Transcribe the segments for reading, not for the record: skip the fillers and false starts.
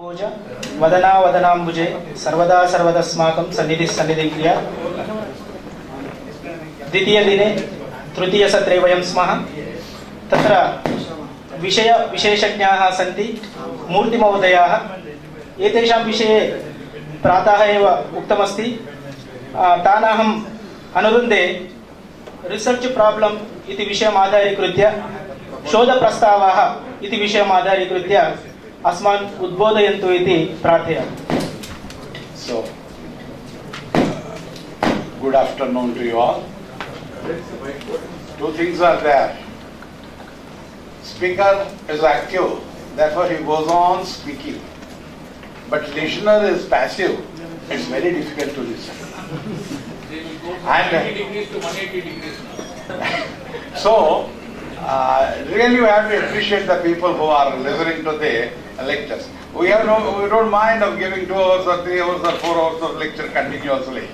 पूजा वदना वदनाम्बुजे सर्वदा सर्वदस्माकं सन्निधिः सन्निधिक्रिया द्वितीयदिने तृतीयसत्रे वयं स्मः। तत्र विषयविशेषज्ञाः सन्ति मूर्तिमहोदयाः। एतेषां विषये प्रातः एव उक्तमस्ति। तानहम् अनुरुन्धे रिसर्च् प्राब्लम् इति विषयम् आधारीकृत्य शोधप्रस्तावाः इति विषयम् आधारीकृत्य अस्मान् उद्बोधयन्तु इति प्रार्थयामि। So, good afternoon to you all. Two things are there. Speaker is active, therefore he goes on speaking. But listener is passive. It's very difficult to listen. And 90 degrees to 180 degrees now. so, really we have to appreciate the people who are listening to the lectures. We don't mind of giving 2 hours or 3 hours or 4 hours of lecture continuously,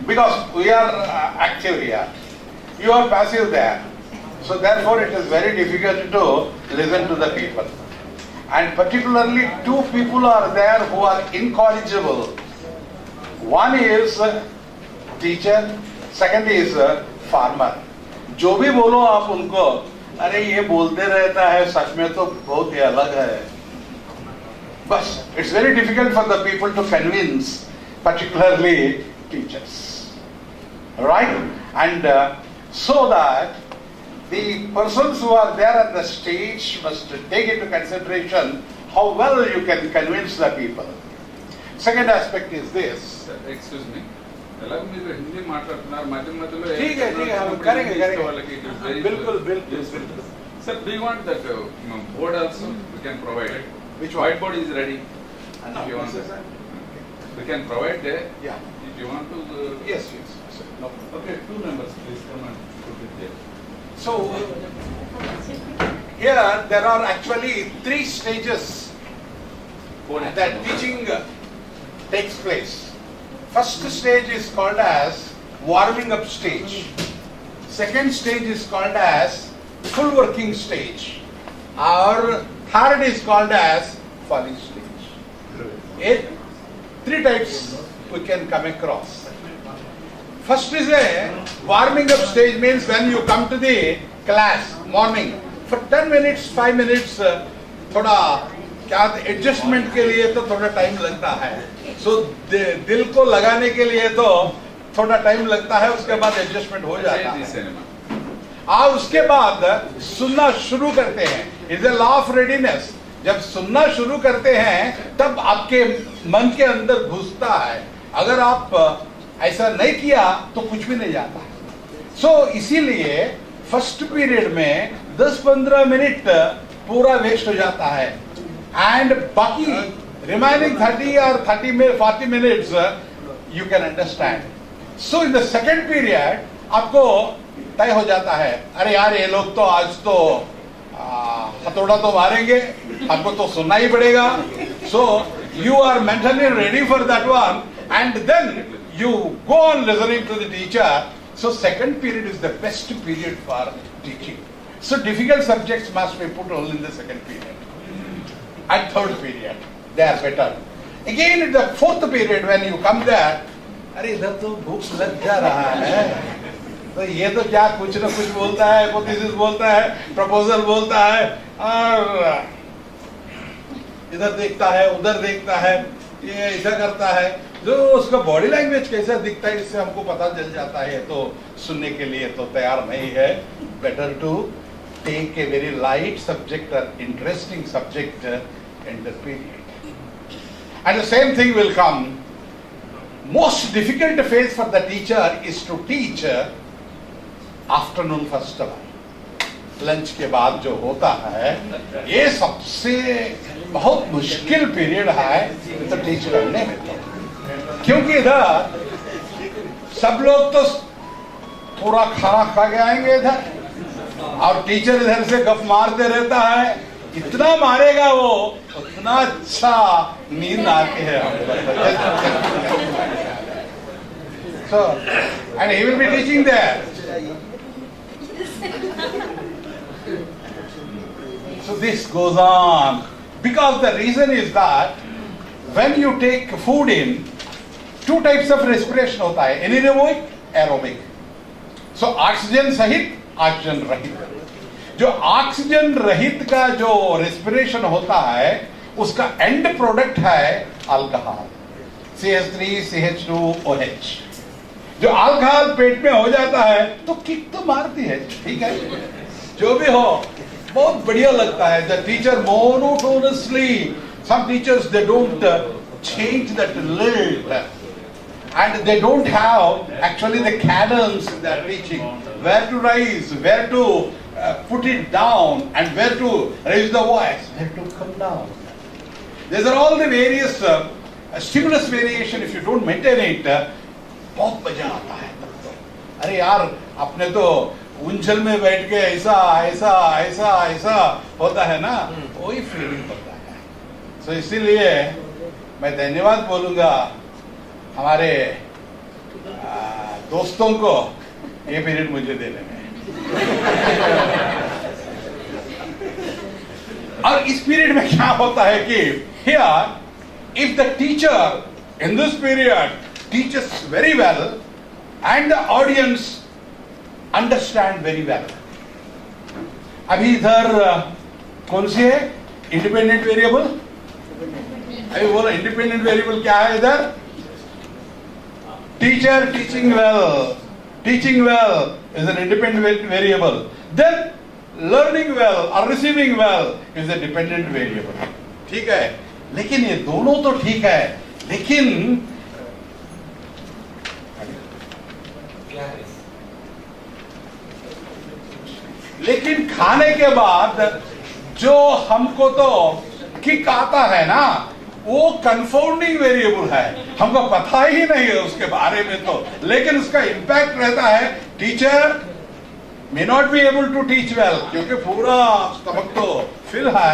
because we are active here. You are passive there. So therefore it is very difficult to listen to the people. And particularly 2 people are there who are incorrigible. One is teacher, second is farmer. जो भी बोलो आप उनको, अरे ये बोलते रहता है, सच में तो बहुत ही अलग है. बस, it's very difficult for the people to convince, particularly teachers, right? And so that the persons who are there at the stage must take into consideration how well you can convince the people. Second aspect is this. Excuse me. अलग में जो हिंदी माట్లాడుతున్నారు मध्य मध्य में ठीक है हम करेंगे बिल्कुल Sir, do you want that board also? We can provide it. Which one? Whiteboard is ready. If you want that. We can provide there. Yeah. If you want to. Yes. No. Okay, 2 members please come and put it there. So here there are actually 3 stages that teaching takes place. First stage is called as warming up stage. Second stage is called as full working stage. Or third is called as falling stage. 3 types we can come across. First is a warming up stage, means when you come to the class morning for 10 minutes 5 minutes थोड़ा क्या adjustment के लिए तो थोड़ा time लगता है. सो दिल को लगाने के लिए तो थोड़ा टाइम लगता है, उसके बाद एडजस्टमेंट हो जाता है. और उसके बाद सुनना शुरू करते हैं. Is a law of readiness. जब सुनना शुरू करते हैं तब आपके मन के अंदर घुसता है. अगर आप ऐसा नहीं किया तो कुछ भी नहीं जाता. सो इसीलिए फर्स्ट पीरियड में 10-15 मिनट पूरा वेस्ट हो जाता है. एंड बाकी remaining 30 or 40 minutes you can understand. So in the second period आपको तय हो जाता है, अरे यार ये लोग तो आज तो हथौड़ा तो मारेंगे, आपको तो सुनना ही पड़ेगा. So you are mentally ready for that one, and then you go on listening to the teacher. So second period is the best period for teaching. So difficult subjects must be put only in the second period. At third period they are better. Again in the fourth period when you come there, अरे इधर तो भूख लग जा रहा है, तो ये तो क्या कुछ न कुछ बोलता है, hypothesis बोलता है, proposal बोलता है, और इधर देखता है उधर देखता है, ये ऐसा करता है. जो उसका बॉडी लैंग्वेज कैसा दिखता है इससे हमको पता चल जाता है, तो सुनने के लिए तो तैयार नहीं है. Better to take a very light subject और interesting subject in the period. And the same thing will come. Most difficult phase for the teacher is to teach afternoon first of all. Lunch के बाद जो होता है, ये सबसे बहुत मुश्किल पीरियड है तो टीच करने में. तो क्योंकि इधर सब लोग तो पूरा खाना खा के आएंगे इधर, और टीचर इधर से गप मारते रहता है. इतना मारेगा वो, उतना अच्छा नींद आती है. So, and he will be teaching there. So this goes on because the reason is that when you take food in, two types of respiration होता है, anaerobic, aerobic. So ऑक्सीजन सहित, ऑक्सीजन रहित. जो ऑक्सीजन रहित का जो respiration होता है उसका एंड प्रोडक्ट है अल्कोहल, CH3 CH2OH. जो अल्कोहल पेट में हो जाता है तो किक तो मारती है, ठीक है, जो भी हो बहुत बढ़िया लगता है. The teacher monotonously, some teachers they don't change that lilt and they don't have actually the cadence in their teaching, where to rise, where to put it down, and where to raise the voice, where to come down. These are all the various stimulus variation. If you don't maintain it, बहुत मजा आता है. अरे यार अपने तो उंचल में बैठ के ऐसा ऐसा ऐसा ऐसा होता है ना, वही फीलिंग होता है. तो इसीलिए मैं धन्यवाद बोलूंगा हमारे दोस्तों को ये पीरियड मुझे देने में. और इस पीरियड में क्या होता है कि here if the teacher in this period teaches very well and the audience understand very well. अभी इधर कौन सी है इंडिपेंडेंट वेरिएबल? अभी बोलो इंडिपेंडेंट वेरिएबल क्या है इधर? Teacher teaching well is an independent variable. Then learning well or receiving well is a dependent variable. ठीक है, लेकिन ये दोनों तो ठीक है, लेकिन खाने के बाद जो हमको तो किक आता है ना, वो कंफाउंडिंग वेरिएबल है, हमको पता ही नहीं है उसके बारे में तो, लेकिन उसका इंपैक्ट रहता है. Teacher may not be able to teach well क्योंकि पूरा स्टमक तो फिल है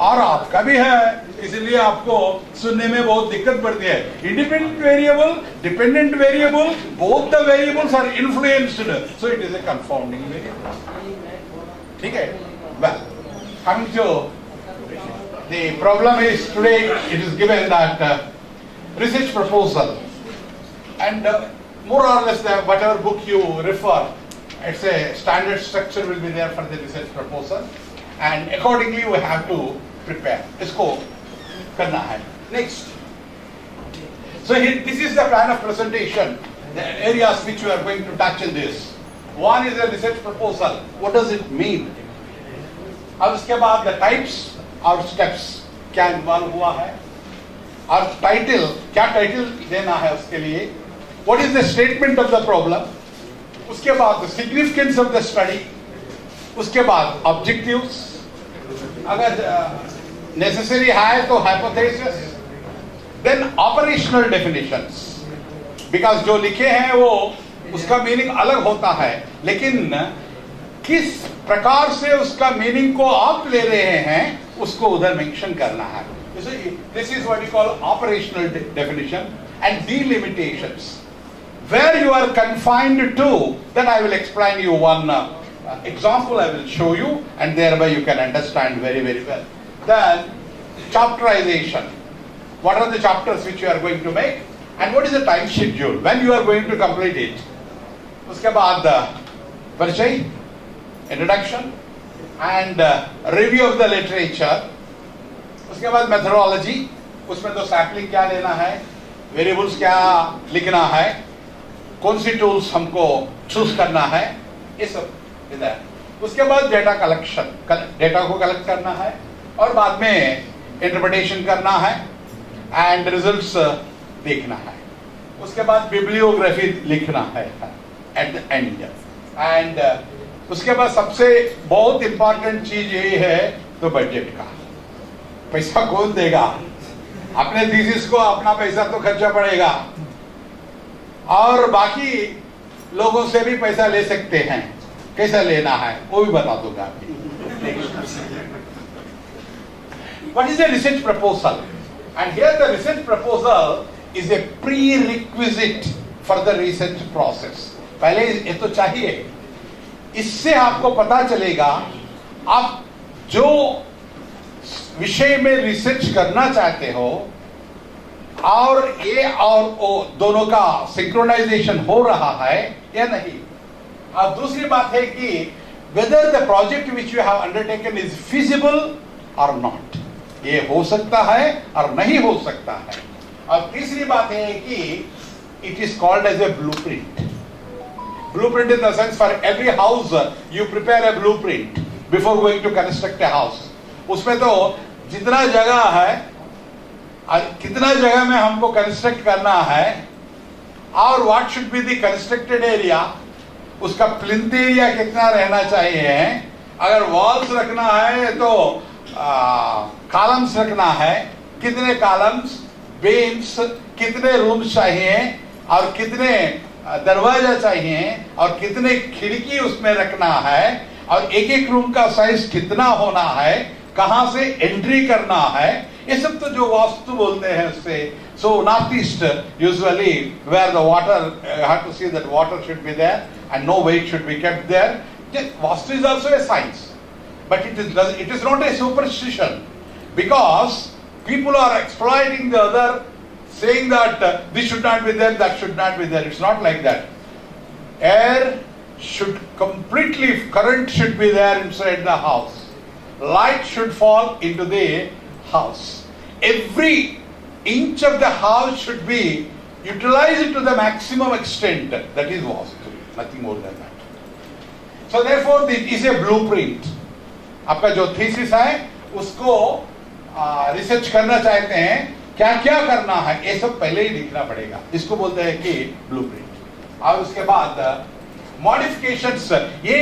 और आपका भी है, इसलिए आपको सुनने में बहुत दिक्कत पड़ती है. Independent variable, dependent variable, both the variables are influenced, so it is a confounding variable. ठीक है. Well, coming to the problem is today it is given that research proposal and more or less whatever book you refer, it's a standard structure will be there for the research proposal and accordingly we have to prepare. इसको करना है. Next. So here, this is the plan of presentation, the areas which we are going to touch in this. One is a research proposal. What does it mean? अब उसके बाद the types और steps क्या involve हुआ है, और title क्या title देना है उसके लिए, what is the statement of the problem, उसके बाद the significance of the study, उसके बाद ऑब्जेक्टिव्स, अगर नेसेसरी है तो hypothesis, then operational definitions. Because जो लिखे हैं वो उसका मीनिंग अलग होता है, लेकिन किस प्रकार से उसका मीनिंग को आप ले रहे हैं उसको उधर मेंशन करना है. This is what you call operational definition and delimitations. Where you are confined to, then I will explain you one example. I will show you and thereby you can understand very very well. Then chapterization. What are the chapters which you are going to make and what is the time schedule when you are going to complete it. उसके बाद परिचय, introduction and review of the literature. उसके बाद methodology, उसमें तो sampling क्या लेना है, वेरिएबल्स क्या लिखना है, कौन सी टूल्स हमको चूज करना है, ये सब इधर. उसके बाद डेटा कलेक्शन, डेटा को कलेक्ट करना है और बाद में इंटरप्रिटेशन करना है एंड रिजल्ट्स देखना है. उसके बाद बिब्लियोग्राफी लिखना है एट द एंड. एंड उसके बाद सबसे बहुत इंपॉर्टेंट चीज यही है तो बजट का. पैसा कौन देगा? अपने थीसिस को अपना पैसा तो खर्चा पड़ेगा और बाकी लोगों से भी पैसा ले सकते हैं. कैसा लेना है वो भी बता दूंगा आपको. What is a research proposal? And here the research proposal is a prerequisite for the research process. पहले ये तो चाहिए, इससे आपको पता चलेगा आप जो विषय में रिसर्च करना चाहते हो और ए और ओ दोनों का सिंक्रोनाइजेशन हो रहा है या नहीं। अब दूसरी बात है कि whether the project which you have undertaken is feasible और नॉट, ये हो सकता है और नहीं हो सकता है। और तीसरी बात है कि it is called as a blueprint. Blueprint in the sense, for every house you prepare a blueprint before going to construct a house. उसमें तो जितना जगह है, कितना जगह में हमको कंस्ट्रक्ट करना है, और what should be the constructed area, उसका प्लिंथ एरिया कितना रहना चाहिए, अगर वॉल्स रखना है तो कॉलम्स रखना है, कितने कॉलम्स, बीम्स, कितने रूम्स चाहिए और कितने दरवाजा चाहिए और कितने खिड़की उसमें रखना है, और एक एक रूम का साइज कितना होना है, कहां से एंट्री करना है, ये सब तो जो वास्तु बोलते हैं उससे। So north east usually where the water have to see that water should be there and no weight should be kept there. Vastu is also a science, but it is not a superstition, because people are exploiting the other, saying that this should not be there, that should not be there. It's not like that. Air should completely, current should be there inside the house. Light should fall into the house. Every inch of the house should be utilized to the maximum extent. That is vastu, nothing more than that. So therefore it is a blueprint. आपका जो thesis है उसको research करना चाहते हैं, क्या क्या करना है, ये सब पहले ही लिखना पड़ेगा। इसको बोलते हैं कि ब्लूप्रिंट। और उसके बाद मॉडिफिकेशंस, ये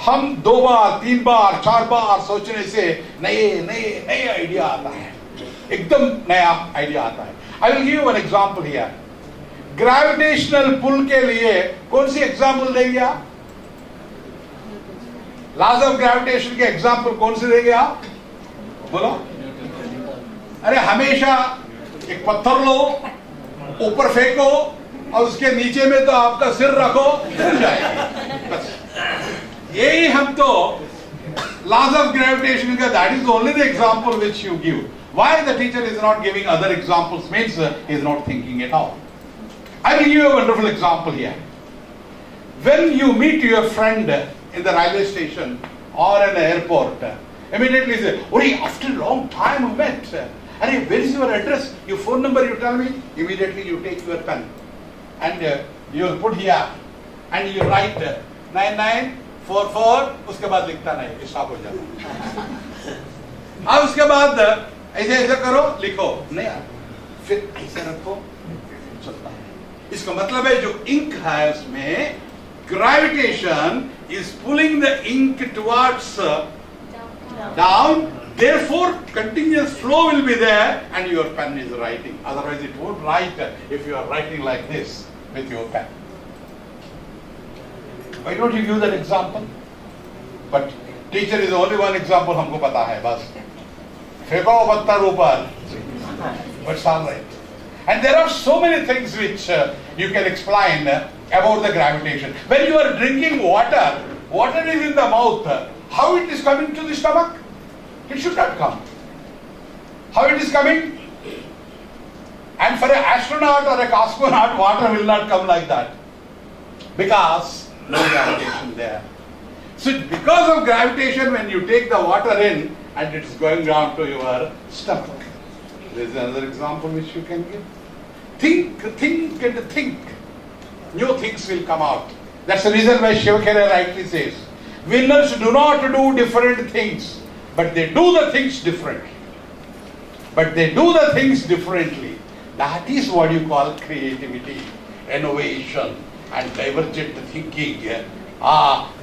हम 2 बार 3 बार 4 बार सोचने से नए आइडिया आता है, एकदम नया आइडिया आता है। I will give one example here. Gravitational pull के लिए कौन सी एग्जांपल देंगे आप? लॉज ऑफ ग्रेविटेशन के एग्जांपल कौन से देंगे आप? बोलो। अरे हमेशा एक पत्थर लो, ऊपर फेंको और उसके नीचे में तो आपका सिर रखो, गिर जाएगा। यही हम तो लॉज ऑफ ग्रेविटेशन का, that is only the example which you give. Why the teacher is not giving other examples means he is not thinking at all. I will give you a wonderful example here. When you meet your friend in the railway station or an airport, immediately say, "Ori, after a long time we met. Are, where is your address? Your phone number? You tell me." Immediately you take your pen and you put here and you write 9944. उसके बाद लिखता नहीं, stop हो जाता। अब उसके बाद ऐसे ऐसे करो, लिखो नहीं, फिर ऐसे रखो, चलता है। इसका मतलब है जो इंक है उसमें gravitation is pulling the ink towards down, therefore continuous flow will be there and your pen is writing. Otherwise it won't write if you are writing like this with your pen. Why don't you give that example? But teacher is only one example हमको पता है बस, फेंको पत्थर ऊपर, but it's all right. And there are so many things which you can explain about the gravitation. When you are drinking water, water is in the mouth. How it is coming to the stomach? It should not come. How it is coming? And for an astronaut or a cosmonaut, water will not come like that, because no gravitation there. So because of gravitation, when you take the water in and it's going down to your stomach. There is another example which you can give. Think and think. New things will come out. That's the reason why Shivakera rightly says, winners do not do different things, but they do the things differently. But they do the things differently. That is what you call creativity, innovation, and divergent thinking.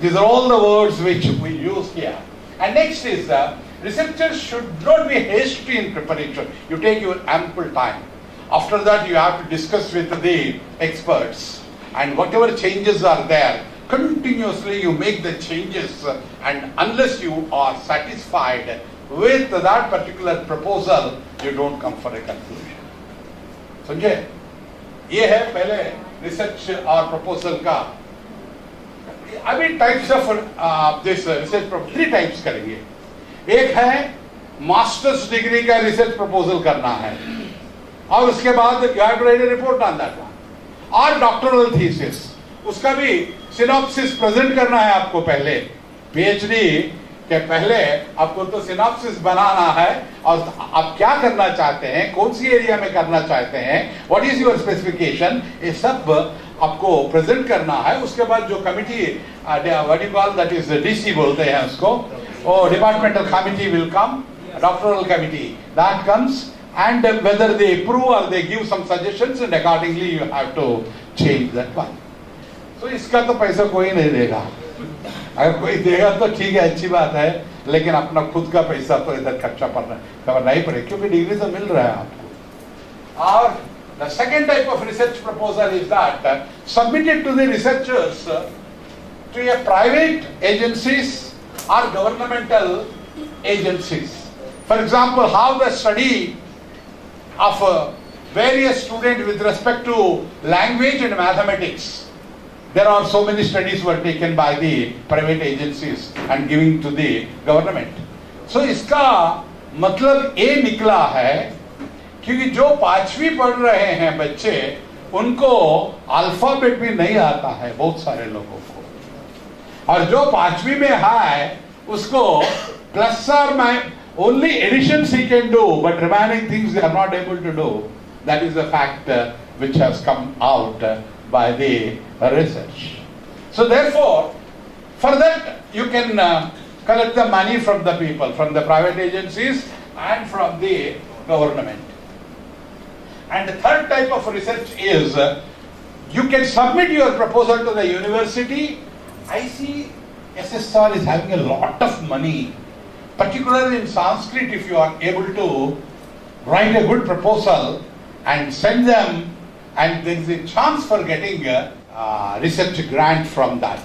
These are all the words which we use here. And next is, researchers should not be hasty in preparation. You take your ample time. After that, you have to discuss with the experts. And whatever changes are there, continuously you make the changes. And unless you are satisfied with that particular proposal, you don't come for a conclusion. समझे? ये है पहले research और proposal का. अभी types of this research proposal 3 types करेंगे. एक है मास्टर्स डिग्री का रिसर्च प्रपोजल करना है, और उसके बाद you have to write a report on that one. और doctoral thesis, उसका भी synopsis present करना है आपको पहले. PhD के पहले आपको तो synopsis बनाना है और आप क्या करना चाहते हैं, कौन सी एरिया में करना चाहते हैं, what is your specification, ये सब आपको प्रेजेंट करना है. उसके बाद जो committee, what you call that is DC बोलते हैं उसको, or departmental committee will come, doctoral committee that comes, and whether they approve or they give some suggestions, and accordingly you have to change that one. So इसका तो पैसा कोई नहीं देगा. अगर कोई देगा तो ठीक है, अच्छी बात है, लेकिन अपना खुद का पैसा तो इधर खर्चा करना ही पड़ेगा, क्योंकि डिग्री तो मिल रहा है आपको. और the second type of research proposal is that submitted to the researchers to a private agencies or governmental agencies. For example, how the study of various students with respect to language and mathematics. There are so many studies were taken by the private agencies and giving to the government. So इसका मतलब ये निकला है क्योंकि जो 5वीं पढ़ रहे हैं बच्चे, उनको अल्फाबेट भी नहीं आता है बहुत सारे लोगों को, और जो 5वीं में है उसको प्लस और only additions he can do, but remaining things they are not able to do. That is the fact which has come out by the research. So therefore, for that you can collect the money from the people, from the private agencies and from the government. And the third type of research is you can submit your proposal to the university. I see SSR is having a lot of money, particularly in Sanskrit. If you are able to write a good proposal and send them, and there is a chance for getting a research grant from that.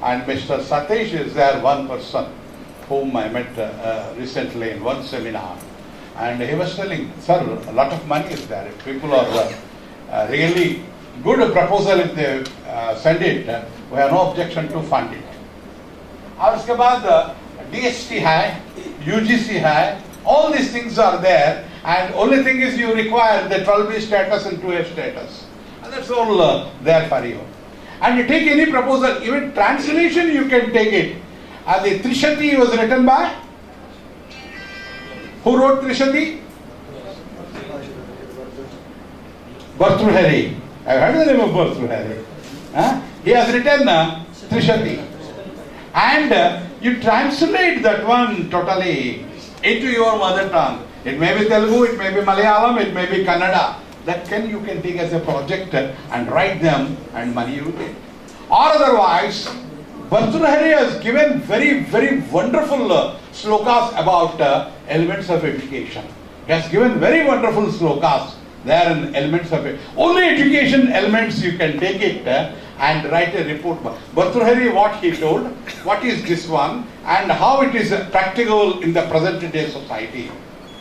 And Mr. Satish is there, one person whom I met recently in one seminar. And he was telling, sir, a lot of money is there. If people are really good proposal, if they send it, we have no objection to fund it. और उसके बाद DST है, UGC है, all these things are there, and only thing is you require the 12B status and 2A status. And that's all there for you. And you take any proposal, even translation you can take it. And the Trishati was written by? Who wrote Trishati? Bhartrhari. I've heard the name of Bhartrhari. He has written Trishati. And you translate that one totally into your mother tongue. It may be Telugu, it may be Malayalam, it may be Kannada. That you can take as a project and write them, and money you get. Or otherwise, Bhartrhari has given very, very wonderful slokas about elements of education. He has given very wonderful slokas there in elements of it. Only education elements you can take it and write a report. Bhartrhari, what he told, what is this one, and how it is practical in the present day society.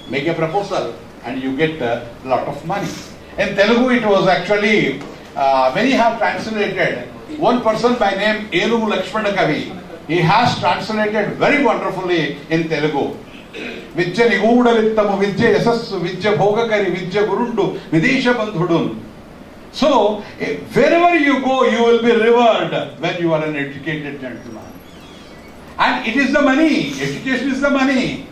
Make a proposal and you get a lot of money. In Telugu it was actually, many have translated. One person by name Elu Lakshmana Kavi, he has translated very wonderfully in Telugu. Vidya Niguda Vittamu, Vidya Yasassu, Vidya Bhogakari, Vidya Gurundu, Videsha Bandhudun. So, wherever you go, you will be revered when you are an educated gentleman. And it is the money, education is the money.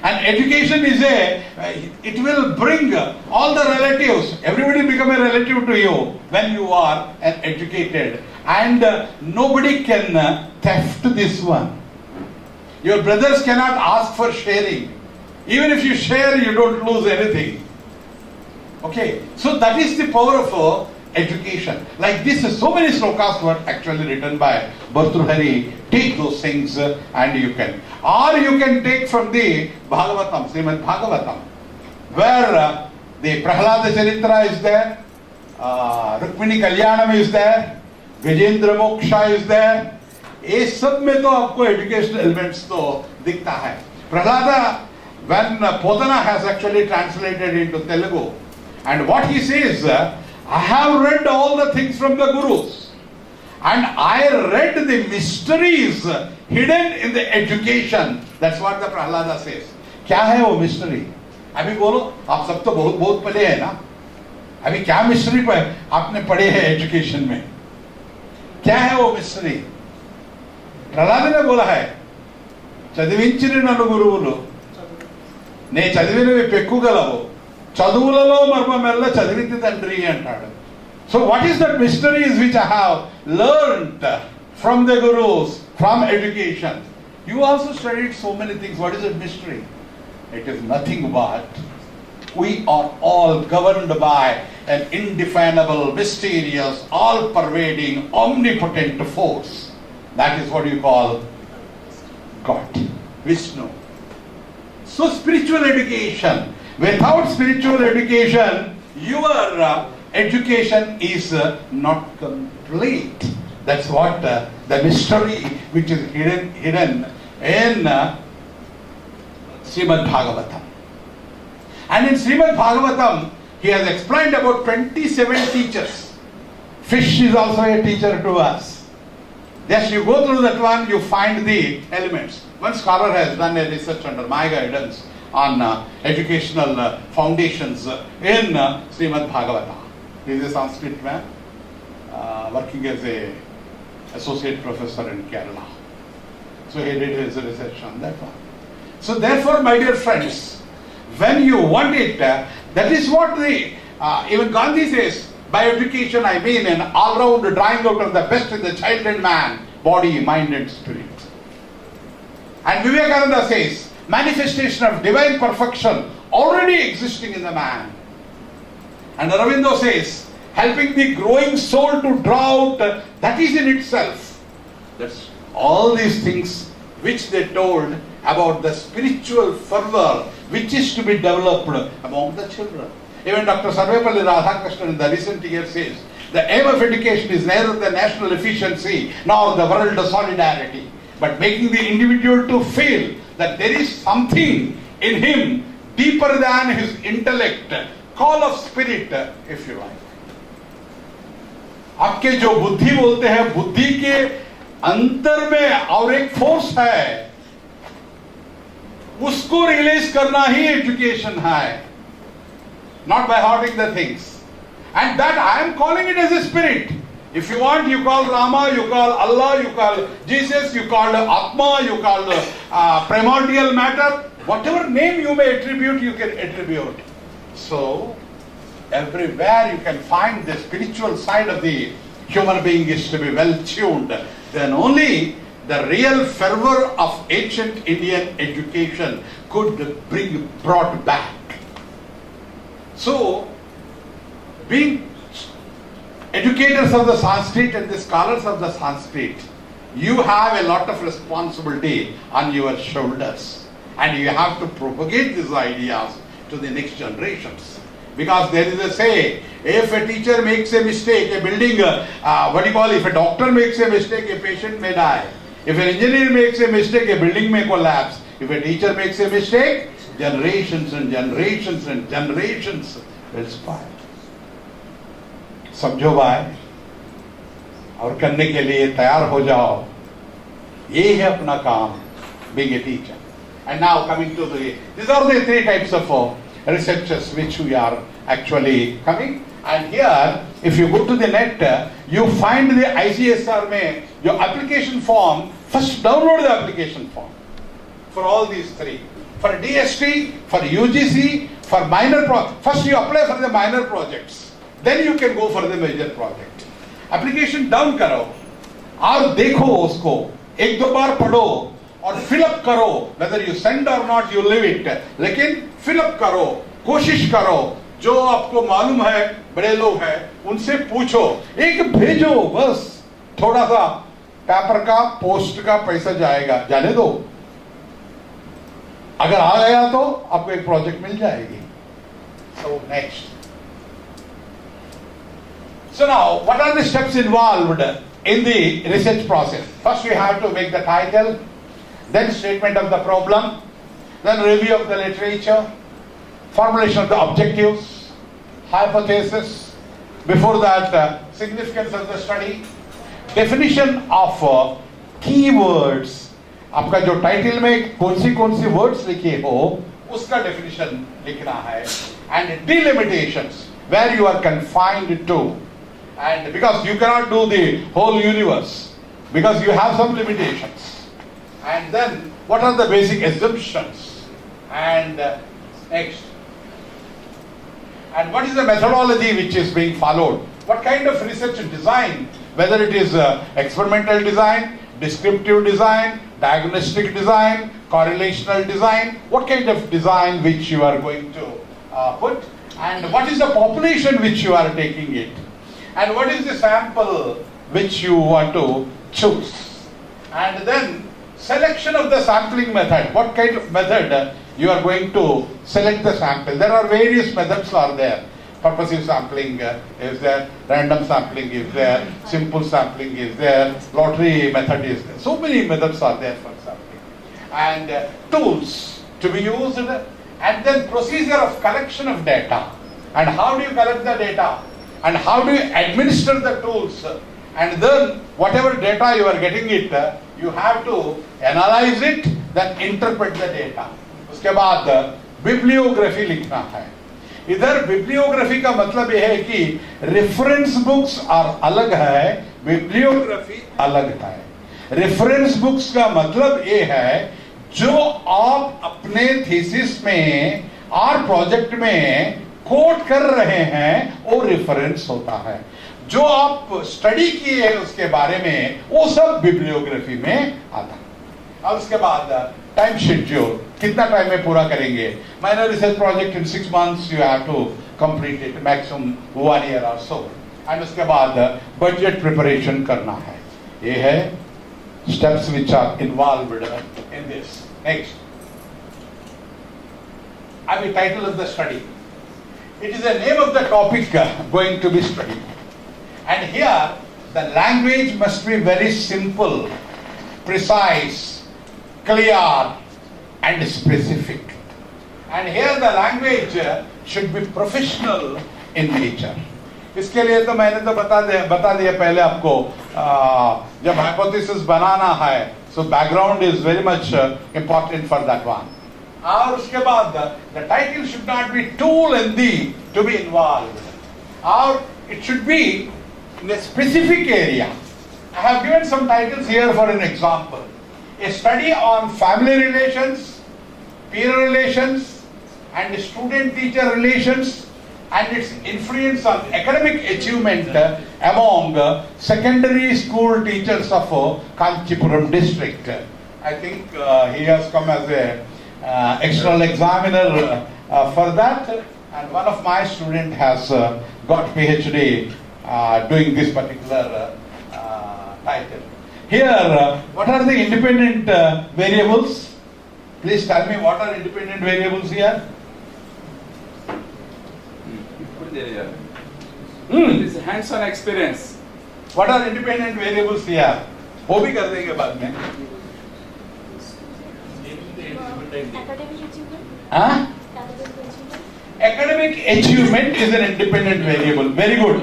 And education is it will bring all the relatives, everybody become a relative to you when you are an educated. And nobody can theft this one. Your brothers cannot ask for sharing. Even if you share, you don't lose anything. Okay, so that is the power of education. Like this, so many slokas were actually written by Bhartrhari. Take those things and you can. Or you can take from the Bhagavatam, Srimad Bhagavatam, where the Prahlada Charitra is there, Rukmini Kalyanam is there, Gajendra Moksha is there. ये सब में तो आपको educational elements तो दिखता है. Prahlada, when Podana has actually translated into Telugu, and what he says, I have read all the things from the Gurus, and I read the mysteries hidden in the education. That's what the Prahlada says. क्या है वो mystery? अभी बोलो, आप सब तो बहुत बहुत पढ़े हैं ना, अभी क्या मिस्ट्री पर आपने पढ़े हैं एजुकेशन में? क्या है वो मिस्ट्री? प्रहलाद ने बोला है, చదివించిన నన్ను గురువులు నే చదివినవి పెక్కుగలవు చదువులలో మర్మమెల్ల చదివింది తండ్రి అంటాడు. So what is that mysteries which I have learned from the gurus, from education? You also studied so many things. What is that mystery? It is nothing but we are all governed by an indefinable, mysterious, all-pervading, omnipotent force. That is what you call God, Vishnu. So spiritual education. Without spiritual education, your education is not complete. That's what the mystery which is hidden in Srimad Bhagavatam. And in Srimad Bhagavatam, he has explained about 27 teachers. Fish is also a teacher to us. Yes, you go through that one, you find the elements. One scholar has done a research under my guidance on educational foundations in Srimad Bhagavatam. He is a Sanskrit man, working as a associate professor in Kerala. So he did his research on that one. So therefore, my dear friends, when you want it, that is what even Gandhi says, by education I mean an all-round drawing out of the best in the child and man, body, mind and spirit. And Vivekananda says, manifestation of divine perfection already existing in the man. And Aurobindo says, helping the growing soul to draw out, that is in itself. That's all these things which they told about the spiritual fervor which is to be developed among the children. Even Dr. Sarvepalli Radhakrishnan in the recent years says, the aim of education is neither the national efficiency nor the world solidarity, but making the individual to feel that there is something in him deeper than his intellect, call of spirit, if you like. आपके जो बुद्धि बोलते हैं, बुद्धि के अंतर में और एक फोर्स है, उसको रियलाइज करना ही एजुकेशन है. Not by hoarding the things. And that I am calling it as a spirit. If you want, you call Rama, you call Allah, you call Jesus, you call Atma, you call primordial matter. Whatever name you may attribute, you can attribute. So, everywhere you can find the spiritual side of the human being is to be well tuned. Then only the real fervor of ancient Indian education could be brought back. So, being educators of the Sanskrit and the scholars of the Sanskrit, you have a lot of responsibility on your shoulders. And you have to propagate these ideas to the next generations. Because there is a say, if a teacher makes a mistake, a building, if a doctor makes a mistake, a patient may die. If an engineer makes a mistake, a building may collapse. If a teacher makes a mistake, generations and generations and generations will spoil. समझो भाई, और करने के लिए तैयार हो जाओ. ये है अपना काम, being a teacher. And now coming to these are the three types of researchers which we are actually coming. And here, if you go to the net, you find the ICSR में your application form. First, download the application form for all these three. For DST, for UGC, for minor first you apply for the minor projects. Then you can go for the major project. Application down करो और देखो उसको, एक दो बार पढ़ो और fill up करो. Whether you send or not, you leave it. लेकिन fill up करो, कोशिश करो. जो आपको मालूम है, बड़े लोग हैं, उनसे पूछो. एक भेजो बस. थोड़ा सा पेपर का, पोस्ट का पैसा जाएगा, जाने दो. अगर आ गया तो आपको एक प्रोजेक्ट मिल जाएगी. So next. So now, what are the steps involved in the research process? First, we have to make the title, then statement of the problem, then review of the literature, formulation of the objectives, hypothesis, before that, significance of the study, definition of keywords. आपका जो title में कौन सी words लिखे हो उसका definition लिखना है, and delimitations where you are confined to, and because you cannot do the whole universe because you have some limitations, and then what are the basic assumptions, and next, and what is the methodology which is being followed, what kind of research and design, whether it is experimental design, descriptive design, diagnostic design, correlational design, what kind of design which you are going to put, and what is the population which you are taking it, and what is the sample which you want to choose, and then selection of the sampling method, what kind of method you are going to select the sample. There are various methods are there. Purposive sampling is there, random sampling is there, simple sampling is there, lottery method is there. So many methods are there for sampling. And tools to be used, and then procedure of collection of data. And how do you collect the data? And how do you administer the tools? And then whatever data you are getting it, you have to analyze it, then interpret the data. उसके बाद bibliography लिखना है. इधर bibliography का मतलब यह है कि reference books और अलग है, bibliography अलग है. reference books का मतलब ये है जो आप अपने थीसिस में और प्रोजेक्ट में कोट कर रहे हैं वो रेफरेंस होता है. जो आप स्टडी किए हैं उसके बारे में वो सब बिब्लियोग्राफी में आता है. अब उसके बाद टाइम शेड्यूल, कितना टाइम में पूरा करेंगे. Minor research project in 6 months you have to complete it, maximum 1 year और सो. एंड उसके बाद बजट प्रिपरेशन करना है. ये है steps which are involved in this. Next, अभी title of the study, it is the name of the topic going to be studied, and here the language must be very simple, precise, clear and specific, and here the language should be professional in nature. इसके लिए तो मैंने तो बता दिया पहले आपको. जब hypothesis बनाना है, so background is very much important for that one. और उसके बाद the title should not be too lengthy to be involved, or it should be in a specific area. I have given some titles here for an example. A study on family relations, peer relations, and student-teacher relations, and its influence on academic achievement among secondary school teachers of Kanchipuram district. I think he has come as a external examiner for that, and one of my students has got PhD doing this particular title. Here, what are the independent variables? Please tell me what are independent variables here? This is hands-on experience. What are independent variables here? वो भी कर देंगे बाद में. Academic achievement. Huh? Academic achievement is an independent variable. Very good.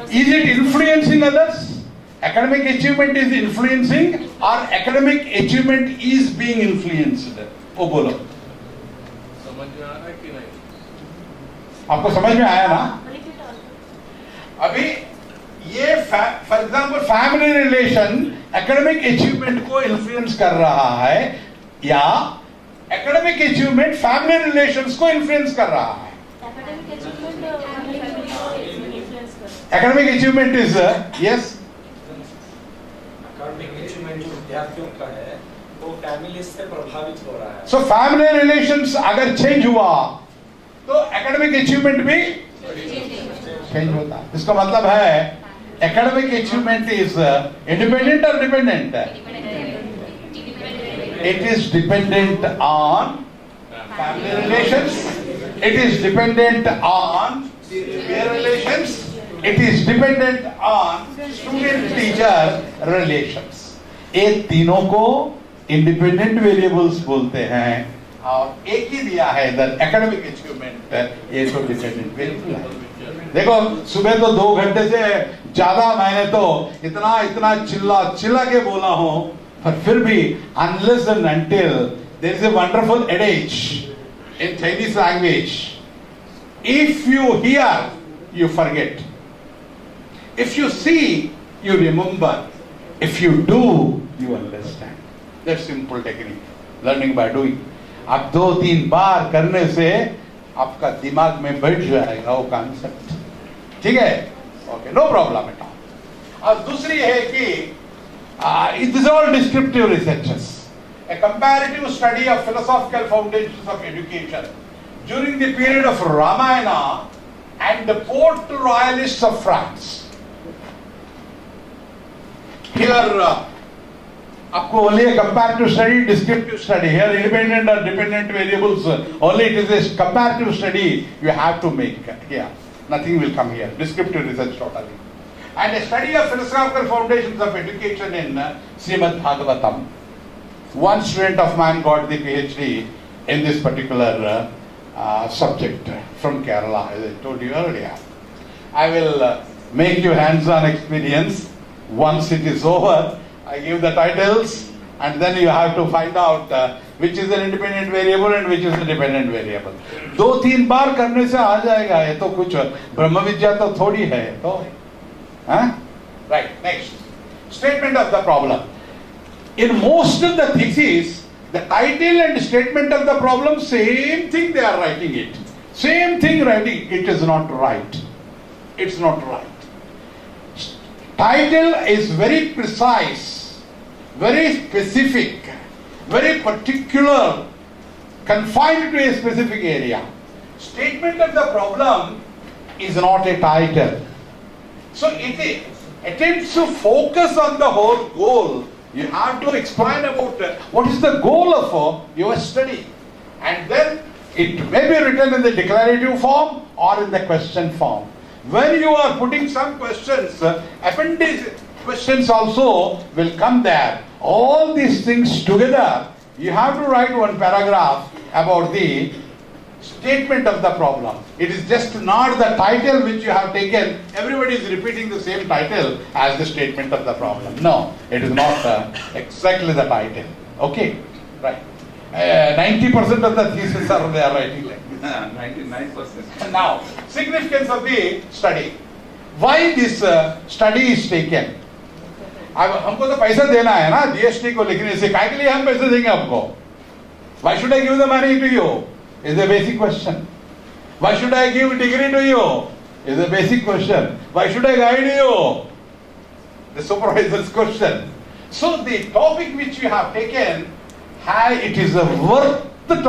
Is it influencing others? Academic achievement is influencing, or academic achievement is being influenced? वो बोलो. समझ में आ रहा है कि नहीं? आपको समझ में आया ना? अभी ये for example family relation academic achievement को इन्फ्लुएंस कर रहा है, या एकेडमिक अचीवमेंट फैमिली रिलेशंस को इन्फ्लुएंस कर रहा है? Academic achievement is yes. Academic achievement जो विद्यार्थियों का है वो फैमिली से प्रभावित हो रहा है. सो फैमिली रिलेशंस अगर चेंज हुआ तो एकेडमिक अचीवमेंट भी चेंज होता है. इसका मतलब है एकेडमिक अचीवमेंट इज इंडिपेंडेंट और dependent? It is dependent on family relations, it is dependent on peer relations, it is dependent on student-teacher relations. ये तीनों को independent variables बोलते हैं, और एक ही दिया है इधर academic achievement, ये तो dependent variable है. देखो सुबह तो 2 घंटे से ज्यादा मैंने तो इतना चिल्ला के बोला हूं, but फिर भी unless and until there is a wonderful adage in Chinese language, if you hear, you forget. If you see, you remember. If you do, you understand. That's simple technique. Learning by doing. आप 2-3 बार करने से आपका दिमाग में बैठ जाएगा वो concept. ठीक है? Okay, no problem at all. और दूसरी है कि it is all descriptive researches. A comparative study of philosophical foundations of education during the period of Ramayana and the Port Royalists of France. Here, आपको only a comparative study, descriptive study. Here, independent or dependent variables, only it is a comparative study you have to make here. Nothing will come here. Descriptive research totally. And a study of philosophical foundations of education in Srimad Bhagavatam. One student of mine got the PhD in this particular subject from Kerala, as I told you earlier. I will make you hands-on experience. Once it is over, I give the titles and then you have to find out which is an independent variable and which is a dependent variable. 2-3 बार करने से आ जाएगा. ये तो कुछ ब्रह्म विद्या तो थोड़ी है तो. Right, next. Statement of the problem. In most of the theses, the title and statement of the problem, same thing they are writing it. Same thing writing. It is not right. It's not right. Title is very precise, very specific, very particular, confined to a specific area. Statement of the problem is not a title. So it attempts to focus on the whole goal. You have to explain about what is the goal of your study. And then it may be written in the declarative form or in the question form. When you are putting some questions, appendix questions also will come there. All these things together, you have to write one paragraph about the statement of the problem. It is just not the title which you have taken. Everybody is repeating the same title as the statement of the problem. No, it is not exactly the title. Okay, right. 90% of the thesis are they are writing like this. 99%. Now, significance of the study. Why this study is taken? अब हमको तो पैसा देना है ना GST को लिखने से. काय के लिए हम पैसे देंगे आपको? Why should I give the money to you? Is a basic question. Why should I give degree to you? Is a basic question. Why should I guide you? The supervisor's question. So the topic which you have taken, it is a worthy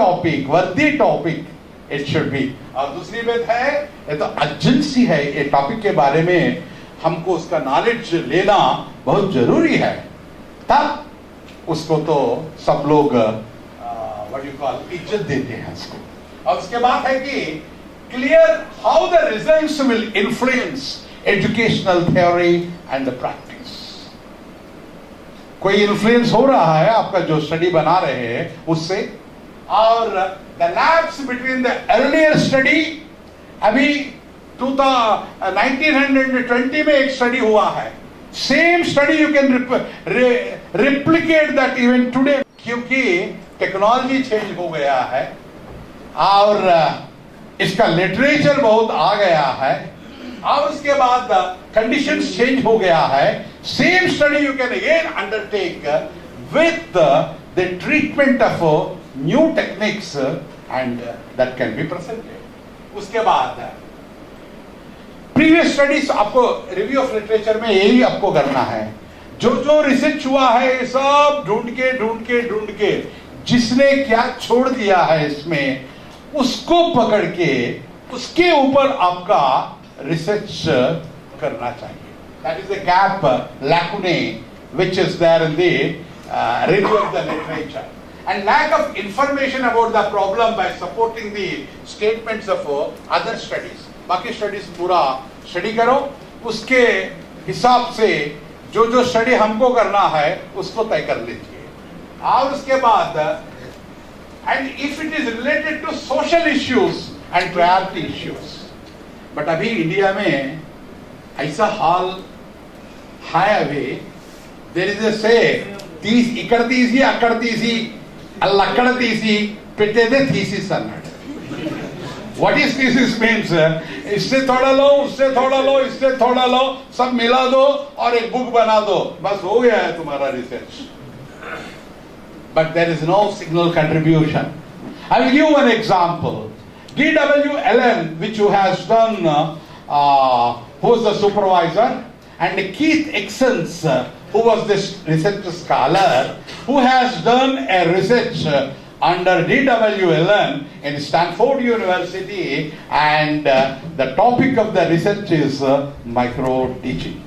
topic. It should be. और दूसरी बात है, ये तो urgency है. ये topic के बारे में हमको उसका नॉलेज लेना बहुत जरूरी है. तब उसको तो सब लोग what you call इज्जत देते हैं उसको. और उसके बाद है कि clear how the results will influence educational theory and the practice. कोई इन्फ्लुएंस हो रहा है आपका जो स्टडी बना रहे हैं उससे. और the lapse between the earlier study, अभी 1920 में एक स्टडी हुआ है. Same study you can replicate that even today. क्योंकि टेक्नोलॉजी चेंज हो गया है और इसका लिटरेचर बहुत आ गया है और उसके बाद कंडीशंस चेंज हो गया है. Same study you can again undertake with the treatment of new techniques and that can be presented. उसके बाद प्रीवियस स्टडीज आपको रिव्यू ऑफ लिटरेचर में यही आपको करना है. जो रिसर्च हुआ है सब ढूंढ के जिसने क्या छोड़ दिया है इसमें उसको पकड़ के उसके ऊपर आपका रिसर्च करना चाहिए. That is the gap लैकुने which is there in the review of the literature. And lack of information about the problem by supporting the statements of other studies. बाकी स्टडीज पूरा स्टडी करो, उसके हिसाब से जो स्टडी हमको करना है उसको तय कर लीजिए. और उसके बाद and if it is related to social issues and priority issues. But अभी इंडिया में ऐसा हाल है. अभी देयर इज अ से तीस इकड़ तीसी अकड़ तीसी लकड़ तीसी पिटे दे थीसिस అన్నాడు. What is thesis means? इससे थोड़ा लो, उससे थोड़ा लो, इससे थोड़ा लो, सब मिला दो और एक बुक बना दो, बस हो गया है तुम्हारा research. But there is no signal contribution. I will give one example. D.W. Allen, which who has done, who was the supervisor, and Keith Exons, who was this research scholar, who has done a research under D.W. Allen in Stanford University, and the topic of the research is micro teaching.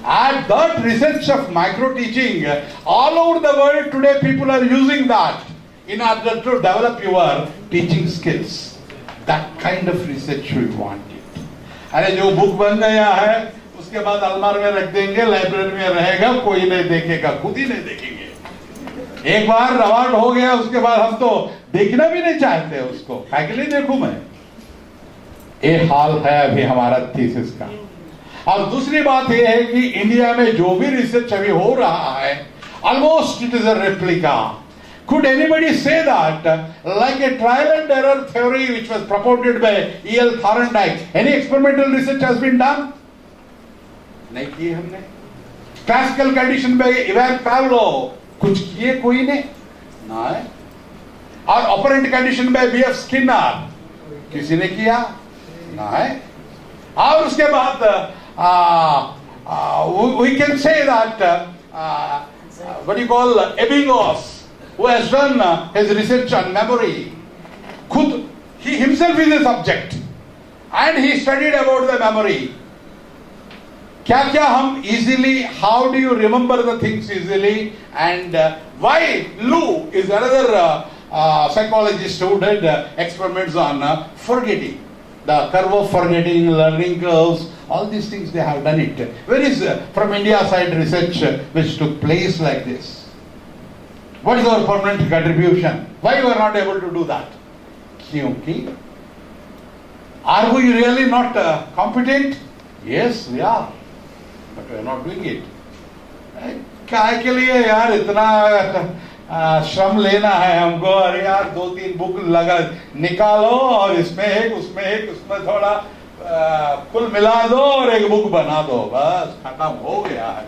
And that research of micro teaching, all over the world today people are using that in order to develop your teaching skills. That kind of research we want it. अरे जो book बन गया है उसके बाद अलमार में रख देंगे, लाइब्रेरी में रहेगा, कोई नहीं देखेगा, खुद ही नहीं देखेंगे. एक बार अवार्ड हो गया उसके बाद हम तो देखना भी नहीं चाहते उसको, क्या नहीं देखूं मैं. ये हाल है अभी हमारा थीसिस का. और दूसरी बात यह है कि इंडिया में जो भी रिसर्च अभी हो रहा है, almost it is a replica. Could anybody say that, like a trial and error theory which was propounded by E.L. Thorndike, any experimental research has been done? नहीं किए हमने. Classical condition by Ivan Pavlov, कुछ किए कोई ने? नहीं. और operant condition by B.F. Skinner, किसी ने किया? नहीं. और उसके बाद we can say that what do you call Ebbinghaus, who has done his research on memory. He himself is a subject and he studied about the memory. क्या हम easily, how do you remember the things easily, and why Lou is another psychologist who did experiments on forgetting, the curve of forgetting, learning curves, all these things they have done it. Where is from India side research which took place like this? What is our permanent contribution? Why we are not able to do that? क्योंकि are we really not competent? Yes, we are, but we are not doing it. काय के लिए यार इतना श्रम लेना है हमको? अरे यार 2-3 बुक लगा निकालो और इसमें एक उसमें एक उसमें थोड़ा कुल मिला दो और एक बुक बना दो, बस खत्म हो गया है.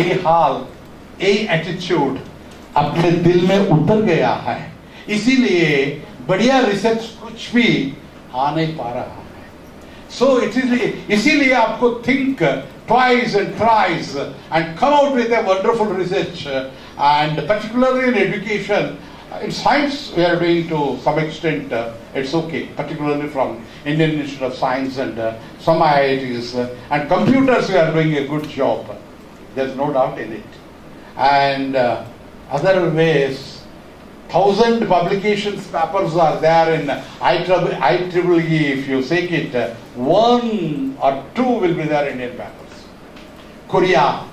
ये हाल, ये एटीट्यूड अपने दिल में उतर गया है, इसीलिए बढ़िया रिसर्च कुछ भी आ नहीं पा रहा है. सो इसीलिए आपको think twice and thrice and come out with a wonderful research, and particularly in education. In science we are doing to some extent, it's okay, particularly from Indian Institute of Science and some IITs, and computers we are doing a good job, there's no doubt in it. And other ways, 1,000 publications papers are there in IEEE. If you take it, 1 or 2 will be there Indian papers. Korea,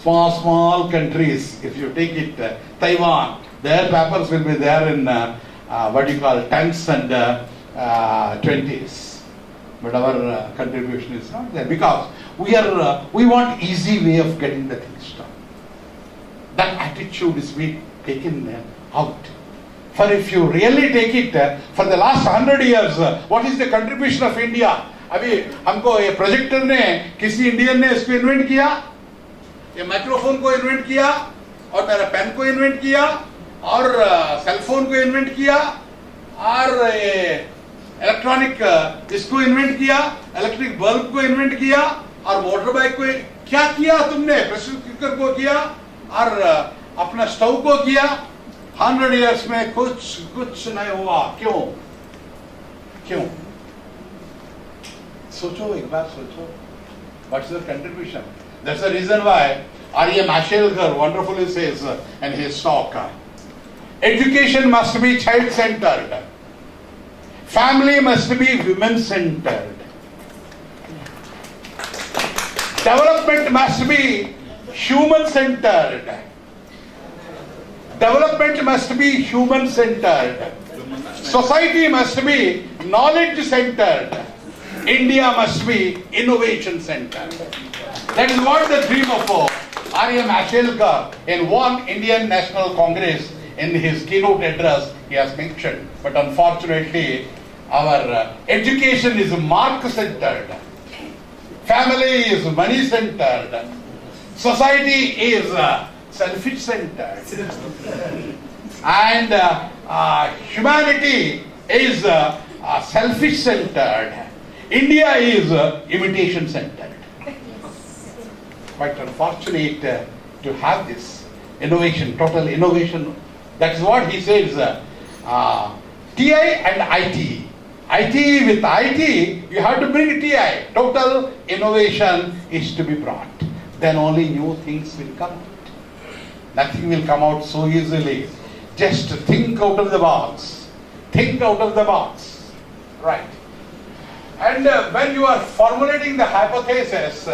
small countries, if you take it, Taiwan, their papers will be there in what you call 10s and 20s. But our contribution is not there because we want easy way of getting the things done. That attitude is being taken out. For if you really take it, for the last 100 years, what is the contribution of India? अभी हमको ये projector ने, किसी Indian ने इसको invent किया, ये microphone को इन्वेंट किया, और मेरा पेन को इन्वेंट किया, और सेल फोन को इन्वेंट किया, और इलेक्ट्रॉनिक इसको इन्वेंट किया, इलेक्ट्रिक बल्ब को इन्वेंट किया, और मोटर बाइक को क्या किया तुमने? प्रेशर कुकर को किया और अपना स्टोव को किया. 100 years में कुछ नहीं हुआ. क्यों? सोचो, एक बार सोचो. What's your contribution? That's the reason why R.A. Mashelkar wonderfully says in his talk, education must be child-centered. Family must be women-centered. Development must be human-centered. Development must be human-centered. Society must be knowledge-centered. India must be innovation-centered. That is what the dream of R.A. Mashelkar in one Indian National Congress in his keynote address he has mentioned. But unfortunately, our education is mark-centered. Family is money-centered. Society is selfish-centered. And humanity is selfish-centered. India is imitation-centered. Quite unfortunate to have this innovation, total innovation. That's what he says, TI and IT. IT with IT, you have to bring TI. Total innovation is to be brought. Then only new things will come out. Nothing will come out so easily. Just think out of the box. Think out of the box. Right. And when you are formulating the hypothesis,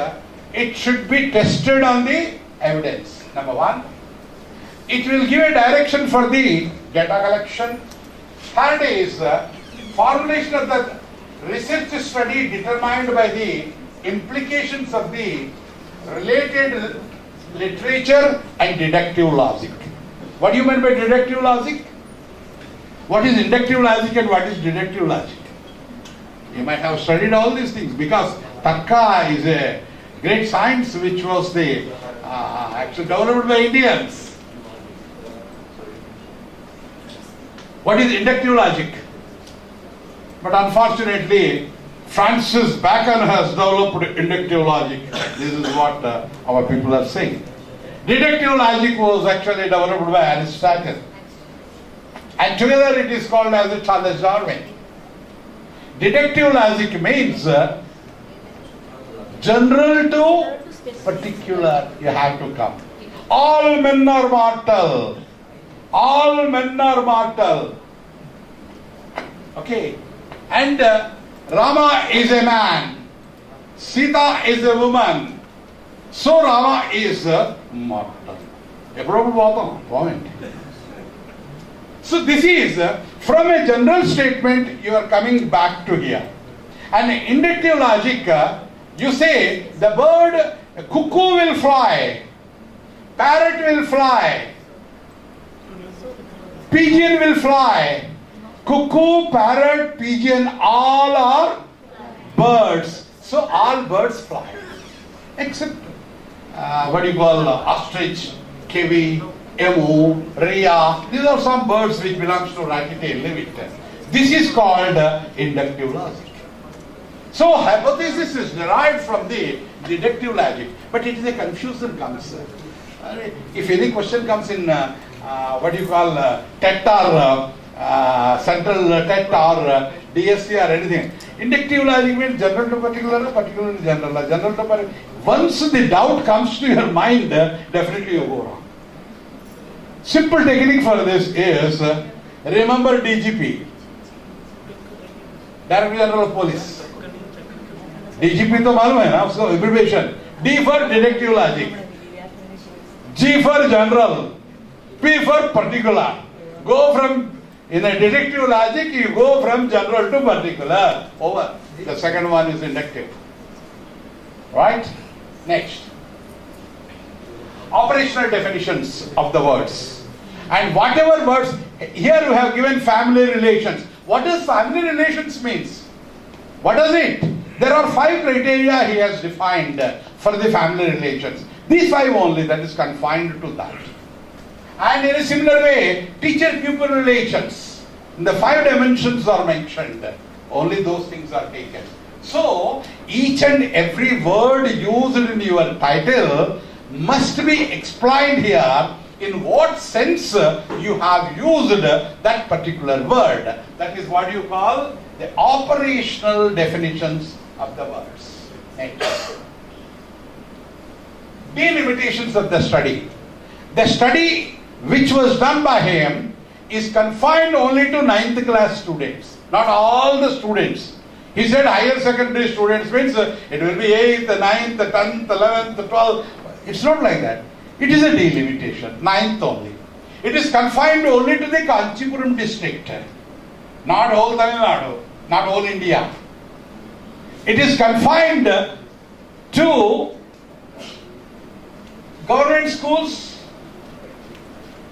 it should be tested on the evidence. Number one, it will give a direction for the data collection. Third is formulation of the research study determined by the implications of the related literature and deductive logic. What do you mean by deductive logic? What is inductive logic and what is deductive logic? You might have studied all these things because Tarka is a great science which was the actually developed by Indians. What is inductive logic? But unfortunately, Francis Bacon has developed inductive logic. This is what our people are saying. Deductive logic was actually developed by Aristotle. And together it is called as the Charles Darwin. Deductive logic means general to particular, you have to come. All men are mortal. All men are mortal. Okay. And Rama is a man. Sita is a woman. So Rama is mortal. A proper point. So this is from a general statement you are coming back to here. And inductive logic, you say the bird, cuckoo will fly, parrot will fly, pigeon will fly. Cuckoo, parrot, pigeon, all are birds. So all birds fly. Except what do you call ostrich, kiwi, emu, rhea. These are some birds which belongs to ratitail, leave it. This is called inductive logic. So hypothesis is derived from the deductive logic, but it is a confusion comes. If any question comes in what do you call TET or central TET or DSC or anything, inductive logic means general to particular, particular to general, general to particular. Once the doubt comes to your mind, definitely you go wrong. Simple technique for this is remember DGP, Director General of Police. DGP तो मालूम है ना उसको abbreviation. D for deductive logic, G for general, P for particular. Go from in a deductive logic you go from general to particular. Over. The second one is inductive. Right? Next. Operational definitions of the words. And whatever words, here you have given family relations. What does family relations means? What does it? There are 5 criteria he has defined for the family relations. These 5 only, that is confined to that. And in a similar way, teacher-pupil relations. The 5 dimensions are mentioned. Only those things are taken. So, each and every word used in your title must be explained here in what sense you have used that particular word. That is what you call the operational definitions of the words. Next. Delimitations of the study. The study which was done by him is confined only to 9th class students. Not all the students. He said higher secondary students means it will be 8th, 9th, 10th, 11th, 12th. It's not like that. It is a delimitation. 9th only. It is confined only to the Kanchipuram district. Not whole Tamil Nadu. Not whole India. It is confined to government schools,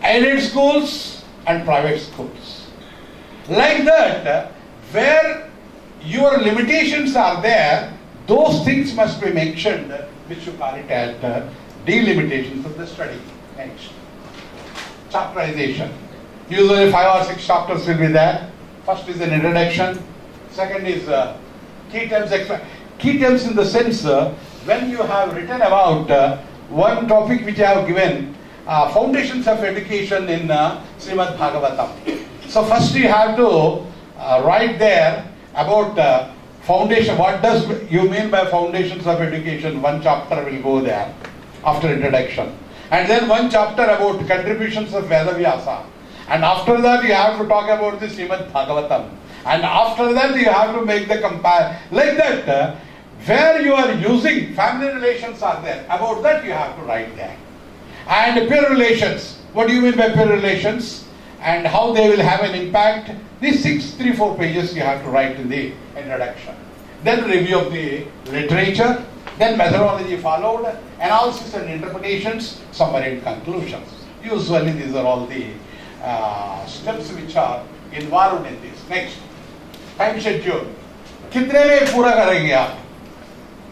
aided schools and private schools. Like that, where your limitations are there, those things must be mentioned, which you call it as delimitations of the study. Next. Chapterization. Usually 5 or 6 chapters will be there. First is an introduction. Second is key terms. Key terms in the sense when you have written about one topic which I have given, foundations of education in Srimad Bhagavatam. So first you have to write there about foundation. What does you mean by foundations of education? One chapter will go there after introduction. And then one chapter about contributions of Vedavyasa. And after that you have to talk about the Srimad Bhagavatam. And after that you have to make the comparison. Like that, where you are using family relations are there. About that you have to write there. And peer relations. What do you mean by peer relations? And how they will have an impact. These 3-4 pages you have to write in the introduction. Then review of the literature. Then methodology followed. Analysis and interpretations. Summary and conclusions. Usually these are all the steps which are involved in this. Next. Time schedule. कितने में पूरा करेंगे आप?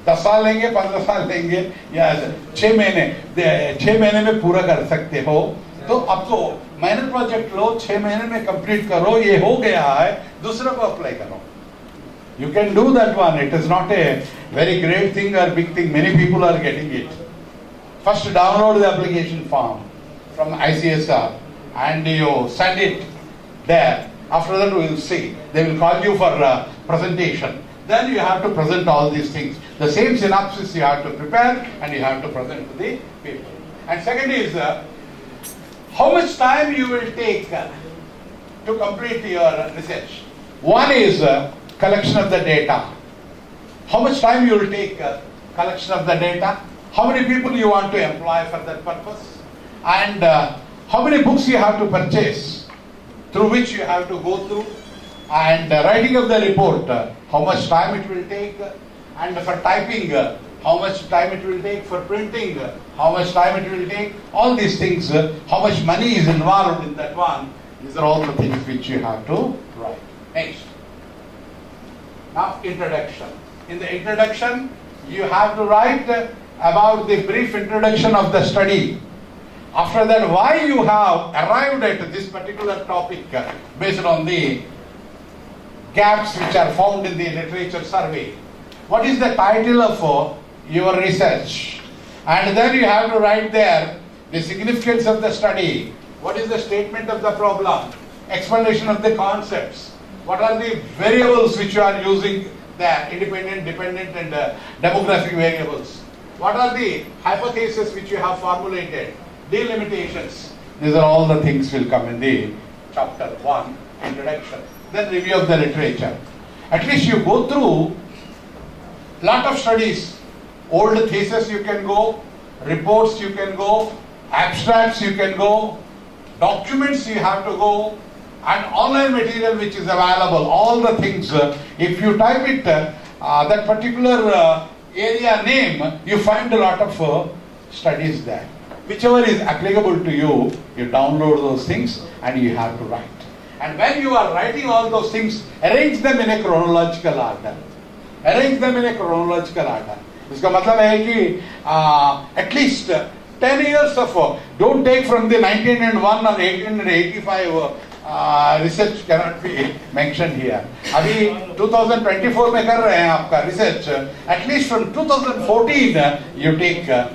10 साल लेंगे, 15 साल लेंगे या 6 महीने में पूरा कर सकते हो. तो अब तो माइनर प्रोजेक्ट लो, 6 महीने में कंप्लीट करो, ये हो गया है, दूसरे को अप्लाई करो. You can do that one. It is not a very great thing or big thing. Many people are getting it. First download the application form from ICSR and you send it there. After that we will see. They will call you for presentation. Then you have to present all these things. The same synopsis you have to prepare and you have to present to the people. And second is how much time you will take to complete your research. One is collection of the data. How much time you will take collection of the data? How many people you want to employ for that purpose? And how many books you have to purchase, through which you have to go through, and writing of the report, how much time it will take, and for typing, how much time it will take, for printing, how much time it will take, all these things, how much money is involved in that one. These are all the things which you have to write. Next. Now, introduction. In the introduction, you have to write about the brief introduction of the study. After that, why you have arrived at this particular topic based on the gaps which are found in the literature survey. What is the title of your research? And then you have to write there the significance of the study. What is the statement of the problem? Explanation of the concepts. What are the variables which you are using there? Independent, dependent and demographic variables. What are the hypotheses which you have formulated? Delimitations. These are all the things will come in the chapter 1, introduction. Then review of the literature. At least you go through lot of studies. Old thesis you can go, reports you can go, abstracts you can go, documents you have to go, and online material which is available. All the things, if you type it, that particular area name, you find a lot of studies there. Whichever is applicable to you, you download those things and you have to write. And when you are writing all those things, arrange them in a chronological order. Arrange them in a chronological order. इसका मतलब है कि at least 10 years of, don't take from the 1901 or 1885 research cannot be mentioned here. अभी 2024 में कर रहे हैं आपका research. At least from 2014 you take the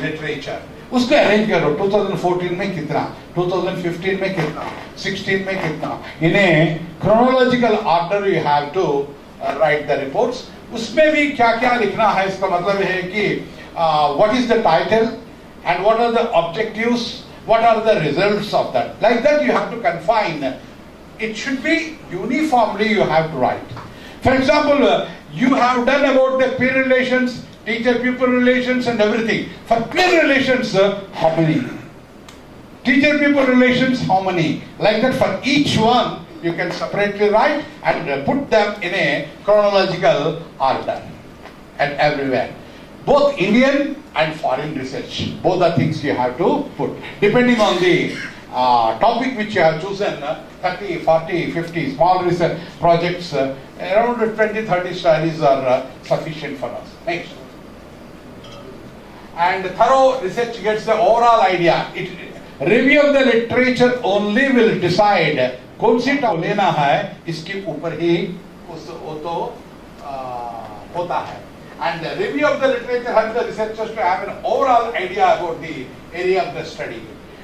literature. उसको अरेंज करो 2014 में कितना, 2015 में कितना, 16 में कितना. In a chronological order you have to write the reports. उसमें भी क्या क्या लिखना है, इसका मतलब है कि what is the title and what are the objectives, what are the results of that. Like that you have to confine. It should be uniformly you have to write. For example, you have done about the peer relations, teacher-pupil relations and everything. For peer relations, how many? Teacher-pupil relations, how many? Like that for each one, you can separately write and put them in a chronological order and everywhere. Both Indian and foreign research, both the things you have to put, depending on the topic which you have chosen, 30, 40, 50 small research projects, around 20, 30 studies are sufficient for us. Next. And thorough research gets the overall idea. Review of the literature only will decide कौन सी topic लेना है, इसके ऊपर ही होता है. And the review of the literature helps the researchers to have an overall idea about the area of the study.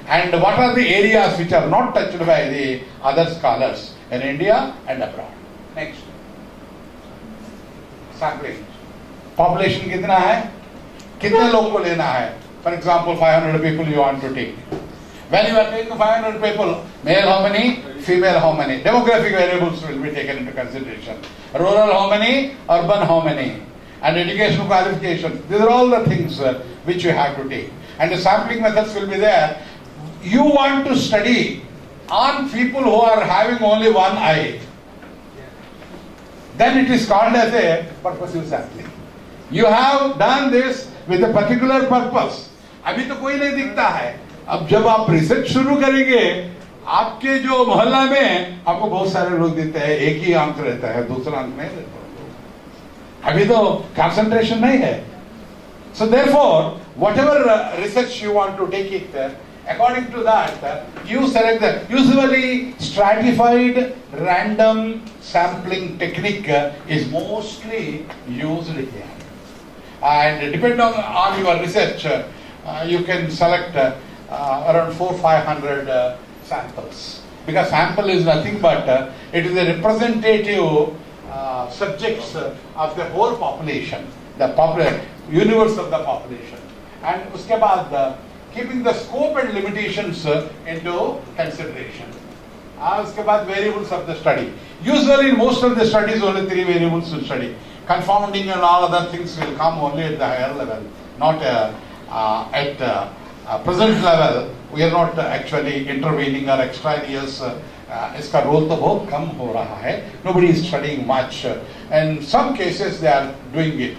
And what are the areas which are not touched by the other scholars in India and abroad. Next. Sampling. Population कितना है? कितने लोग को लेना है? For example, 500 people you want to take. When you are taking 500 people, male how many? Female how many? Demographic variables will be taken into consideration. Rural how many? Urban how many? And educational qualifications. These are all the things which you have to take. And the sampling methods will be there. You want to study on people who are having only one eye. Then it is called as a purposive sampling. You have done this with a particular purpose. अभी तो कोई नहीं दिखता है. अब जब आप research शुरू करेंगे, आपके जो मोहल्ला में आपको बहुत सारे लोग दिखते हैं, एक ही आंक रहता है, दूसरा आंक नहीं रहता. अभी तो कंसंट्रेशन नहीं है. So therefore, whatever research you want to take it, according to that, you select the usually stratified random sampling technique is mostly used here. And depending on your research, you can select around 400-500 samples. Because sample is nothing but it is a representative subjects of the whole population, the universe of the population. And uske baad keeping the scope and limitations into consideration. Uske baad variables of the study. Usually in most of the studies only 3 variables will study. Confounding and all other things will come only at the higher level, not at present level. We are not actually intervening or extraneous. इसका role तो बहुत कम हो रहा है. Nobody is studying much. In some cases they are doing it.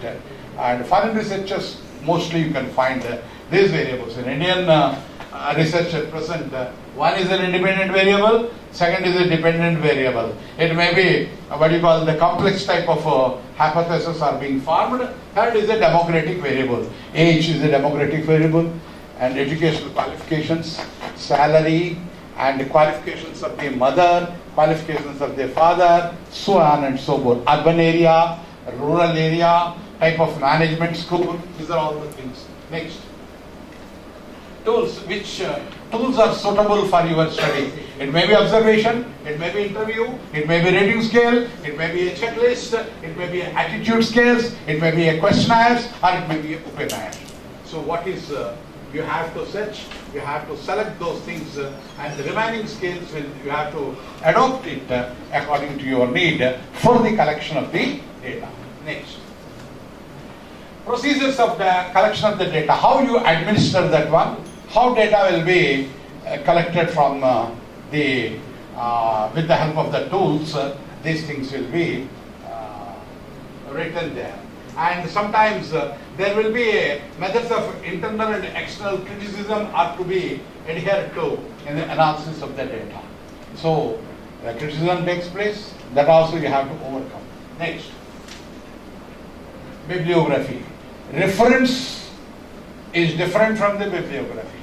And foreign researchers, mostly you can find these variables. In Indian research at present, one is an independent variable, second is a dependent variable. It may be what you call the complex type of hypotheses are being formed. Third is a demographic variable. Age is a demographic variable, and educational qualifications, salary, and the qualifications of the mother, qualifications of the father, so on and so forth. Urban area, rural area, type of management school, these are all the things. Next. Tools. Which tools are suitable for your study? It may be observation, it may be interview, it may be rating scale, it may be a checklist, it may be attitude scales, it may be a questionnaires, or it may be a questionnaire. So what is you have to search, you have to select those things, and the remaining scales you have to adopt it according to your need for the collection of the data. Next. Procedures of the collection of the data. How you administer that one, how data will be collected from with the help of the tools, these things will be written there. And sometimes there will be methods of internal and external criticism are to be adhered to in the analysis of the data. So the criticism takes place, that also you have to overcome. Next. Bibliography. Reference is different from the bibliography.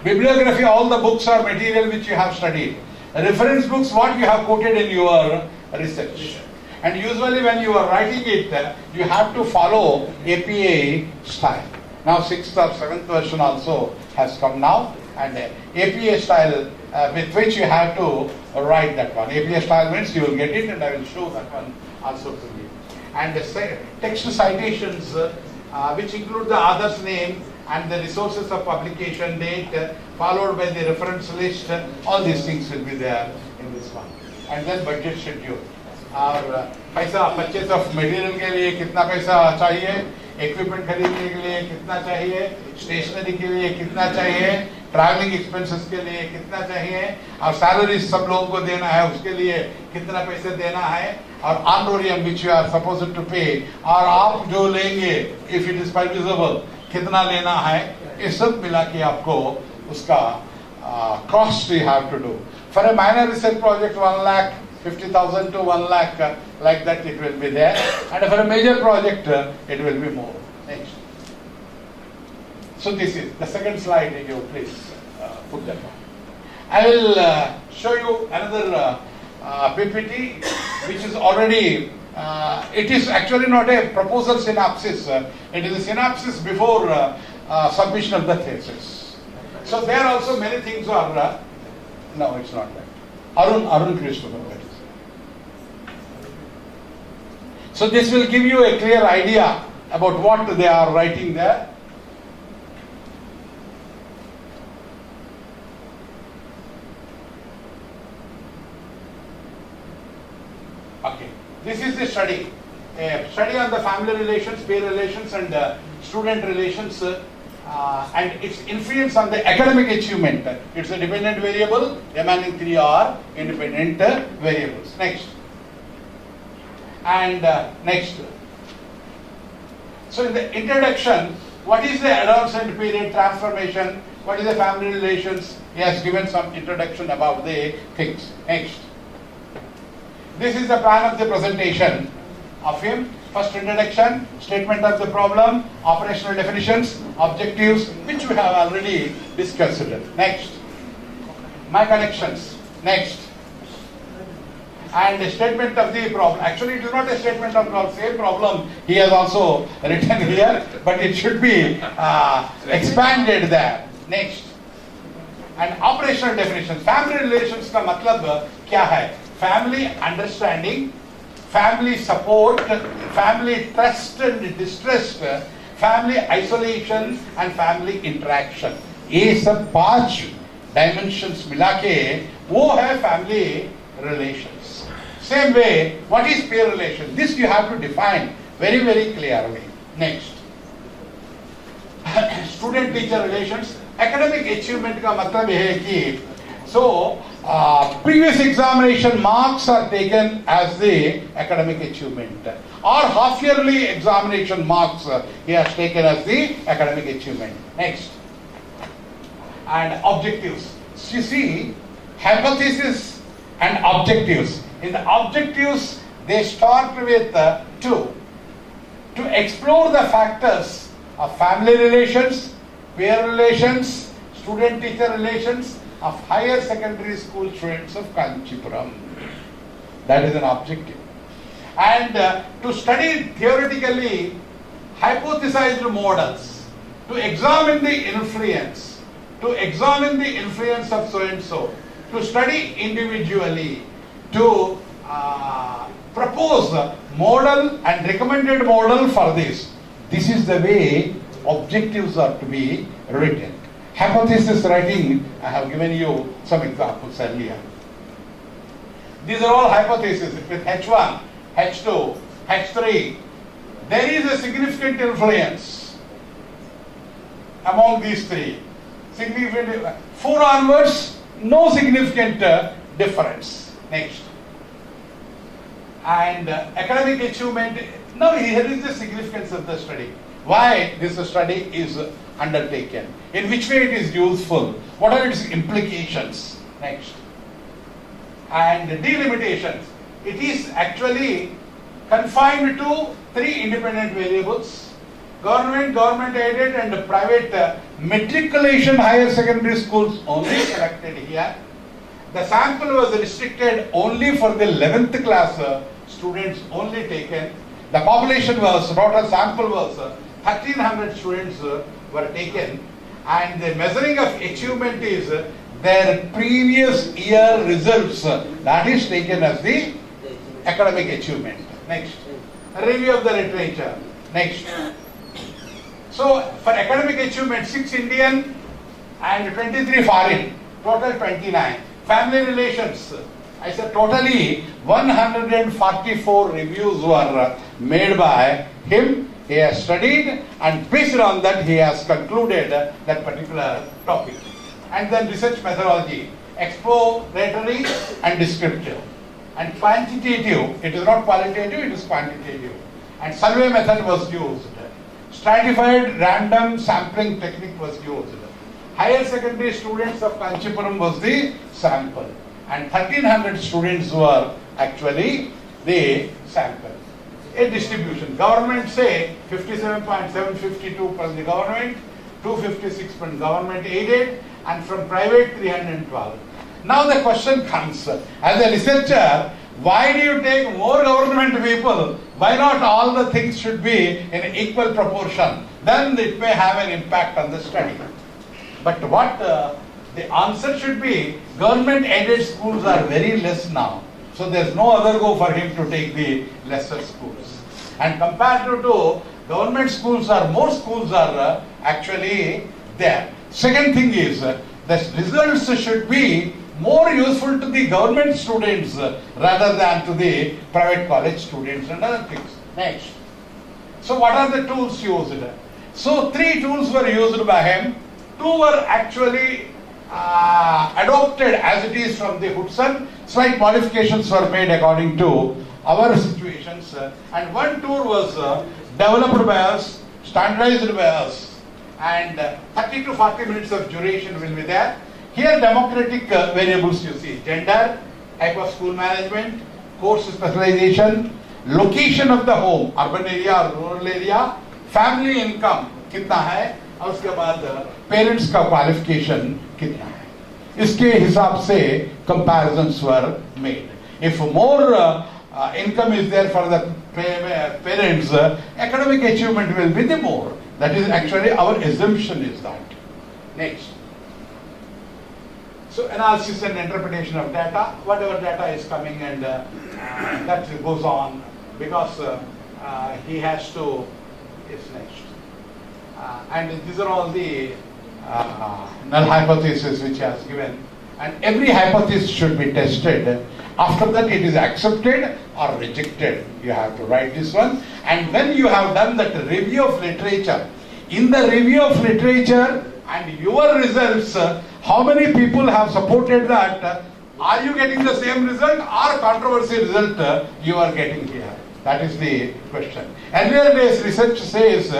Bibliography, all the books or material which you have studied. Reference books, what you have quoted in your research. And usually when you are writing it, you have to follow APA style. Now 6th or 7th version also has come now, and APA style with which you have to write that one. APA style means you will get it, and I will show that one also to you. And the text citations which include the author's name and the resources of publication date, followed by the reference list, all these things will be there in this one. And then budget schedule. और पैसा purchase of material के लिए कितना पैसा चाहिए, equipment खरीदने के लिए कितना चाहिए, स्टेशनरी के लिए कितना चाहिए, ट्रैवलिंग एक्सपेंसेस के लिए कितना चाहिए, और सैलरी सब लोगों को देना है उसके लिए कितना पैसे देना है, और honorarium which you are supposed to pay, और आप जो लेंगे इफ इट इज परमिसेबल कितना लेना है, ये सब मिला के आपको उसका cost you have to do. For a minor research project, 1,50,000 to 1 lakh, like that it will be there. And for a major project, it will be more. Next. So this is the second slide. You please put that on. I will show you another PPT, which is already. It is actually not a proposal synopsis. It is a synopsis before submission of the thesis. So there also many things are. No, it's not that. Arun Christopher. That is. So this will give you a clear idea about what they are writing there. Okay, this is the study. A study on the family relations, peer relations, and student relations, and its influence on the academic achievement. It's a dependent variable. Remaining three are independent variables. Next. And next. So in the introduction, what is the adolescent period transformation? What is the family relations? He has given some introduction about the things. Next. This is the plan of the presentation of him. First introduction, statement of the problem, operational definitions, objectives, which we have already discussed. Next. My connections. Next. And a statement of the problem. Actually, it is not a statement of the same problem he has also written here, but it should be expanded there. Next. And operational definitions. Family relations का मतलब क्या है? Family understanding, family support, family trust and distrust, family isolation and family interaction. ये सब 5 dimensions मिला के वो है family relations. Same way, what is peer relation? This you have to define very, very clearly. Next. Student-teacher relations. Academic achievement का मतलब ये है कि previous examination marks are taken as the academic achievement, or half-yearly examination marks he has taken as the academic achievement. Next. And objectives. So you see, hypothesis and objectives. In the objectives, they start with to explore the factors of family relations, peer relations, student-teacher relations of higher secondary school students of Kanchipuram. That is an objective. And to study theoretically hypothesized models, to examine the influence, of so-and-so, to study individually, to propose model and recommended model for this. This is the way objectives are to be written. Hypothesis writing, I have given you some examples earlier. These are all hypotheses with H1, H2, H3. There is a significant influence among these 3. Significant, 4 onwards, no significant difference. Next. And academic achievement, now here is the significance of the study. Why this study is undertaken? In which way it is useful? What are its implications? Next. And delimitations. It is actually confined to 3 independent variables. Government aided and private matriculation higher secondary schools only selected here. The sample was restricted only for the 11th class students only taken. The population was, total sample was 1,300 students were taken, and the measuring of achievement is their previous year results. That is taken as the academic achievement. Next. A review of the literature. Next. So, for academic achievement, 6 Indian and 23 foreign, total 29. Family relations, I said totally 144 reviews were made by him. He has studied, and based on that he has concluded that particular topic. And then research methodology, exploratory and descriptive. And quantitative, it is not qualitative, it is quantitative. And survey method was used. Stratified random sampling technique was used. higher secondary students of Kanchipuram was the sample, and 1300 students were actually the sample. A distribution. Government say 57.752 from the government, 256 from government aided, and from private 312. Now the question comes, as a researcher, why do you take more government people? Why not all the things should be in equal proportion? Then it may have an impact on the study. But what the answer should be, government aided schools are very less now. So there's no other go for him to take the lesser schools. And compared to government schools, more schools are actually there. Second thing is, the results should be more useful to the government students rather than to the private college students and other things. Next. So what are the tools used? So 3 tools were used by him. 2 were actually adopted as it is from the Hudson. Slight modifications were made according to our situations. And 1 tool was developed by us, standardized by us, and 30 to 40 minutes of duration will be there. Here democratic variables you see, gender, type of school management, course specialization, location of the home, urban area or rural area, family income कितना है, और उसके बाद parents का qualification कितना है, इसके हिसाब से comparisons were made. If more income is there for the parents, academic achievement will be the more. That is actually our assumption is that. Next. So analysis and interpretation of data, whatever data is coming and that goes on because he has to, is next. And these are all the null hypothesis which he has given, and every hypothesis should be tested. After that it is accepted or rejected. You have to write this one, and when you have done that review of literature, in the review of literature and your results, how many people have supported that? Are you getting the same result or controversy result you are getting here? That is the question. Earlier days research says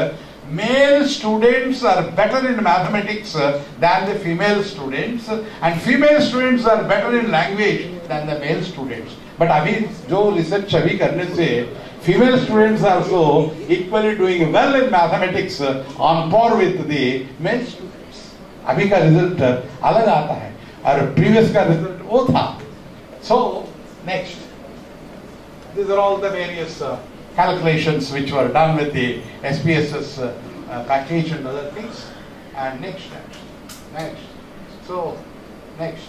male students are better in mathematics than the female students, and female students are better in language than the male students. But अभी जो research अभी करने से female students are also equally doing well in mathematics on par with the male students. अभी का result अलग आता है और previous का result वो था. So next, these are all the various calculations which were done with the SPSS package and other things. And next. So next.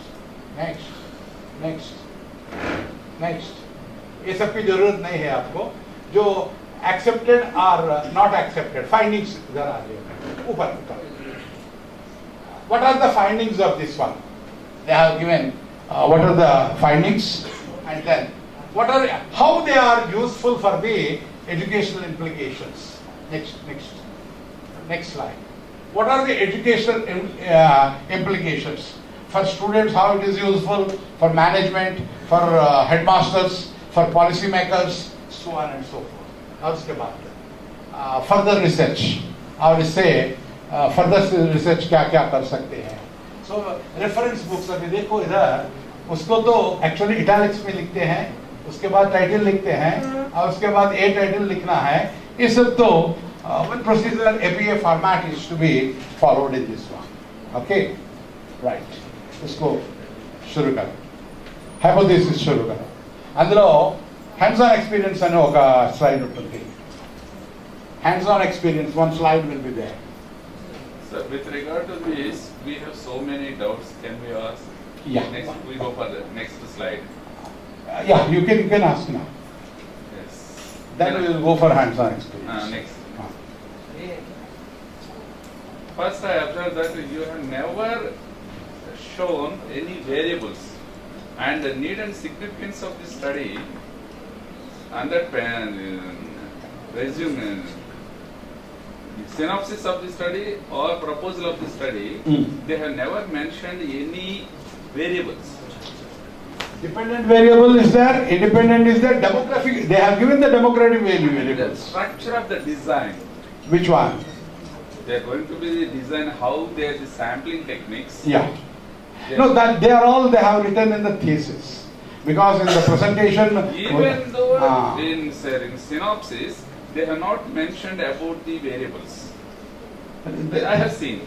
ये सब की जरूरत नहीं है आपको. जो accepted or not accepted findings इधर आ जाएगा ऊपर. What are the findings of this one? They have given what are the findings, and then how they are useful for the educational implications. Next slide. What are the educational implications for students? How it is useful for management, for headmasters, for policymakers, so on and so forth. और उसके बाद further research. और इससे further research क्या कर सकते हैं. So reference books अभी देखो इधर, उसको तो actually italics में लिखते हैं, उसके बाद टाइटल लिखते हैं और उसके बाद ए टाइटल लिखना है. ये सब तो one procedure APA format is to be followed in this one. Okay, right. इसको शुरू करो. Hypothesis शुरू करो. అందులో hands-on experience అనే ఒక slide ఉంటుంది. Hands-on experience, one slide will be there. So with regard to this, we have so many doubts. Can we ask? Yeah. Next, we go for the next slide. Yeah, you can ask now. Yes. Then we will go for hands-on experience. Next. First, I observed that you have never shown any variables and the need and significance of the study and that resume, synopsis of the study or proposal of the study, they have never mentioned any variables. Dependent variable is there, independent is there, demographic, they have given the demographic variable. The structure of the design. Which one? They are going to be design how they are the sampling techniques. Yeah. Yes. No, that they have written in the thesis. Because in the presentation... Even though in synopsis, they have not mentioned about the variables. I have seen.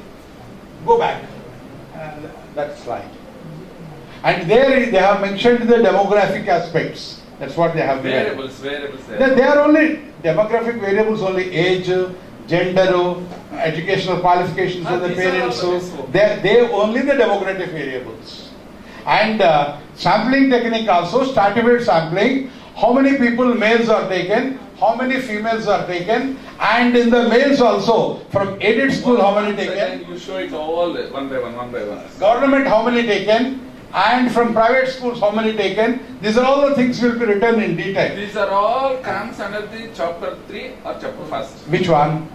Go back. That's right. And there they have mentioned the demographic aspects. That's what they have there. Variables. They are only demographic variables, only age, gender, educational qualifications of the These are parents. all So they only the demographic variables. And sampling technique also, stratified sampling, how many people males are taken, how many females are taken, and in the males also, from aided school how many taken, You show it all one by one. government how many taken, and from private schools how many taken. These are all the things will be written in detail. These are all comes under the chapter 3 or chapter 1st. Which one?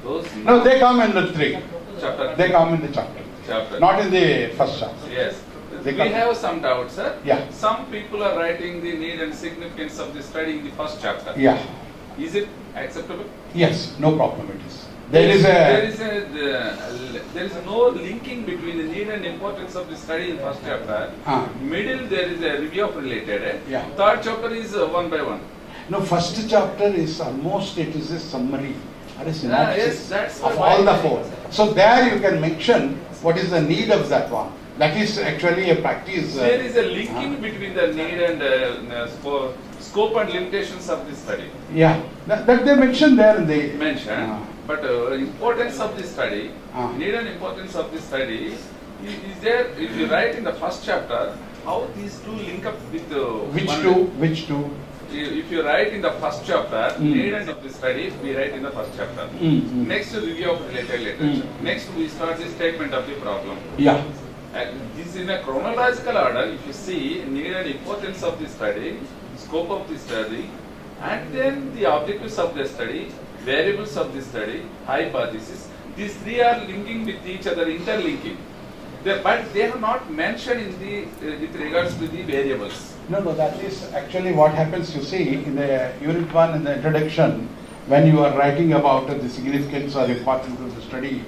Those No, they come in the 3. chapter. They come in the chapter. Not in the first chapter. Yes. They We come. have some doubts, sir. Yeah. Some people are writing the need and significance of the study in the first chapter. Yeah. Is it acceptable? Yes, no problem it is. There is no linking between the need and importance of the study in first chapter. Ah. Middle there is a review of related. Yeah. Third chapter is one by one. No, first chapter is almost, it is a summary or a Yes, synopsis that's of why- all the 4. So there you can mention what is the need of that one. That is actually a practice. There is a linking between the need and scope and limitations of the study. Yeah, that they mentioned there in the... Mentioned, but importance of the study, Ah. need and importance of the study is there. If you write in the first chapter, how these two link up with Which one- two? Which two? If you write in the first chapter, need and of the study, we write in the first chapter. Next, review of related literature. Next, we start the statement of the problem. Yeah. And this is in a chronological order. If you see need and importance of the study, scope of the study, and then the objectives of the study, variables of the study, hypothesis. These 3 are linking with each other, interlinking. But they have not mentioned in the with regards to the variables. No, that is actually what happens, you see, in the unit 1 in the introduction, when you are writing about the significance or importance of the study,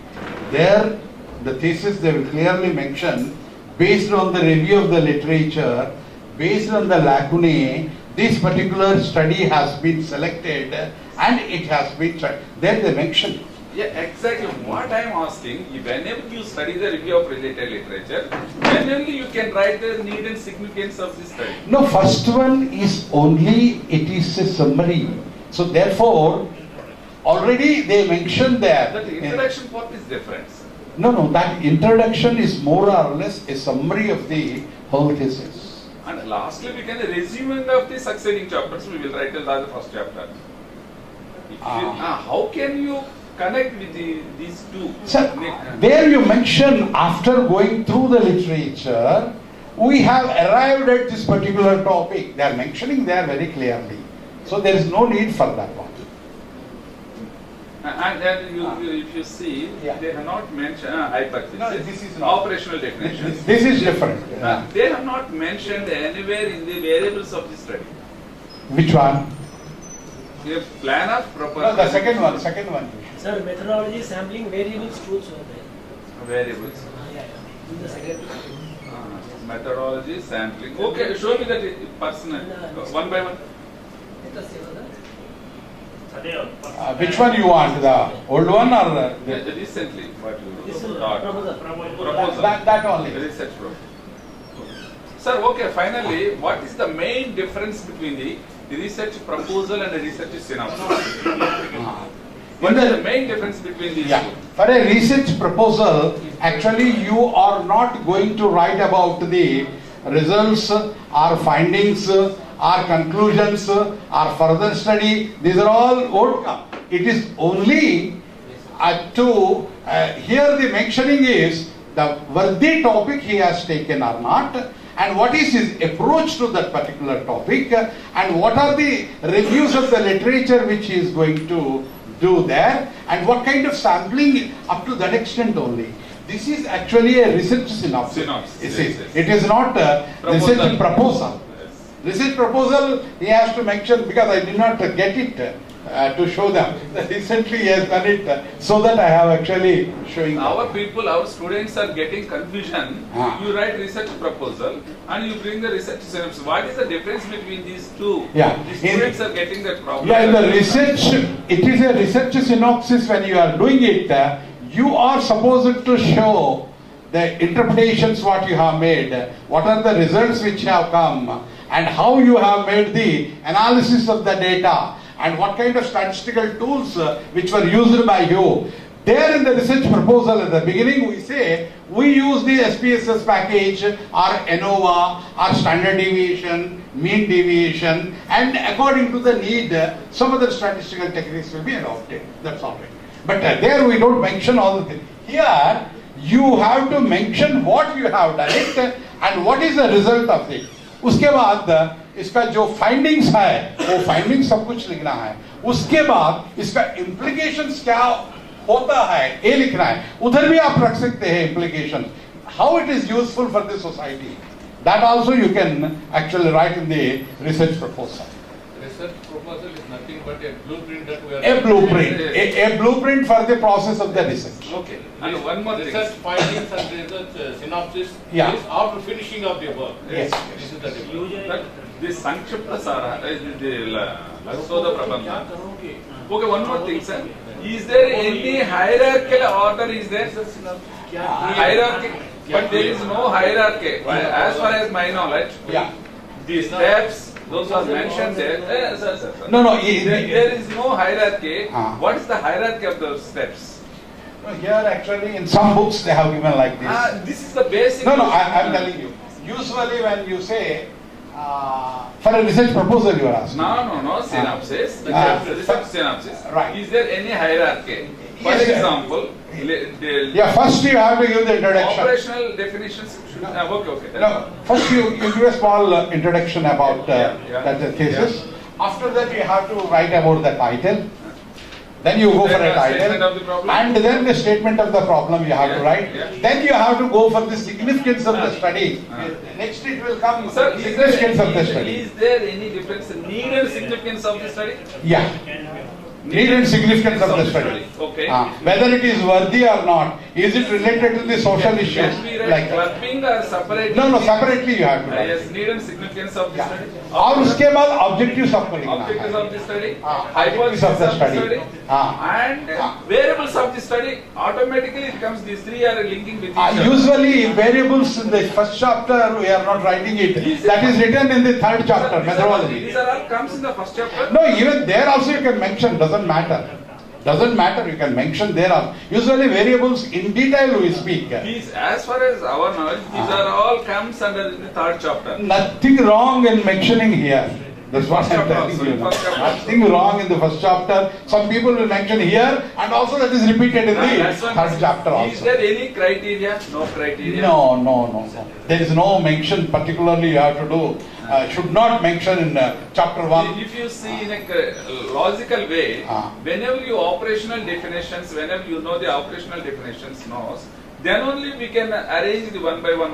there the thesis they will clearly mention, based on the review of the literature, based on the lacunae, this particular study has been selected and it has been tried. There they mention. Yeah, exactly. What I am asking, whenever you study the review of related literature, when only you can write the need and significance of the study. No, first one is only, it is a summary. So therefore, already they mentioned there. That introduction part is different. No, that introduction is more or less a summary of the whole thesis. And lastly, we can resuming of the succeeding chapters, we will write as the first chapter. How can you connect with these two? Sir, there you mention after going through the literature, we have arrived at this particular topic. They are mentioning there very clearly. So there is no need for that one. And if you see, they have not mentioned hypothesis, No, this is not. operational definitions. This is different. They have not mentioned anywhere in the variables of the study. Which one? The plan of proposal. No, the second one. Sir, methodology, sampling, variables, truths were there. Variables. In the second. Methodology, sampling. Okay, show me that personal. One by one. Which one you want? The old one or the... Recently, what This you is thought? proposal. That only. Research proposal. Sir, okay, finally, what is the main difference between the research proposal and the research synopsis? What is the main difference between these two? For a research proposal, actually you are not going to write about the results or findings or conclusions or further study. These are all outcome. It is only here the mentioning is the worthy topic he has taken or not, and what is his approach to that particular topic, and what are the reviews of the literature which he is going to do there, and what kind of sampling up to that extent only. This is actually a research synopsis. It is not a research proposal. Research proposal he has to mention, because I did not get it to show them. Recently he has done it so that I have actually showing them. Our people, our students are getting confusion. You write research proposal and you bring the research synopsis. What is the difference between these two? Yeah. The students are getting that problem. Yeah, in the research, it is a research synopsis. When you are doing it, you are supposed to show the interpretations what you have made, what are the results which have come, and how you have made the analysis of the data, and what kind of statistical tools which were used by you. There in the research proposal at the beginning we say we use the SPSS package or ANOVA or standard deviation, mean deviation, and according to the need some other statistical techniques will be adopted. That's all right. But there we don't mention all the things. Here you have to mention what you have done it and what is the result of it. उसके बाद इसका जो findings है वो findings सब कुछ लिखना है. उसके बाद इसका इम्प्लीकेशंस क्या होता है ये लिखना है. उधर भी आप रख सकते हैं implication, how it is useful for the society. That also you can actually write in the research proposal. Research proposal is nothing but a blueprint that we are. A blueprint, a blueprint for the process of the research. Okay. And one more thing. Research findings and research synopsis Yeah. is after finishing of the work. Yes. This is the difference. But this Sankshipta Sara is the Laksoda Prabandha. Okay, one more thing, sir. Is there any hierarchical order? Is there hierarchy? But there is no hierarchy. As far as my knowledge, Yeah. the steps, those are mentioned there. Sir. No, There is no hierarchy. What is the hierarchy of the steps? No, here actually in some books they have given like this. This is the basic. No, I'm telling you. Usually when you say for a research proposal you are asking. No. Synopsis. Research synopsis. Right. Is there any hierarchy? For Yes, sir. example, Yeah, first you have to give the introduction. operational definitions should. Okay. No, first you give a small introduction about Yeah. that thesis. After that you have to write about the title. Then you go Then for a a statement of the title. problem. And then the statement of the problem you have to Yeah, write. yeah. Then you have to go for the significance of the study. Next it will come Sir, is significance of the study. there any difference in need and significance of the study? Yeah. Need and significance of the study. Okay. Whether it is worthy or not, is it related to the social issues? Can we write Like clubbing or separately? no, separately you have to write. Yes, need and significance of the Yeah. study. और उसके बाद objectives आपको लिखना Objectives है. of the study, Objectives hypothesis of the study. and variables of the study. Automatically it comes. These three are linking with each other. Usually variables in the first chapter we are not writing it. That is written in the third chapter, methodology. These are all comes in the first chapter. No, even there also you can mention. Doesn't matter. Doesn't matter. You can mention there also. Usually variables in detail we speak. These, as far as our knowledge, these are all comes under the third chapter. Nothing wrong in mentioning here. That's what First I'm chapter telling also, you. first chapter Nothing wrong in the first chapter. Some people will mention here, and also that is repeated in the That's one. third chapter Is also. there any criteria? No criteria. No. There is no mention particularly you have to do. Should not mention in chapter 1. If you see in a logical way, whenever you operational definitions, whenever you know the operational definitions knows, then only we can arrange the one by one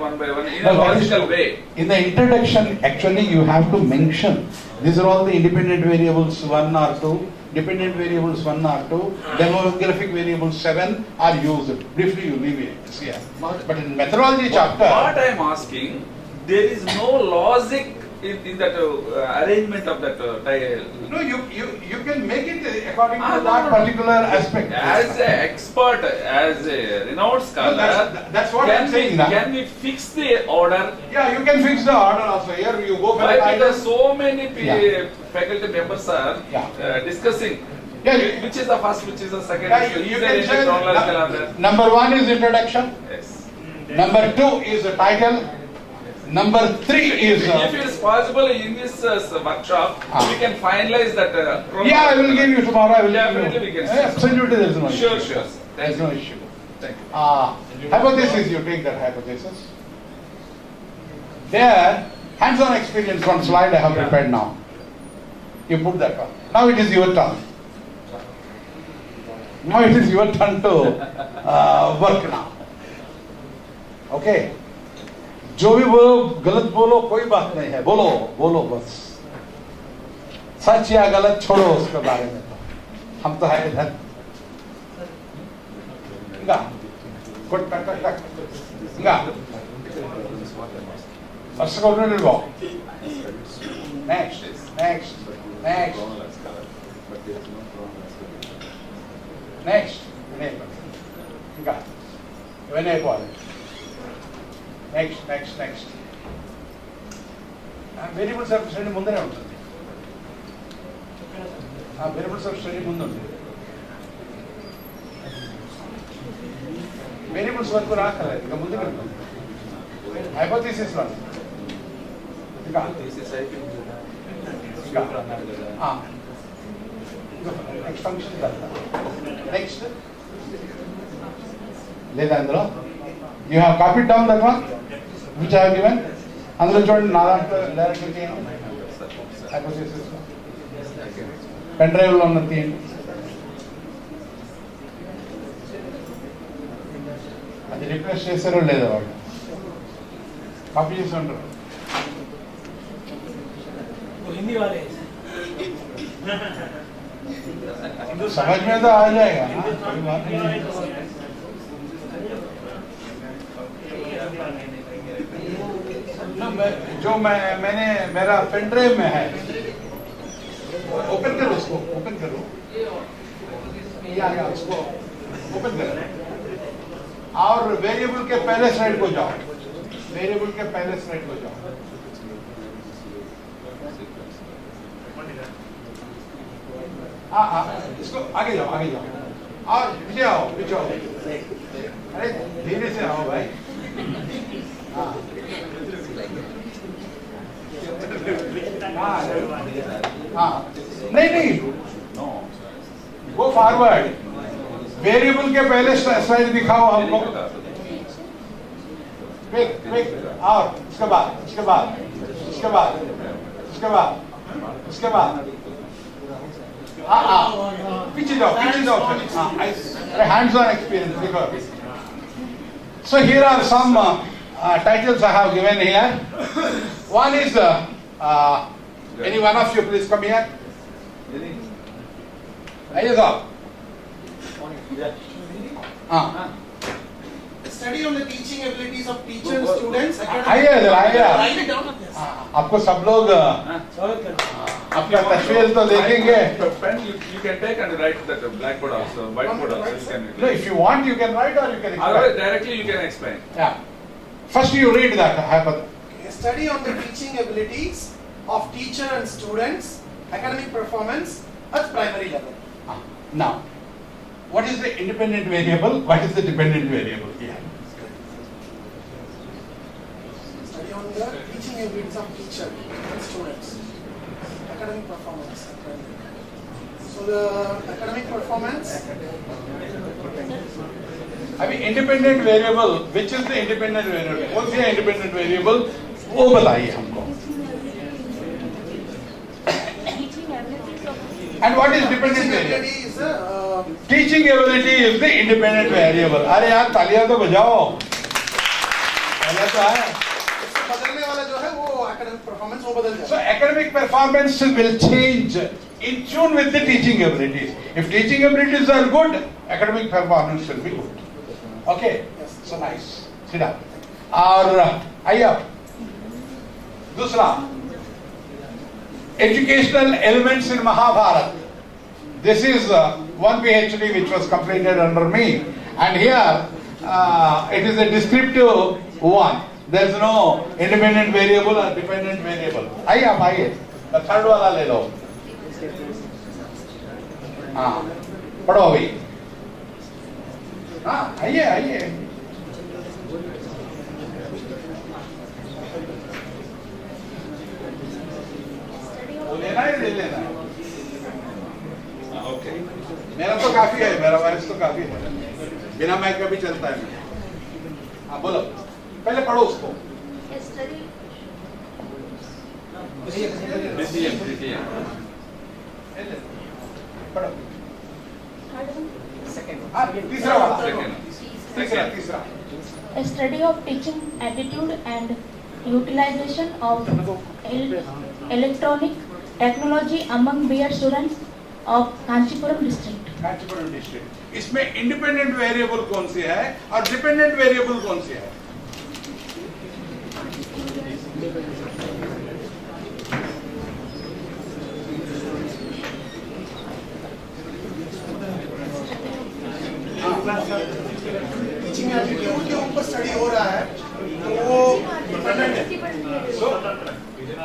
in a logical way. In the introduction, actually you have to mention these are all the independent variables 1 or 2, dependent variables 1 or 2, demographic variables 7 are used. Briefly you leave it here. But in methodology chapter, What I am asking, there is no logic in that arrangement of that tile. no, you can make it according to No. that particular aspect. As an expert, as a renowned scholar, that's what I'm saying. Can we fix the order? Yeah, you can fix the order also. Here you go for Why? the title. Because so many Yeah. faculty members are Yeah. discussing Yeah, which is the first, which is the second. Yeah, issue. you Is there can any say chronological order? number 1 is introduction. Yes. Number 2 is the title. Number 3 is. If it is possible in this workshop, we can finalize that. Yeah, I will give you tomorrow. I will Definitely give you. we can see. Absolutely, there is no Sure. issue. There Thank is you. no issue. Thank you. Hypothesis, you take that hypothesis. There, hands-on experience, one slide I have prepared now. You put that one. Now it is your turn. Now it is your turn to work now. Okay. जो भी बोलो गलत बोलो कोई बात नहीं है, बोलो बस, सच या गलत छोड़ो उसके बारे में तो हम तो है इधर गुड फर्स्ट को नेक्स्ट ఇంకా ఇవన్నీ అయిపోవాలి నెక్స్ట్ వేరియబుల్స్ ఆఫ్ స్టడీ ముందరే ఉంటుంది వేరియబుల్స్ ఆఫ్ స్టడీ ముందు ఉంటుంది వేరియబుల్స్ వరకు రాకలేదు ఇంకా ముందుకు వెళ్తుంది హైపోథీసిస్ లో ఇంకా నెక్స్ట్ ఫంక్షన్ నెక్స్ట్ లేదా అందులో you have copied down that one which I have given అందులో చూడండి నా దాంట్లో డైరెక్ట్ తీయండి హైపోథీసిస్ పెన్ డ్రైవ్ లో ఉన్నది తీయండి అది రిక్వెస్ట్ చేశారో లేదో వాళ్ళు కాపీ చేసి ఉంటారు हिंदी वाले समझ में तो आ जाएगा ना कोई बात नहीं जो मैंने मेरा पेन ड्राइव में है ओपन करो उसको ओपन करो या उसको ओपन करो और वेरिएबल के पहले स्लाइड को जाओ वेरिएबल के पहले स्लाइड को जाओ हाँ इसको आगे जाओ और पीछे आओ अरे धीरे से आओ भाई हाँ नहीं गो फॉरवर्ड वेरिएबल के पहले स्लाइड दिखाओ हमको और उसके बाद पीछे जाओ hands-on experience because so here are some titles I have given here. One is any one of you please come here. Study on the teaching abilities of teachers, students. आइए Write it down. आपको सब लोग अपना तस्वीर तो देखेंगे. Pen you can take and write that blackboard also, whiteboard also. You can. No, if you want, you can write or you can explain. Otherwise, directly you can explain. Yeah. First, you read that. Study on the teaching abilities of teacher and students, academic performance at primary level. Now, what is the independent variable? What is the dependent variable? Yeah. Study on the teaching abilities of teacher and students, academic performance. So the academic performance. I mean, independent variable. Which is the independent variable? What's the independent variable? वो बताइए हमको. And what is dependent variable? Teaching ability is the independent variable. अरे यार तालियां तो बजाओ. पहले तो है. बदलने वाला जो है वो academic performance वो बदल जाएगा. So academic performance will change in tune with the teaching abilities. If teaching abilities are good, academic performance will be good. Okay? Yes. So nice. Sit down. और आइए आप. दूसरा. Educational elements in Mahabharata. This is one PhD which was completed under me, and here it is a descriptive one. There is no independent variable or dependent variable. आइए आप आइए. The third वाला ले लो. हाँ. पढ़ो अभी. हाँ आइए. वो लेना है ले लेना है. Okay. मेरा तो काफी है, मेरा वॉइस तो काफी है, बिना माइक का भी चलता है. हाँ बोलो, पहले पढ़ो उसको. द्वितीय. पढ़ो. हाँ तीसरा वाला. तीसरा. A study of teaching attitude and utilization of electronic technology among BEd students. of Kanchipuram district. Kanchipuram district. इसमें इंडिपेंडेंट वेरिएबल कौन सी है और डिपेंडेंट वेरिएबल कौन सी है? टीचिंग एप्टीट्यूड के ऊपर स्टडी हो रहा है तो वो डिपेंडेंट है। So,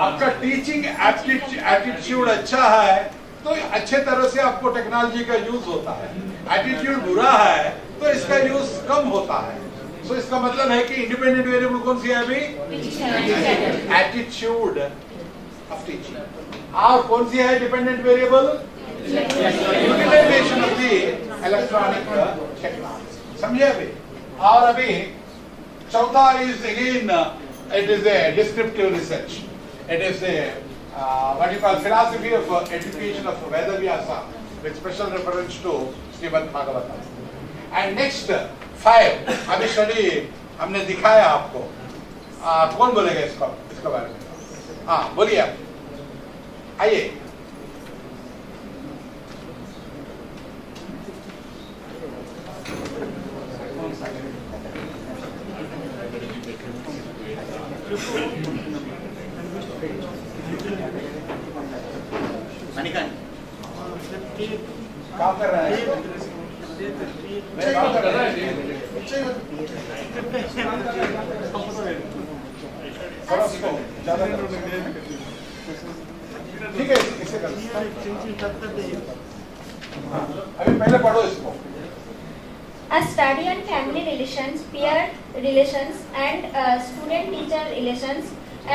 आपका टीचिंग एटीट्यूड अच्छा है तो अच्छे तरह से आपको टेक्नोलॉजी का यूज होता है। एटीट्यूड बुरा है तो इसका यूज कम होता है। सो इसका मतलब है कि इंडिपेंडेंट वेरिएबल कौन सी है अभी? Attitude of teaching. और कौन सी है dependent variable? Utilization of the electronic technology. समझे अभी? और अभी चौथा is again it is a descriptive research. It is a what you call philosophy of education of Vedavyasa with special reference to Srimad Bhagavatam. And next 5 अभी study हमने दिखाया आपको। कौन बोलेगा इसके बारे में? हाँ बोलिए आप, आइए। काम कर रहा है, मैं काम कर रहा है। ठीक है, इसे कर। अभी पहले पढ़ो इसको। A study on family relations, peer relations, and student-teacher relations,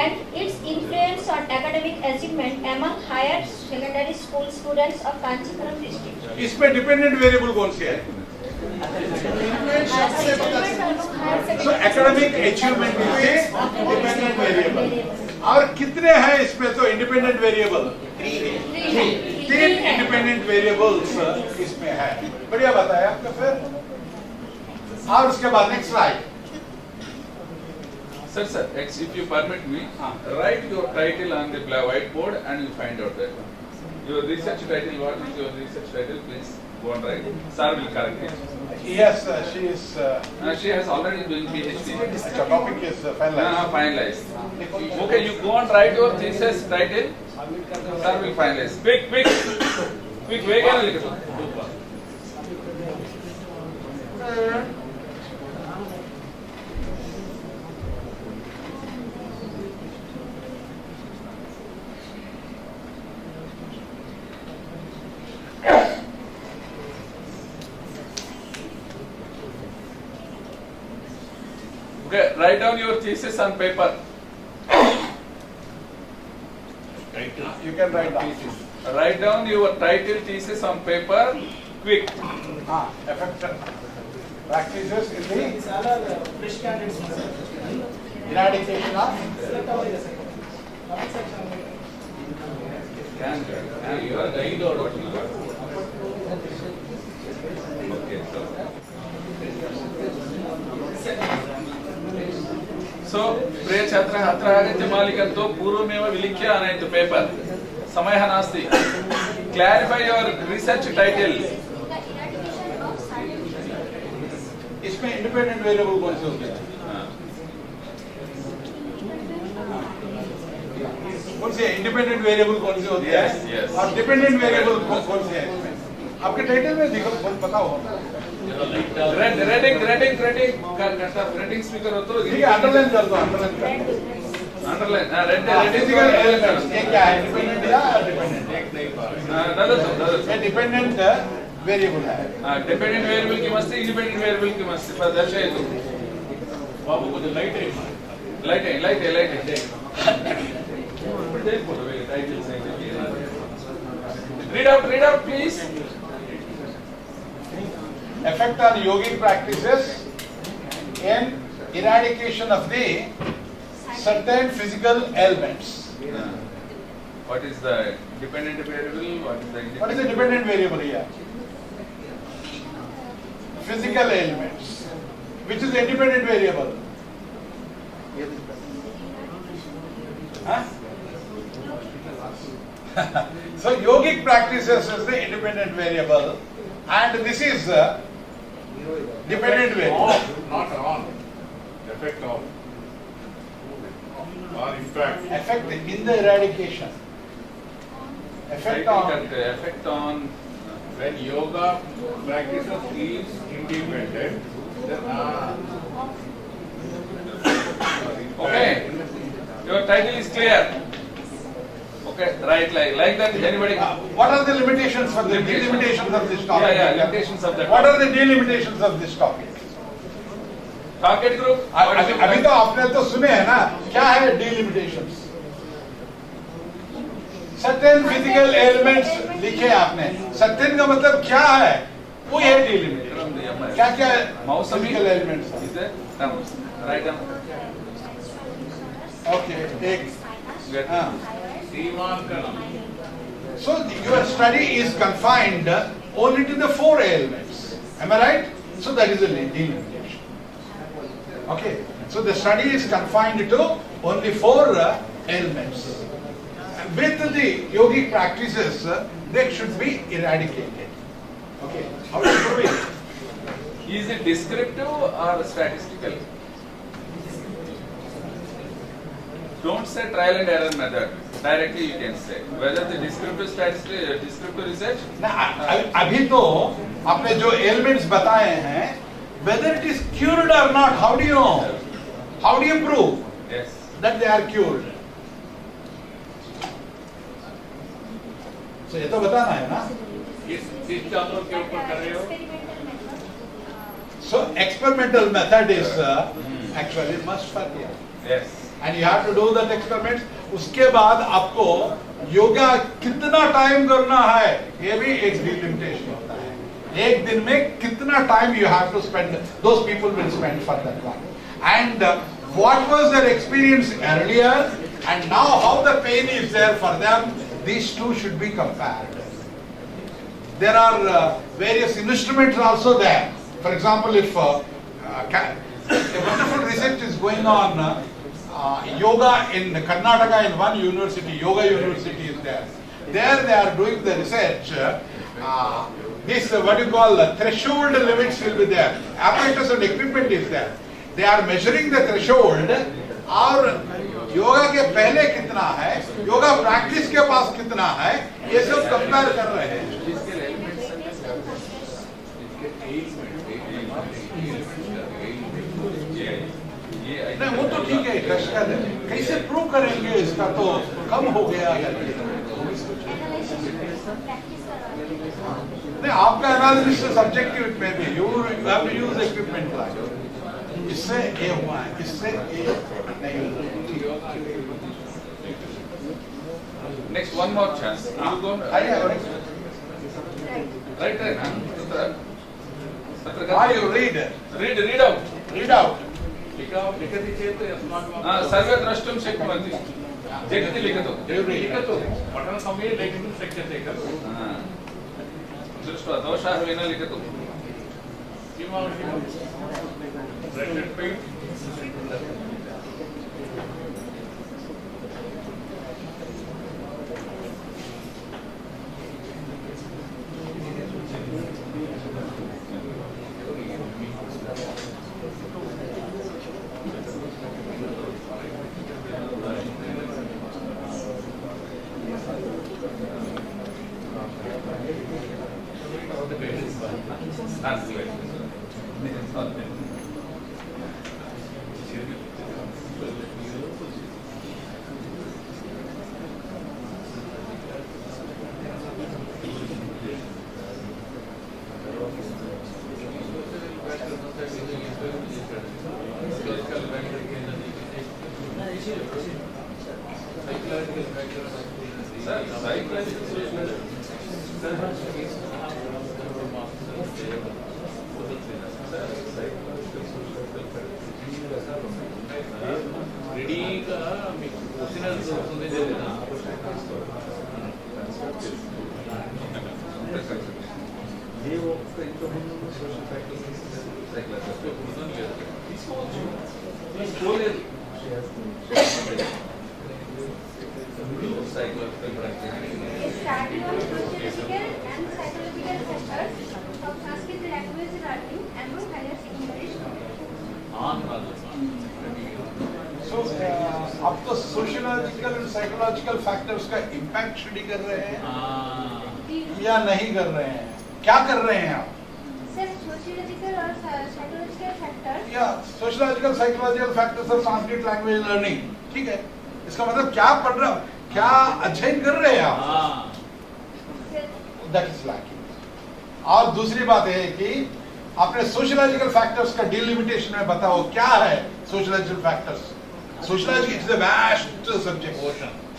and its influence on academic achievement among higher secondary school students of Kanchipuram district. इसमें डिपेंडेंट वेरिएबल कौन सी है? So academic achievement is dependent variable. और कितने हैं इसमें? तो independent variable 3 independent variables इसमें है। बढ़िया बताया आपने। फिर और उसके बाद next slide. Sir, if you permit me, write your title on the whiteboard and you find out that one. Your research title, what is your research title? Please go and write. Sir will correct it. Yes, she is. She has already doing PhD. The topic is finalized. Finalized. Okay, you go and write your thesis title. Sir will finalize. Quick. Wait, can I look at Okay, write down your thesis on paper. You can write down. Write down your title thesis on paper. Quick. Effective practices in the These all are fresh candidates. eradication of. You are guide or what you are? Okay, so प्रिय छात्रः आगत्यमालिकं तु पूर्वमेव विलिख्य आनयतु paper. समयः नास्ति। Clarify your research title. इसमें independent variable कौन से होते हैं? कौन से इंडिपेंडेंट वेरिएबल कौन से होते हैं? और डिपेंडेंट वेरिएबल कौन से हैं इसमें? आपके टाइटल में देखो पता होगा। रेटिंग स्पीकर हो तो ठीक है, अंडरलाइन कर दो। अंडरलाइन ये क्या है? डिपेंडेंट या डिपेंडेंट? ये डिपेंडेंट वेरिएबल है। डिपेंडेंट वेरिएबल किमस्ति, इंडिपेंडेंट वेरिएबल किमस्ति प्रदर्शयतु। बाबू को लाइट है। Read out, please. Effect on yogic practices in eradication of the certain physical ailments. What is the dependent variable? What is the dependent variable here? Physical ailments. Which is the independent variable? So yogic practices is the independent variable, and this is dependent variable. Off, not on. Effect of. Or impact. Effect in the eradication. Effect on. Effect on. When yoga practice is independent, then Okay. Your title is clear. Okay, right, like that. Anybody? What are the limitations for the delimitations of this topic? Yeah, limitations of that. What are the delimitations of this topic? Target group. अभी तो आपने तो सुने हैं ना, क्या है delimitations? Certain physical elements लिखे आपने. Certain का मतलब क्या है? वो है delimitation. क्या क्या physical elements? Is there? Come, write down. Okay, एक. So your study is confined only to the 4 elements. Am I right? So that is a delimitation. Okay. So the study is confined to only 4 elements. And with the yogic practices, they should be eradicated. Okay. How do you prove it? Is it descriptive or statistical? Don't say trial and error method. Directly you can say whether the descriptive statistics, descriptive research. ना अभी तो आपने जो elements बताए हैं, whether it is cured or not, how do you know? How do you prove that they are cured? So ये तो बताना है ना? किस जानवर के ऊपर कर रहे हो? So experimental method is actually must for here. Yes. And you have to do that experiment. उसके बाद आपको योगा कितना टाइम करना है, ये भी एक delimitation होता है. एक दिन में कितना time you have to spend, those people will spend for that one. And what was their experience earlier, and now how the pain is there for them, these two should be compared. There are various instruments also there. For example, if a wonderful research is going on, yoga in Karnataka in one university, yoga university is there. There they are doing the research. This what you call threshold limits will be there. Apparatus and equipment is there. They are measuring the threshold. और योगा के पहले कितना है, yoga practice के पास कितना है, ये सब कंपेयर कर रहे हैं. नहीं वो तो ठीक है, टेस्ट है. कैसे प्रूव करेंगे इसका तो कम हो गया है. नहीं आपका एनालिसिस सब्जेक्टिव में भी you have to use equipment like इससे ए हुआ है, इससे ए नहीं. Next, one more chance. You go. Right. Why you read? Read out. Read out. लिखति चेत् अस्माकं सर्वे द्रष्टुं शक्नुवन्ति. झटिति लिखतु. लिखतु. पठनसमये लेखितुं शक्यते खलु. दृष्ट्वा दोषाः विना लिखतु. किम् आवश्यकं? Brush and paint. Psychological practice. Study of sociological and psychological factors of Sanskrit language learning among higher secondary students. So अब तो सोशियोलॉजिकल और साइकोलॉजिकल फैक्टर्स का इम्पैक्ट स्टडी कर रहे हैं या नहीं कर रहे हैं? क्या कर रहे हैं आप? सर सोशियोलॉजिकल और साइकोलॉजिकल फैक्टर्स या sociological psychological factors of Sanskrit language learning, ठीक है? इसका मतलब क्या पढ़ रहे हो, क्या अध्ययन कर रहे हैं आप? That is lacking. और दूसरी बात है कि आपने सोशियोलॉजिकल फैक्टर्स का डिलिमिटेशन में बताओ क्या है sociological factors? Sociology is a vast subject.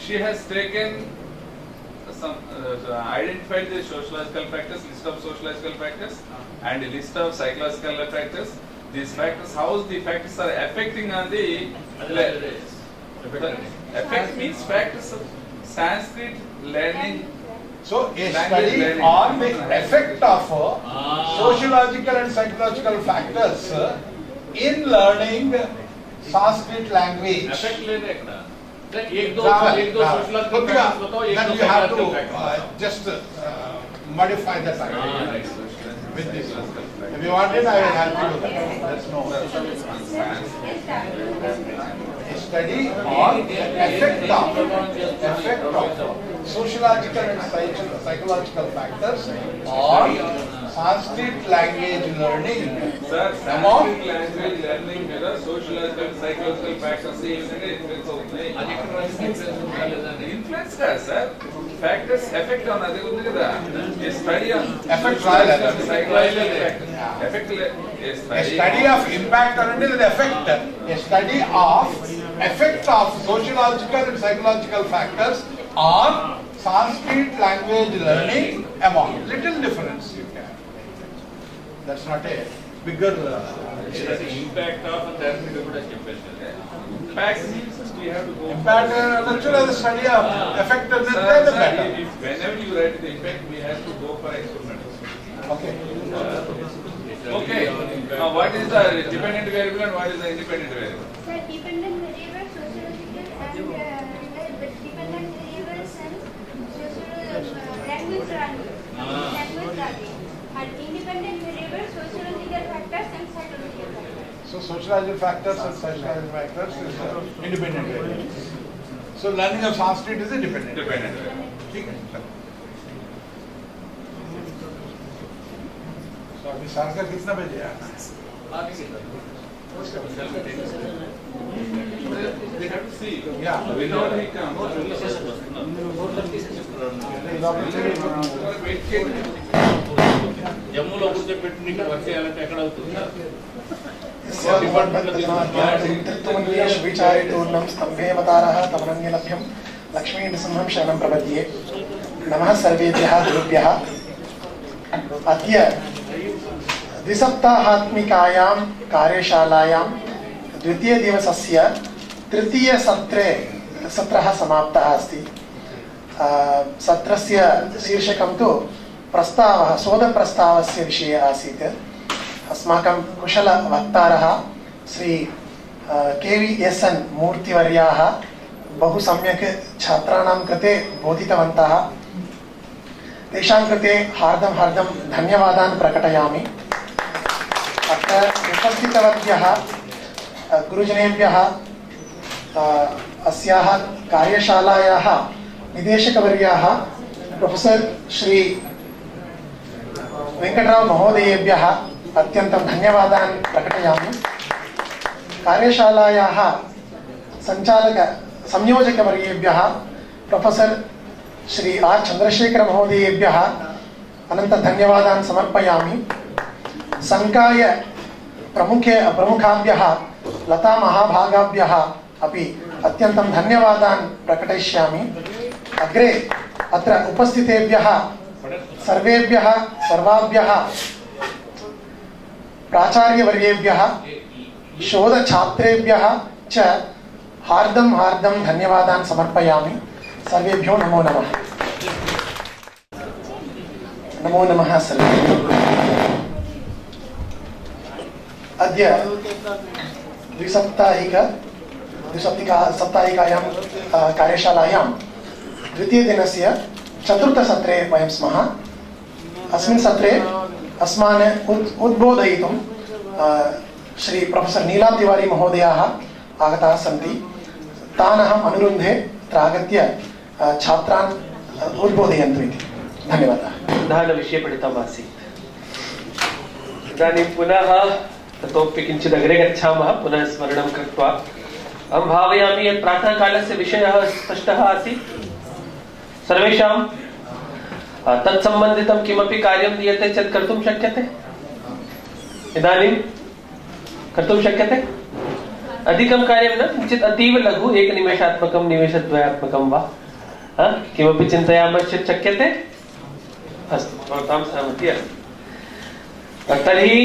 She has taken some identified the sociological factors, list of sociological factors, and a list of psychological factors. These factors, how the factors are affecting on the effect means factors of Sanskrit learning. So a study on the effect of sociological and psychological factors in learning Sanskrit language. Effect लेने एक ना, एक दो sociological factors बताओ, एक दो you have to just modify that with this. If you want it, I will help you with that. That's no. A study on the effect of sociological and psychological factors on Sanskrit language learning. Sir, Sanskrit language learning में ना sociological, psychological factors से influence होते हैं. Influence का sir, factors affect होना देखो ना किधर. A study on Effect psychological factors. Effect A study of impact on the effect. A study of effect of sociological and psychological factors on Sanskrit language learning among. Little difference you can. That's not a bigger impact of that impact means we have to go. impact. Naturally, the study of effect and then the better. Whenever you write the impact, we have to go for experiment. Okay. Okay. Now, what is the dependent variable and what is the independent variable? Sir, dependent variables, sociological and dependent variables and language learning. And independent variables, sociological factors and psychological factors. So sociological factors and psychological factors is independent variables. So learning of Sanskrit is a dependent variable. ठीक है. So अभी सारकर कितना बजे आना है? They have to see. Yeah. Without he comes. జమ్మూలో కూర్చోబెట్టి work చేయాలంటే ఎక్కడ అవుతుంది? विचारितूर्णं स्तम्भे मतारः तमनन्यलभ्यं लक्ष्मीनृसिंहं शरणं प्रपद्ये। नमः सर्वेभ्यः गुरुभ्यः। अद्य द्विसप्ताहात्मिकायां कार्यशालायां द्वितीयदिवसस्य तृतीयसत्रः समाप्तः अस्ति। सत्रस्य शीर्षकं तु प्रस्तावः शोधप्रस्तावस्य विषये आसीत्। अस्माकं कुशलवक्तारः श्री KVSN मूर्तिवर्याः बहु सम्यक् छात्राणां कृते बोधितवन्तः। तेषां कृते हार्दं धन्यवादान् प्रकटयामि। अत्र उपस्थितवद्भ्यः गुरुजनेभ्यः अस्याः कार्यशालायाः निदेशकवर्याः प्रोफेसर श्री वेंकटराव महोदयेभ्यः अत्यन्तं धन्यवादान् प्रकटयामि। कार्यशालायाः संयोजकवर्येभ्यः प्रोफेसर श्री आर चंद्रशेखर महोदयेभ्यः अनन्त धन्यवादान् समर्पयामि। संकाय प्रमुखाभ्यः लता महाभागाभ्यः अपि अत्यन्तं धन्यवादान् प्रकटयिष्यामि। अग्रे अत्र उपस्थितेभ्यः सर्वाभ्यः प्राचार्यवर्येभ्यः शोधछात्रेभ्यः च हार्दं धन्यवादान् समर्पयामि। सर्वेभ्यो नमो नमः। नमो नमः सर्वेभ्यो। अद्य साप्ताहिकायां कार्यशालायां द्वितीयदिनस्य चतुर्थसत्रे वयं स्मः। अस्मिन् सत्रे अस्मान् उद्बोधयितुं श्री प्रोफेसर् नीला तिवारी महोदयाः आगताः सन्ति। तान् अहम् अनुरुन्धे अत्र आगत्य छात्रान् उद्बोधयन्तु इति। धन्यवादः। प्रधानविषये पठितमासीत्। इदानीं पुनः ततोपि किञ्चित् अग्रे गच्छामः। पुनः स्मरणं कृत्वा अहं भावयामि यत् प्रातःकालस्य विषयः स्पष्टः आसीत्। सर्वेषां तत्सम्बन्धितं किमपि कार्यं दीयते चेत् कर्तुं शक्यते। इदानीं कर्तुं शक्यते। अधिकं कार्यं न, किञ्चित् अतीव लघु, एकनिमेषात्मकं निमेषद्वयात्मकं वा किमपि चिन्तयामः चेत् शक्यते। अस्तु, भवतां सहमतिः अस्ति। तर्हि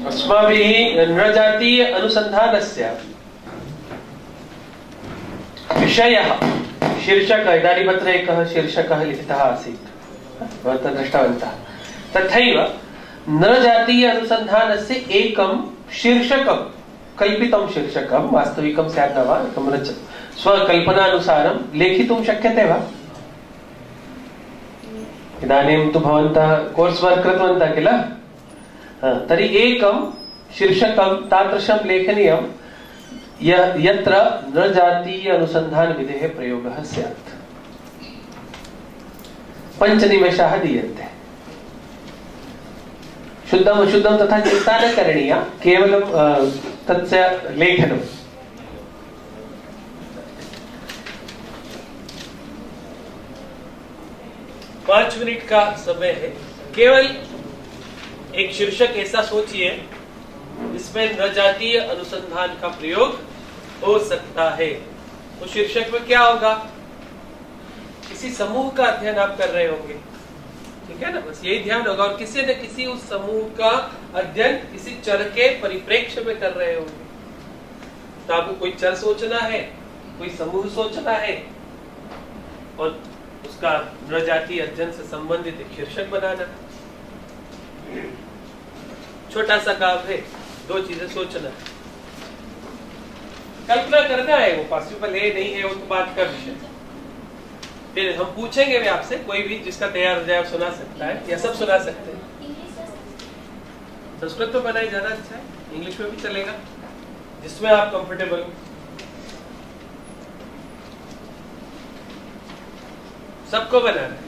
अस्माभिः नृजातीय अनुसन्धानस्य विषयः शीर्षकः, इदानीम् अत्र एकः शीर्षकः लिखितः आसीत्, भवन्तः दृष्टवन्तः। तथैव नृजातीय अनुसन्धानस्य एकं शीर्षकं, कल्पितं शीर्षकं, वास्तविकं स्यात् न वा, एकं स्वकल्पनानुसारं लेखितुं शक्यते वा? इदानीं तु भवन्तः कोर्स् वर्क् कृतवन्तः किल? तर्हि एकं शीर्षकं तादृशं लेखनीयं यत्र नृजातीय अनुसन्धानविधेः प्रयोगः स्यात्। 5 निमेषाः दीयन्ते। शुद्धम् अशुद्धं तथा चिन्ता न करणीया, केवलं तस्य लेखनम्। पाँच मिनट का समय है। केवल एक शीर्षक ऐसा सोचिए जिसमें नृजातीय अनुसंधान का प्रयोग हो सकता है। उस शीर्षक में क्या होगा? किसी समूह का अध्ययन आप कर रहे होंगे, ठीक है ना? बस यही ध्यान होगा। और किसी न किसी उस समूह का अध्ययन किसी चर के परिप्रेक्ष्य में कर रहे होंगे। तो आपको कोई चर सोचना है, कोई समूह सोचना है और उसका नृजातीय अध्ययन से संबंधित एक शीर्षक बनाना। छोटा सा काम है, 2 चीजें सोचना, कल्पना करना है। वो पॉसिबल है नहीं है वो तो बात का विषय। फिर हम पूछेंगे भी आपसे, कोई भी जिसका तैयार हो जाए सुना सकता है या सब सुना सकते हैं। संस्कृत तो बनाई ज्यादा अच्छा है, इंग्लिश में भी चलेगा, जिसमें आप कंफर्टेबल हो। सबको बनाना है।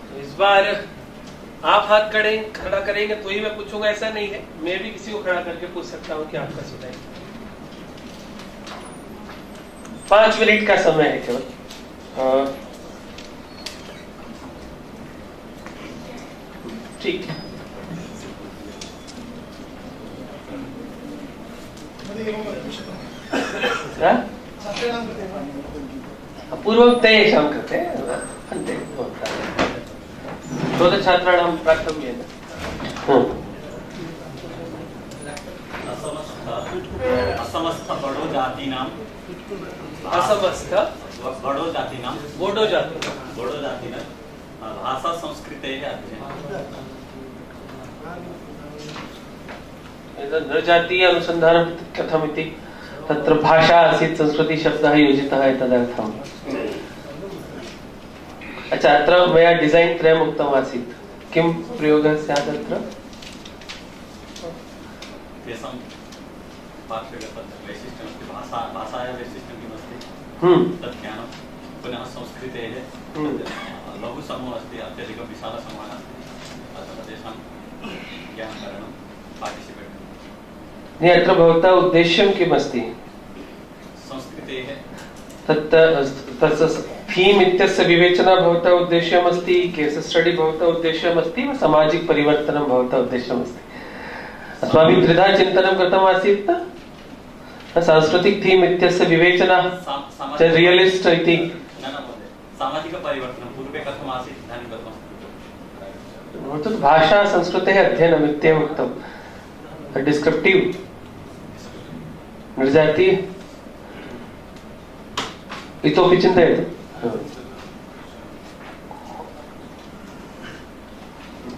तो इस बार आप हाथ खड़ा करेंगे तो ही मैं पूछूंगा, ऐसा नहीं है। मैं भी किसी को खड़ा करके पूछ सकता हूँ कि आपका सुनाइए। 5 मिनट का समय है केवल। ठीक है। पूर्वं तेषां कृते अन्ते शोधछात्राणां प्राप्तव्येन असमस्थ बड़ो जातीनां बोडो जातीनां भाषा संस्कृतेः अध्ययनं। नृजातीय अनुसन्धानं कथमिति तत्र भाषा आसीत्, संस्कृति शब्दः योजितः एतदर्थम्। अच्छा, अत्र मया डिज़ैन् त्रयम् उक्तम् आसीत्। किं प्रयोगः स्यात् अत्र? तेषां वैशिष्ट्यमस्ति, भाषायाः वैशिष्ट्यं किमस्ति तत् ज्ञानं। पुनः संस्कृतेः लघुसमूहः अस्ति, अत्यधिकविशालसमूहः अस्ति, अतः तेषां ज्ञानकरणं, पार्टिसिपेट्। अत्र भवतः उद्देश्यं किम् अस्ति? संस्कृतेः तस्य थीम् इत्यस्य विवेचना भवतः उद्देश्यम् अस्ति, केस् स्टडी भवतः उद्देश्यम् अस्ति, वा सामाजिक परिवर्तनं भवतः उद्देश्यम् अस्ति? अस्माभिः त्रिधा चिन्तनं कृतम् आसीत्। सांस्कृतिक थीम् इत्यस्य विवेचना रियलिस्ट् इति सामाजिक परिवर्तनं पूर्वे कथम् आसीत् इदानीं कथम् अस्ति। भाषा संस्कृतेः अध्ययनम् इत्येव उक्तम्। डिस्क्रिप्टिव् नृजातीय इतोपि चिन्तयतु।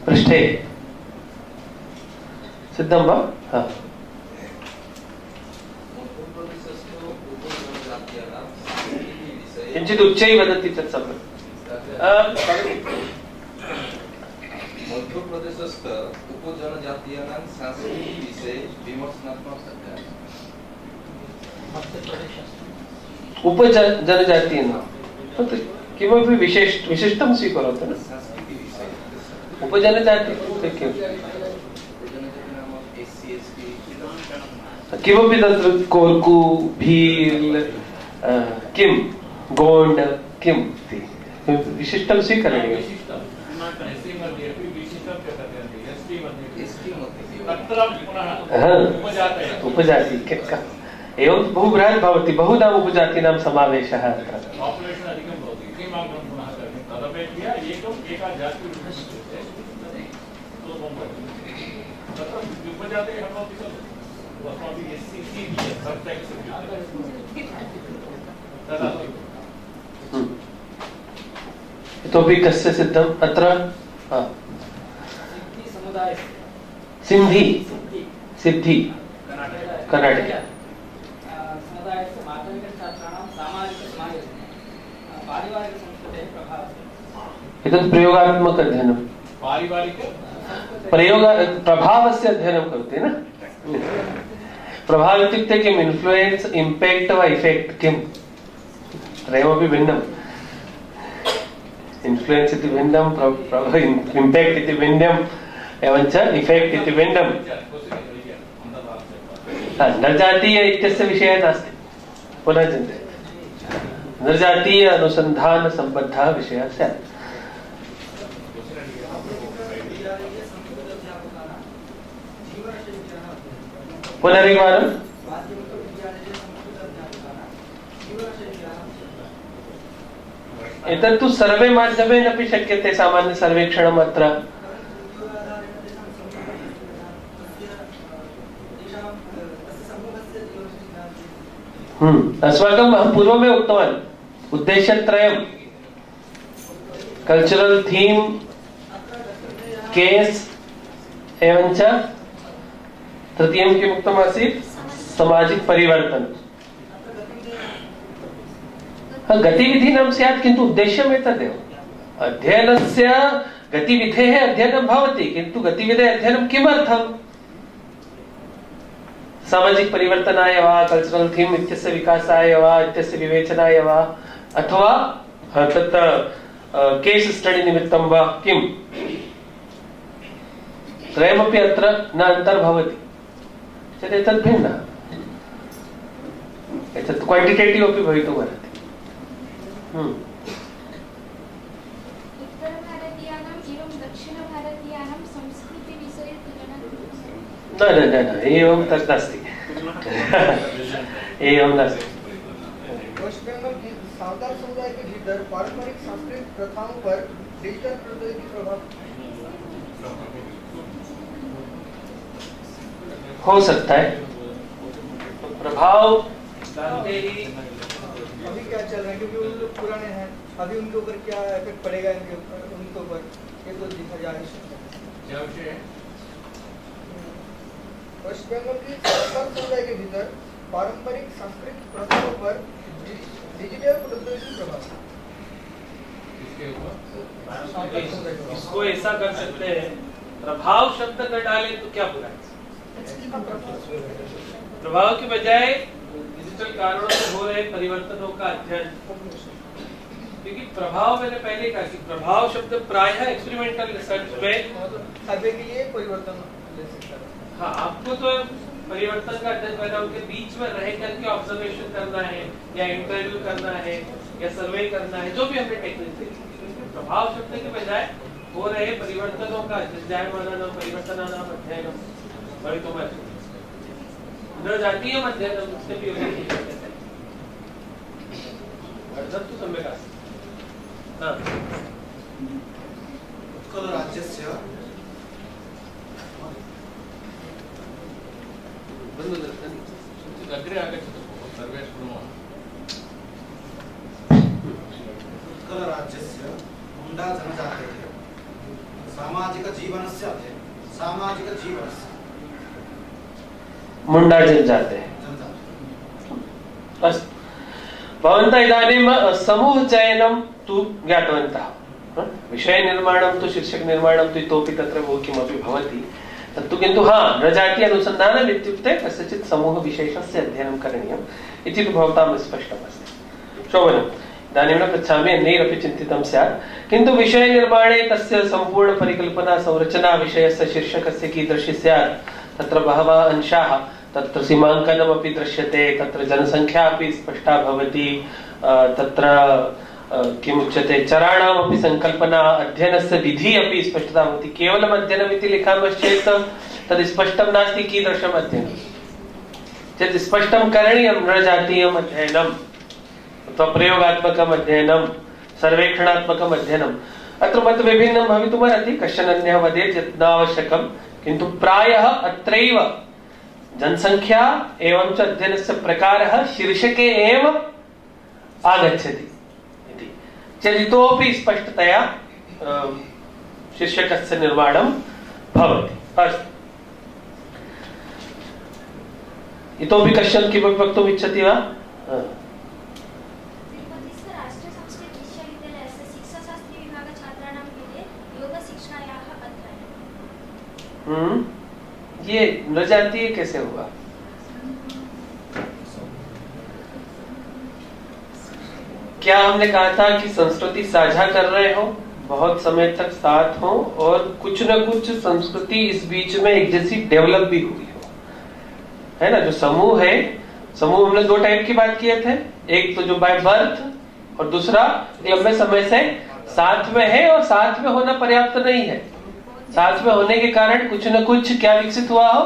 पृष्ठे सिद्धं वा? हा किञ्चित् उच्चैः वदति चेत् सम्यक्। मध्यप्रदेशस्थ उपजनजातीयानां संस्कृतिविषये विमर्शनात्मक उपजनजातीयानां किमपि विशिष्टं स्वीकरोतु न। उपजनजाति इत्युक्ते किम्? किमपि तत्र कोर्कु भील् किं गोण्ड् किम् इति विशिष्टं स्वीकरणीयम्। उपजाति एवं बहु बृहत् भवति, बहुनां उपजातीनां समावेशः अत्र। इतोपि कस्य सिद्धम् अत्र? सिन्धी सिद्धि कर्णाटके समुदायस्य माध्यमिकछात्राणां सामाजिकसमायोजने पारिवारिकसंस्कृतेः प्रभावः। एतत् प्रयोगात्मक अध्ययनं, प्रभावस्य अध्ययनं करोति न। प्रभाव इत्युक्ते किम्? इन्फ्लुयेन्स्, इम्पेक्ट् वा इफेक्ट् किम्? त्रयमपि भिन्नम्। इन्फ्लुयेन्स् इति भिन्नं, इम्पेक्ट् इति भिन्नम्, एवञ्च इफेक्ट् इति भिन्नम्। नरजातीय इत्यस्य विषयः नास्ति, पुनः चिन्तयतु। नरजातीय अनुसन्धान सम्बद्धः विषयः स्यात्। पुनरेकवारम्। एतत्तु सर्वे माध्यमेन अपि शक्यते, सामान्य सर्वेक्षणम् अत्र। अस्माकम् अहं पूर्वमेव उक्तवान्, उद्देश्यत्रयं कल्चरल थीम, केस् एवञ्च तृतीयं किम् उक्तमासीत्? सामाजिक परिवर्तन। गतिविधीनां स्यात्, किन्तु उद्देश्यम् एतदेव। अध्ययनस्य गतिविधेः अध्ययनं भवति, किन्तु गतिविधेः अध्ययनं किमर्थम्? सामाजिक परिवर्तनाय वा, कल्चरल थीम इत्यस्य विकासाय वा, इत्यस्य विवेचनाय वा, अथवा तत् केस् स्टडी निमित्तं वा किम्? त्रयमपि अत्र न अन्तर्भवति चेत् एतत् भिन्नः। एतत् क्वान्टिटेटिव् अपि भवितुम् अर्हति। उत्तरभारतीयानाम् एवं दक्षिणभारतीयानां संस्कृतिविषये तुलना न न न न एवं तत् नास्ति। एवं नास्ति। वेस्ट बंगाल की सावताल समुदाय के भीतर पारंपरिक सांस्कृतिक प्रथाओं पर डिजिटल प्रौद्योगिकी प्रभाव हो सकता है। प्रभाव अभी क्या चल रहा है, क्योंकि वो लोग पुराने हैं, अभी उनके ऊपर क्या इफेक्ट पड़ेगा उनके ऊपर, ये तो देखा जा नहीं सकता। क्या विषय है? वेस्ट बंगाल की सावताल समुदाय के भीतर पारंपरिक सांस्कृतिक प्रथाओं पर डिजिटल प्रौद्योगिकी प्रभाव। इसको ऐसा कर सकते हैं, प्रभाव शब्द कर डाले तो क्या बुरा है? प्रभाव के बजाय डिजिटल कारणों से हो रहे परिवर्तनों का अध्ययन, क्योंकि प्रभाव मैंने पहले कहा कि प्रभाव शब्द प्रायः एक्सपेरिमेंटल रिसर्च में सर्वे के लिए परिवर्तन ले सकता है। हाँ, आपको तो परिवर्तन का अध्ययन करना, उनके बीच में रह करके ऑब्जर्वेशन करना है, या इंटरव्यू करना है, या सर्वे करना है, जो भी हमने टेक्निक देखी। प्रभाव शब्द के बजाय हो रहे परिवर्तनों का जायमानानां परिवर्तनानाम् अध्ययनं भवितुम् अर्हति। नरजातीयम् अध्ययनं तस्यापि योग्यं शक्यते। अर्थं तु सम्यक् अस्ति। उत्कलराज्यस्य अग्रे आगच्छतु, सर्वे शृणुमः। उत्कलराज्यस्य मुण्डा जनजातेः सामाजिकजीवनस्य मुंडा जनजाते हैं। अस्तु, भवन्तः इदानीं समूहचयनं तु ज्ञातवन्तः। विषयनिर्माणं तु शीर्षकनिर्माणं तु इतोपि तत्र बहु किमपि भवति, तत्तु किन्तु न जाति अनुसन्धानम् इत्युक्ते कस्यचित् समूहविशेषस्य अध्ययनं करणीयम् इति तु भवतां स्पष्टमस्ति। शोभनम्, इदानीं न पृच्छामि, अन्यैरपि चिन्तितं स्यात्, किन्तु विषयनिर्माणे तस्य सम्पूर्णपरिकल्पना संरचना विषयस्य शीर्षकस्य कीदृशी स्यात्, तत्र बहवः अंशाः, तत्र सीमाङ्कनमपि दृश्यते, तत्र जनसङ्ख्या अपि स्पष्टा भवति, तत्र किमुच्यते चराणामपि संकल्पना, अध्ययनस्य विधिः अपि स्पष्टता भवति। केवलम् अध्ययनमिति लिखामश्चेत् तद् स्पष्टं नास्ति कीदृशम् अध्ययनं, चेत् स्पष्टं करणीयं नृजातीयम् अध्ययनम् अथवा प्रयोगात्मकम् अध्ययनं, सर्वेक्षणात्मकम् अध्ययनम्। अत्र मत विभिन्नं भवितुमर्हति, कश्चन अन्यः वदेत् यत् नावश्यकं, किन्तु प्रायः अत्रैव जनसङ्ख्या एवं च अध्ययनस्य प्रकारः शीर्षके एव आगच्छति इति चेत् इतोपि स्पष्टतया शीर्षकस्य निर्माणं भवति। अस्तु, इतोपि कश्चन किमपि वक्तुम् इच्छति वा? ये नृजातीय कैसे हुआ? क्या हमने कहा था कि संस्कृति साझा कर रहे हो, बहुत समय तक साथ हो, और कुछ न कुछ संस्कृति इस बीच में एक जैसी डेवलप भी हुई हो, है ना? जो समूह है, समूह हमने दो टाइप की बात किए थे, एक तो जो बाय बर्थ और दूसरा लंबे समय से साथ में है और साथ में होना पर्याप्त नहीं है। साथ में होने के कारण कुछ न कुछ क्या विकसित हुआ हो,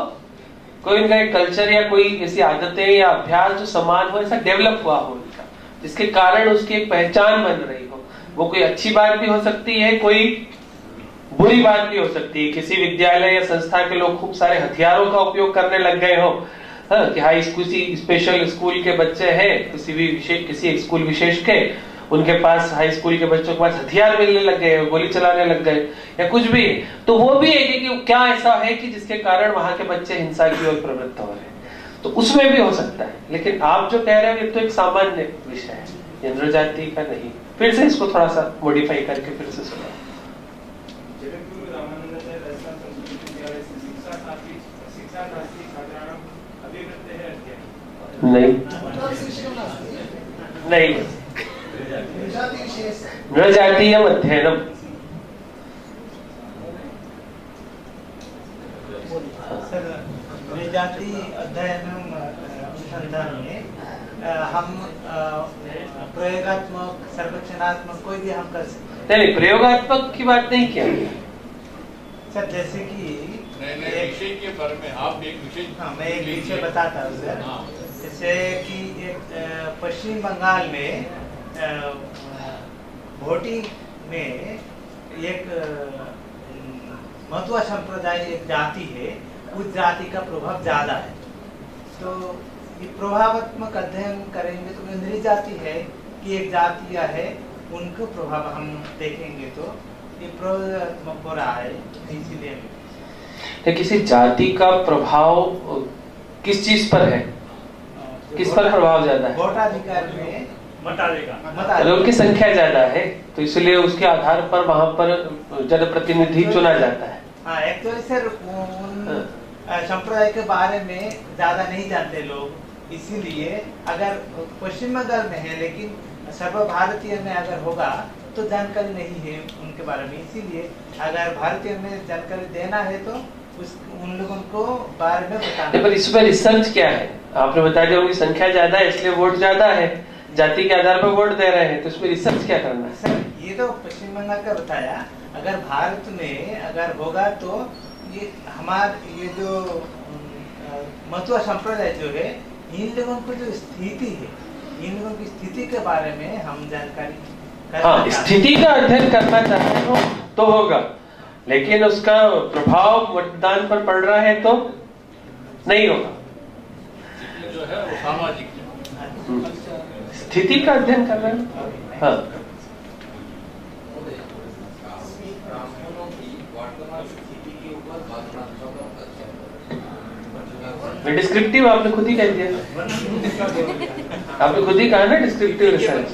कोई उनका एक कल्चर या कोई ऐसी आदतें या अभ्यास जो समान हो, ऐसा डेवलप हुआ हो उनका, जिसके कारण उसकी एक पहचान बन रही हो। वो कोई अच्छी बात भी हो सकती है, कोई बुरी बात भी हो सकती है। किसी विद्यालय या संस्था के लोग खूब सारे हथियारों का उपयोग करने लग गए हो, कि हाई स्कूल, स्पेशल स्कूल के बच्चे हैं, किसी स्कूल विशेष के, उनके पास हाई स्कूल के बच्चों के पास हथियार मिलने लग गए, गोली चलाने लग गए या कुछ भी, तो वो भी है कि क्या ऐसा है कि जिसके कारण वहां के बच्चे हिंसा की ओर प्रवृत्त हो रहे हैं, तो उसमें भी हो सकता है। लेकिन आप जो कह रहे हो ये तो एक सामान्य विषय है, ये नृजाति का नहीं। फिर से इसको थोड़ा सा मॉडिफाई करके फिर से सुना। नहीं नहीं, नृजातीयम् अध्ययनम्। नृजाति अध्ययनम् अनुसंधान में हम प्रयोगात्मक, सर्वेक्षणात्मक कोई भी हम कर सकते हैं। नहीं, प्रयोगात्मक की बात नहीं किया सर। जैसे कि विषय के बारे में आप एक विषय, हाँ, मैं एक विषय बताता हूँ सर। जैसे कि पश्चिम बंगाल में भोटी में एक मथुआ संप्रदाय एक जाति है, उस जाति का प्रभाव ज्यादा है। तो ये प्रभावात्मक अध्ययन करेंगे तो इंद्रिय जाति है कि एक जाति है, उनको प्रभाव हम देखेंगे तो ये प्रभावात्मक हो रहा है। इसीलिए किसी जाति का प्रभाव किस चीज पर है, किस पर प्रभाव ज्यादा है? वोटाधिकार में लोगों की संख्या ज्यादा है, तो इसलिए उसके आधार पर वहां पर जनप्रतिनिधि चुना जाता है। हाँ, एक्चुअली सर उन संप्रदाय के बारे में ज्यादा नहीं जानते लोग, इसीलिए अगर पश्चिम बंगाल में है लेकिन सर्व भारतीय में अगर होगा तो जानकारी नहीं है उनके बारे में। इसीलिए अगर भारतीय में जानकारी देना है तो उन लोगों को बारे में बताना। पर इसमें रिसर्च क्या है? आपने बता दिया उनकी संख्या ज्यादा है इसलिए वोट ज्यादा है, जाति के आधार पर वोट दे रहे हैं, तो इसमें रिसर्च क्या करना है? सर ये तो पश्चिम बंगाल का बताया, अगर भारत में अगर होगा तो ये हमारे ये जो मथुआ संप्रदाय जो है, इन लोगों को जो स्थिति है, इन लोगों की स्थिति के बारे में हम जानकारी, हाँ, स्थिति का अध्ययन करना चाहते हो तो होगा, लेकिन उसका प्रभाव मतदान पर पड़ रहा है तो नहीं होगा। जो है वो सामाजिक स्थिति का अध्ययन कर रहे हैं। हाँ, ब्राह्मणों की वर्तमान स्थिति के ऊपर डिस्क्रिप्टिव आपने खुद ही कह दिया, आपने खुद ही कहा ना डिस्क्रिप्टिव रिसर्च।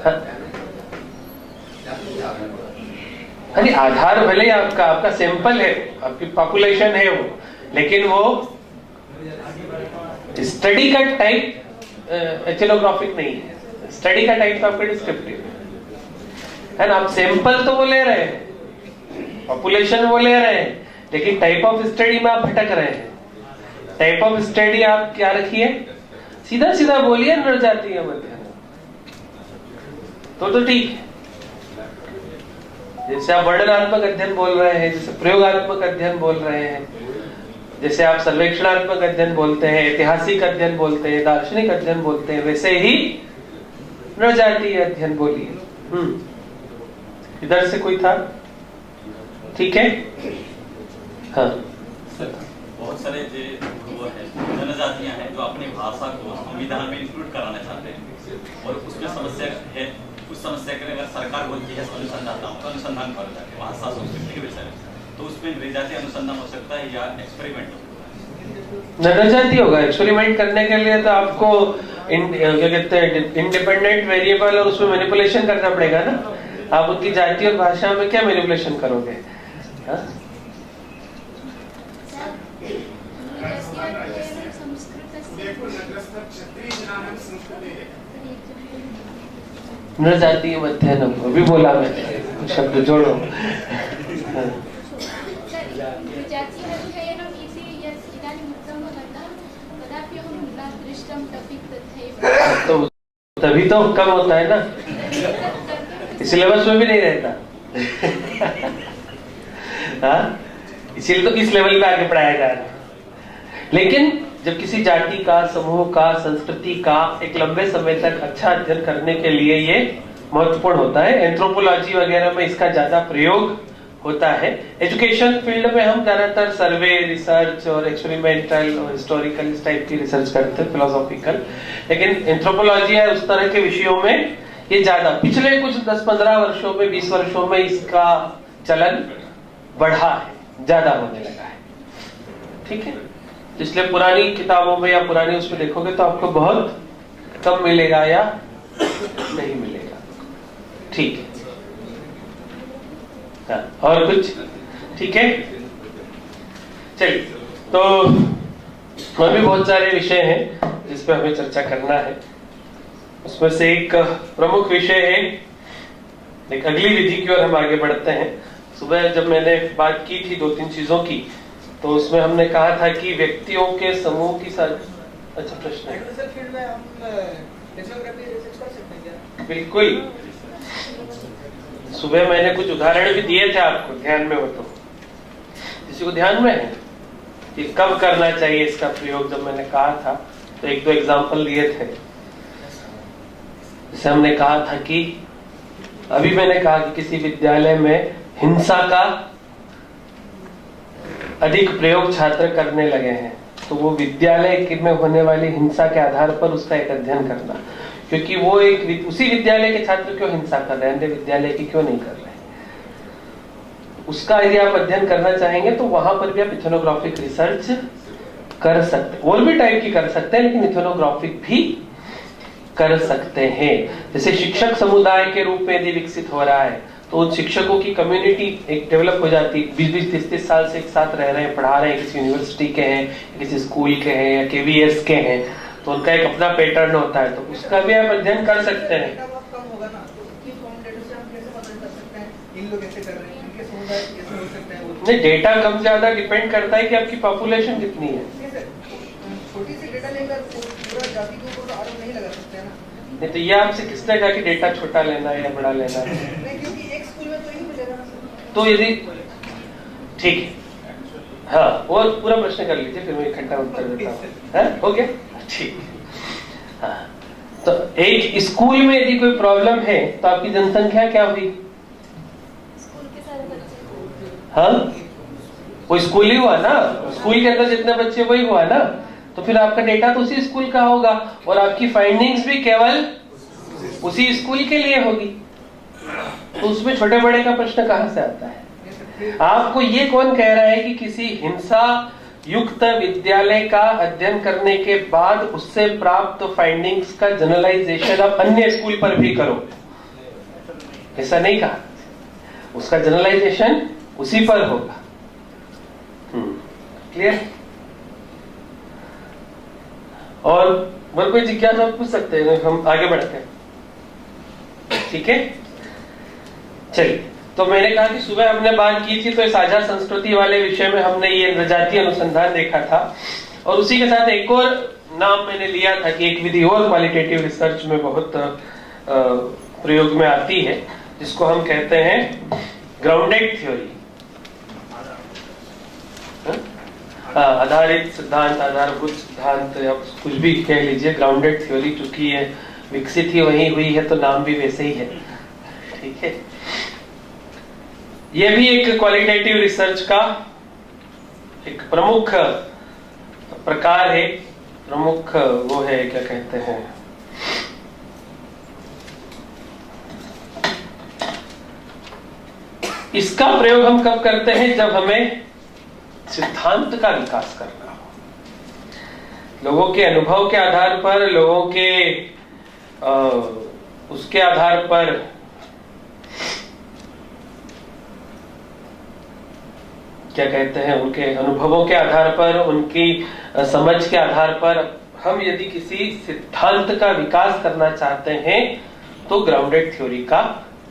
हाँ, आधार भले आपका सैंपल है, आपकी पॉपुलेशन है वो, लेकिन वो स्टडी का टाइप एथनोग्राफिक नहीं है, स्टडी का टाइप तो आपका डिस्क्रिप्टिव है ना। आप सैंपल तो वो ले रहे हैं, पॉपुलेशन वो ले रहे हैं, लेकिन टाइप ऑफ स्टडी में आप भटक रहे हैं। टाइप ऑफ स्टडी आप क्या रखिए, सीधा सीधा बोलिए नर जातीय मध्य, तो ठीक है। जैसे आप वर्णनात्मक अध्ययन बोल रहे हैं, जैसे प्रयोगात्मक अध्ययन बोल रहे हैं, जैसे आप सर्वेक्षणात्मक अध्ययन बोलते हैं, ऐतिहासिक अध्ययन बोलते हैं, दार्शनिक अध्ययन बोलते हैं, वैसे ही नृजातीय अध्ययन बोलिए। इधर से कोई था? ठीक है। हाँ, बहुत सारे वो है जनजातियां हैं जो अपनी भाषा को संविधान में इंक्लूड कराना चाहते हैं, और उसमें समस्या है। उस समस्या के लिए अगर सरकार बोलती है अनुसंधान करो जाके भाषा संस्कृति के विषय में, तो उसमें नृजातीय अनुसंधान हो सकता है या एक्सपेरिमेंट हो सकता है? नृजातीय होगा। एक्सपेरिमेंट करने के लिए तो आपको क्या कहते हैं इंडिपेंडेंट वेरिएबल और उसमें मैनिपुलेशन करना पड़ेगा ना। आप उनकी जाति और भाषा में क्या मैनिपुलेशन करोगे? नृजातीय अध्ययन अभी बोला मैंने, शब्द जोड़ो। तो तभी तो कम होता है ना, सिलेबस में भी नहीं रहता। हाँ, इसीलिए तो किस लेवल पे आगे पढ़ाया जा रहा है। लेकिन जब किसी जाति का, समूह का, संस्कृति का एक लंबे समय तक अच्छा अध्ययन करने के लिए ये महत्वपूर्ण होता है। एंथ्रोपोलॉजी वगैरह में इसका ज्यादा प्रयोग होता है। एजुकेशन फील्ड में हम ज्यादातर सर्वे, रिसर्च और एक्सपेरिमेंटल और हिस्टोरिकल इस टाइप की रिसर्च करते हैं, फिलोसॉफिकल। लेकिन एंथ्रोपोलॉजी है उस तरह के विषयों में ये ज्यादा, पिछले कुछ 10-15 वर्षों में, 20 वर्षों में इसका चलन बढ़ा है, ज्यादा होने लगा है। ठीक है, इसलिए पुरानी किताबों में या पुरानी उसमें देखोगे तो आपको बहुत कम मिलेगा या नहीं मिलेगा। ठीक है, हाँ, और कुछ? ठीक है, चलिए। तो और भी बहुत सारे विषय हैं जिस पे हमें चर्चा करना है। उसमें से एक प्रमुख विषय है, एक अगली विधि की ओर हम आगे बढ़ते हैं। सुबह जब मैंने बात की थी 2-3 चीजों की, तो उसमें हमने कहा था कि व्यक्तियों के समूह की साथ। अच्छा, प्रश्न है? बिल्कुल, सुबह मैंने कुछ उदाहरण भी दिए थे आपको, ध्यान में हो तो? किसी को ध्यान में है कि कब करना चाहिए इसका प्रयोग? जब मैंने कहा था तो 1-2 एग्जाम्पल दिए थे। जैसे हमने कहा था कि अभी मैंने कहा कि किसी विद्यालय में हिंसा का अधिक प्रयोग छात्र करने लगे हैं, तो वो विद्यालय में होने वाली हिंसा के आधार पर उसका एक अध्ययन करना, क्योंकि वो एक उसी विद्यालय के छात्र क्यों हिंसा कर रहे हैं, अन्य विद्यालय की क्यों नहीं कर रहे हैं। उसका यदि आप अध्ययन करना चाहेंगे तो वहां पर भी आप इथनोग्राफिक रिसर्च कर सकते हैं। और भी टाइप की कर सकते हैं, लेकिन इथनोग्राफिक भी कर सकते हैं। जैसे शिक्षक समुदाय के रूप में यदि विकसित हो रहा है, तो शिक्षकों की कम्युनिटी एक डेवलप हो जाती है। 20-20, 30-30 साल से एक साथ रह रहे हैं, पढ़ा रहे हैं, किसी यूनिवर्सिटी के हैं, किसी स्कूल के हैं या KVS के हैं, तो उनका एक अपना पैटर्न होता है, तो उसका भी आप अध्ययन कर सकते हैं। नहीं, डेटा कम ज्यादा डिपेंड करता है कि आपकी पॉपुलेशन कितनी है। छोटी सी डेटा लेकर पूरा जाति के ऊपर आरोप नहीं लगा सकते हैं ना। नहीं, तो ये आपसे किसने कहा कि डेटा छोटा लेना है या बड़ा लेना है? नहीं, क्योंकि एक स्कूल में तो ही मिलेगा ना। तो यदि ठीक है, हाँ, और पूरा प्रश्न कर लीजिए, फिर मैं इकट्ठा उत्तर देता हूँ। हो गया? ठीक। हाँ, तो एक स्कूल में यदि कोई प्रॉब्लम है तो आपकी जनसंख्या क्या हुई? स्कूल के सारे बच्चे। हाँ, वो स्कूल ही हुआ ना, स्कूल के अंदर जितने बच्चे वही हुआ ना, तो फिर आपका डेटा तो उसी स्कूल का होगा और आपकी फाइंडिंग्स भी केवल उसी स्कूल के लिए होगी। तो उसमें छोटे बड़े का प्रश्न कहाँ से आता है? आपको ये कौन कह रहा है कि किसी हिंसा युक्त विद्यालय का अध्ययन करने के बाद उससे प्राप्त फाइंडिंग्स का जनरलाइजेशन आप अन्य स्कूल पर भी करो? ऐसा नहीं कहा। उसका जनरलाइजेशन उसी पर होगा। क्लियर? और कोई जिज्ञासा पूछ सकते हैं, हम आगे बढ़ते हैं। ठीक है, चलिए। तो मैंने कहा कि सुबह हमने बात की थी तो साझा संस्कृति वाले विषय में हमने ये नृजातीय अनुसंधान देखा था, और उसी के साथ एक और नाम मैंने लिया था कि एक विधि और क्वालिटेटिव रिसर्च में बहुत प्रयोग में आती है, जिसको हम कहते हैं ग्राउंडेड थ्योरी, आधारित सिद्धांत, आधारभूत सिद्धांत, या कुछ भी कह लीजिए। ग्राउंडेड थ्योरी चूंकि ये विकसित ही वहीं हुई है तो नाम भी वैसे ही है। ठीक है, ये भी एक क्वालिटेटिव रिसर्च का एक प्रमुख प्रकार है, प्रमुख वो है, क्या कहते हैं, इसका प्रयोग हम कब करते हैं? जब हमें सिद्धांत का विकास करना हो, लोगों के अनुभव के आधार पर, लोगों के उसके आधार पर क्या कहते हैं, उनके अनुभवों के आधार पर, उनकी समझ के आधार पर हम यदि किसी सिद्धांत का विकास करना चाहते हैं तो ग्राउंडेड थ्योरी का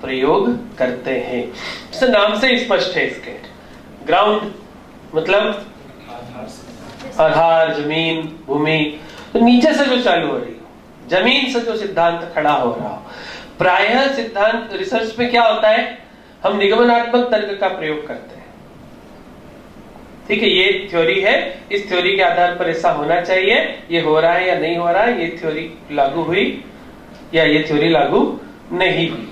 प्रयोग करते हैं। इस नाम से स्पष्ट है इसके। ग्राउंड मतलब आधार, जमीन, भूमि, तो नीचे से जो चालू हो रही हो, जमीन से जो सिद्धांत खड़ा हो रहा हो। प्रायः सिद्धांत रिसर्च में क्या होता है, हम निगमनात्मक तर्क का प्रयोग करते हैं। ठीक है, ये थ्योरी है, इस थ्योरी के आधार पर ऐसा होना चाहिए, ये हो रहा है या नहीं हो रहा है, ये थ्योरी लागू हुई या ये थ्योरी लागू नहीं हुई,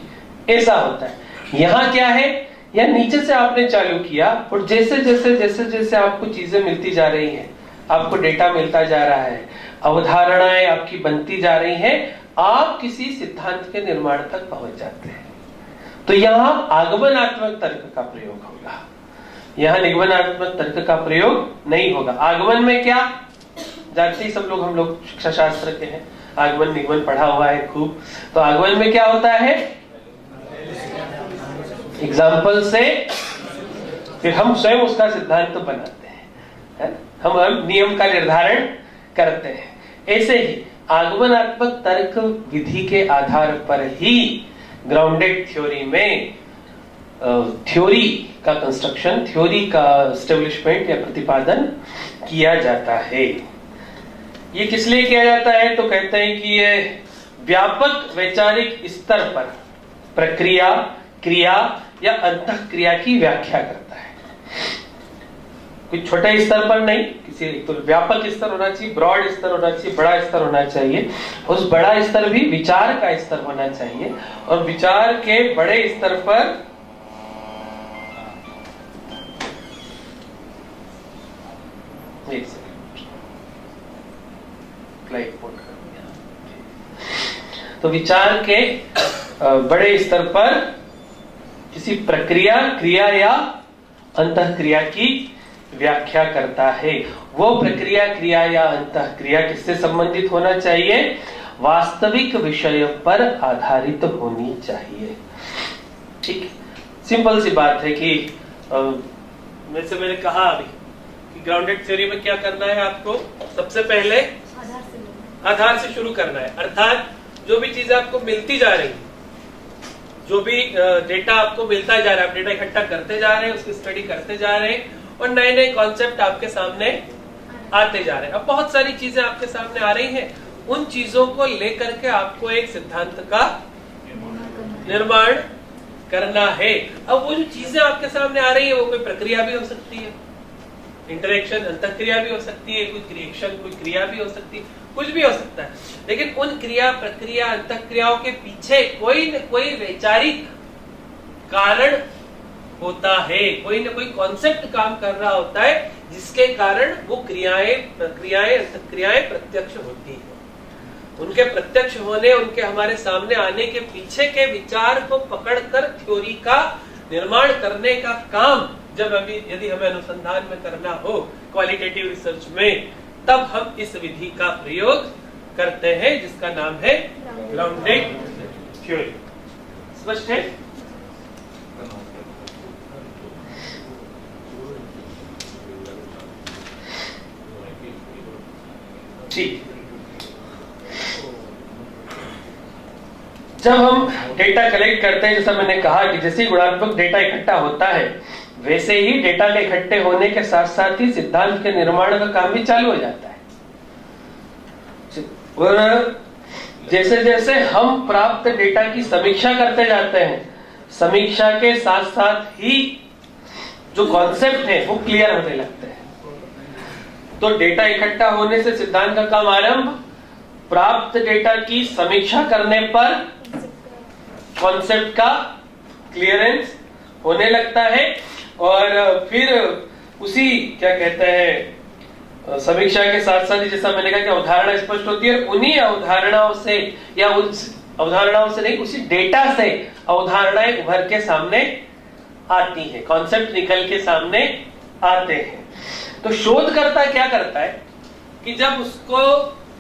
ऐसा होता है। यहाँ क्या है, या नीचे से आपने चालू किया और जैसे जैसे जैसे जैसे आपको चीजें मिलती जा रही हैं, आपको डेटा मिलता जा रहा है, अवधारणाएं आपकी बनती जा रही हैं, आप किसी सिद्धांत के निर्माण तक पहुंच जाते हैं। तो यहाँ आगमनात्मक तर्क का प्रयोग होगा, यहाँ निगमनात्मक तर्क का प्रयोग नहीं होगा। आगमन में क्या, जानते ही सब लोग, हम लोग शिक्षा शास्त्र के हैं, आगमन निगमन पढ़ा हुआ है खूब। तो आगमन में क्या होता है, एग्जाम्पल से फिर हम स्वयं उसका सिद्धांत बनाते हैं, हम नियम का निर्धारण करते हैं। ऐसे ही आगमनात्मक तर्क विधि के आधार पर ही ग्राउंडेड थ्योरी में थ्योरी का कंस्ट्रक्शन, थ्योरी का एस्टेब्लिशमेंट या प्रतिपादन किया जाता है। ये किस लिए किया जाता है, तो कहते हैं कि ये व्यापक वैचारिक स्तर पर प्रक्रिया, क्रिया या अंतःक्रिया की व्याख्या करता है। कोई छोटे स्तर पर नहीं, किसी एक तो व्यापक स्तर होना चाहिए, ब्रॉड स्तर होना चाहिए, बड़ा स्तर होना चाहिए। उस बड़ा स्तर भी विचार का स्तर होना चाहिए, और विचार के बड़े स्तर पर एक सेकंड, तो विचार के बड़े स्तर पर किसी प्रक्रिया, क्रिया या अंतःक्रिया की व्याख्या करता है। वो प्रक्रिया, क्रिया या अंतःक्रिया किससे संबंधित होना चाहिए, वास्तविक विषय पर आधारित होनी चाहिए। ठीक, सिंपल सी बात है कि वैसे मैंने कहा अभी कि ग्राउंडेड थ्योरी में क्या करना है, आपको सबसे पहले आधार से शुरू करना है। अर्थात जो भी चीजें आपको मिलती जा रही, जो भी डेटा आपको मिलता जा रहा है, आप डेटा इकट्ठा करते जा रहे हैं, उसकी स्टडी करते जा रहे हैं, और नए नए कॉन्सेप्ट आपके सामने आते जा रहे हैं। अब बहुत सारी चीजें आपके सामने आ रही हैं, उन चीजों को लेकर के आपको एक सिद्धांत का निर्माण करना है। अब वो जो चीजें आपके सामने आ रही है, वो कोई प्रक्रिया भी हो सकती है, इंटरेक्शन, अंतःक्रिया भी हो सकती है, कोई क्रिएशन, कोई क्रिया भी हो सकती है, कुछ भी हो सकता है। लेकिन उन क्रिया, प्रक्रिया, अंतःक्रियाओं के पीछे कोई न कोई वैचारिक कारण होता है, कोई न कोई कॉन्सेप्ट काम कर रहा होता है, जिसके कारण वो क्रियाएं, प्रक्रियाएं, अंतःक्रियाएं प्रत्यक्ष होती है। उनके प्रत्यक्ष होने, उनके हमारे सामने आने के पीछे के विचार को पकड़कर थ्योरी का निर्माण करने का काम जब अभी यदि हमें अनुसंधान में करना हो क्वालिटेटिव रिसर्च में, तब हम इस विधि का प्रयोग करते हैं जिसका नाम है ग्राउंडेड थ्योरी। स्पष्ट है? ठीक। जब हम डेटा कलेक्ट करते हैं, जैसा मैंने कहा कि जैसे ही गुणात्मक डेटा इकट्ठा होता है, वैसे ही डेटा के इकट्ठे होने के साथ साथ ही सिद्धांत के निर्माण का काम भी चालू हो जाता है। और जैसे जैसे हम प्राप्त डेटा की समीक्षा करते जाते हैं, समीक्षा के साथ साथ ही जो कॉन्सेप्ट है वो क्लियर होने लगते हैं। तो डेटा इकट्ठा होने से सिद्धांत का काम आरंभ, प्राप्त डेटा की समीक्षा करने पर कॉन्सेप्ट का क्लियरेंस होने लगता है, और फिर उसी क्या कहते हैं समीक्षा के साथ साथ ही जैसा मैंने कहा कि अवधारणा स्पष्ट होती है, उन्हीं अवधारणाओं से या उस अवधारणाओं से नहीं, उसी डेटा से अवधारणाएं उभर के सामने आती हैं, कॉन्सेप्ट निकल के सामने आते हैं। तो शोधकर्ता क्या करता है कि जब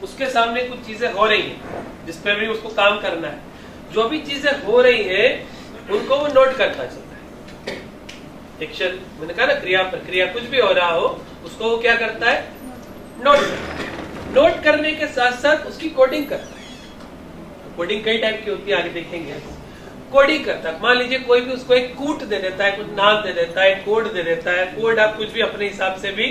उसके सामने कुछ चीजें हो रही हैं जिसपे भी उसको काम करना है, जो भी चीजें हो रही है उनको वो नोट करता चलता है। एक्शन, मैंने कहा ना, क्रिया प्रक्रिया कुछ भी हो रहा हो उसको वो क्या करता है, नोट करने के साथ साथ उसकी कोडिंग करता है। कोडिंग कई टाइप की होती है, आगे देखेंगे। कोडिंग करता है, मान लीजिए कोई भी उसको एक कूट दे देता है, कुछ नाम दे देता है, कोड दे देता है। कोड आप कुछ भी अपने हिसाब से भी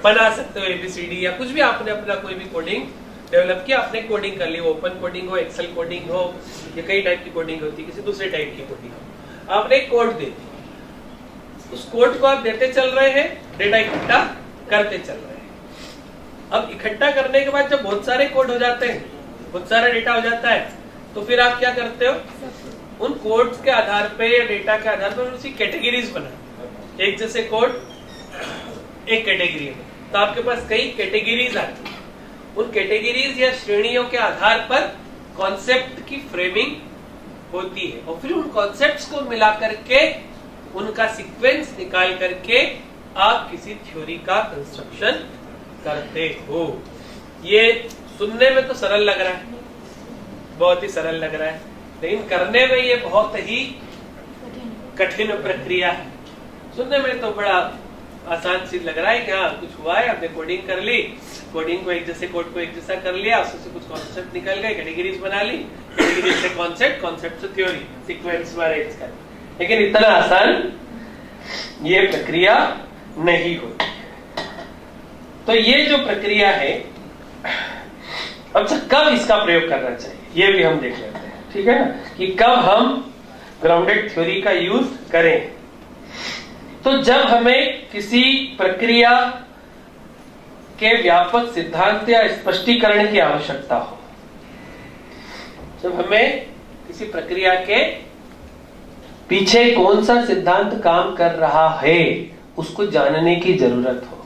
बना सकते हो, एबीसीडी या कुछ भी आपने अपना कोई भी कोडिंग डेवलप किया, आपने कोडिंग कर ली, ओपन कोडिंग हो, एक्सेल कोडिंग हो, या कई टाइप की कोडिंग होती है, किसी दूसरे टाइप की कोडिंग हो, आपने एक कोड दे दी, उस कोड को आप देते चल रहे हैं, डेटा इकट्ठा करते चल रहे हैं। अब इकट्ठा करने के बाद जब बहुत सारे कोड हो जाते हैं, बहुत सारा डेटा हो जाता है, तो फिर आप क्या करते हो, उन कोड्स के आधार पे या डेटा के आधार पर उसी कैटेगरीज बना, एक जैसे कोड एक कैटेगरी में, तो आपके पास कई कैटेगरीज आती है। उन कैटेगरीज या श्रेणियों के आधार पर कॉन्सेप्ट की फ्रेमिंग होती है, और फिर उन कॉन्सेप्ट्स को मिला करके उनका सीक्वेंस निकाल करके आप किसी थ्योरी का कंस्ट्रक्शन करते हो। ये सुनने में तो सरल लग रहा है, बहुत ही सरल लग रहा है, लेकिन करने में ये बहुत ही कठिन प्रक्रिया है। सुनने में तो बड़ा आसान सी लग रहा है कि हाँ कुछ हुआ है, हमने कोडिंग कर ली, कोडिंग को एक जैसे कोड को एक जैसा कर लिया, उससे कुछ कॉन्सेप्ट निकल गए, कैटेगरीज बना ली, कैटेगरीज से कॉन्सेप्ट, कॉन्सेप्ट से थ्योरी, सीक्वेंस में अरेंज कर। लेकिन इतना आसान ये प्रक्रिया नहीं होती। तो ये जो प्रक्रिया है, अच्छा कब इसका प्रयोग करना चाहिए ये भी हम देख लेते हैं, ठीक है ना, कि कब हम ग्राउंडेड थ्योरी का यूज करें। तो जब हमें किसी प्रक्रिया के व्यापक सिद्धांत या स्पष्टीकरण की आवश्यकता हो, जब हमें किसी प्रक्रिया के पीछे कौन सा सिद्धांत काम कर रहा है उसको जानने की जरूरत हो,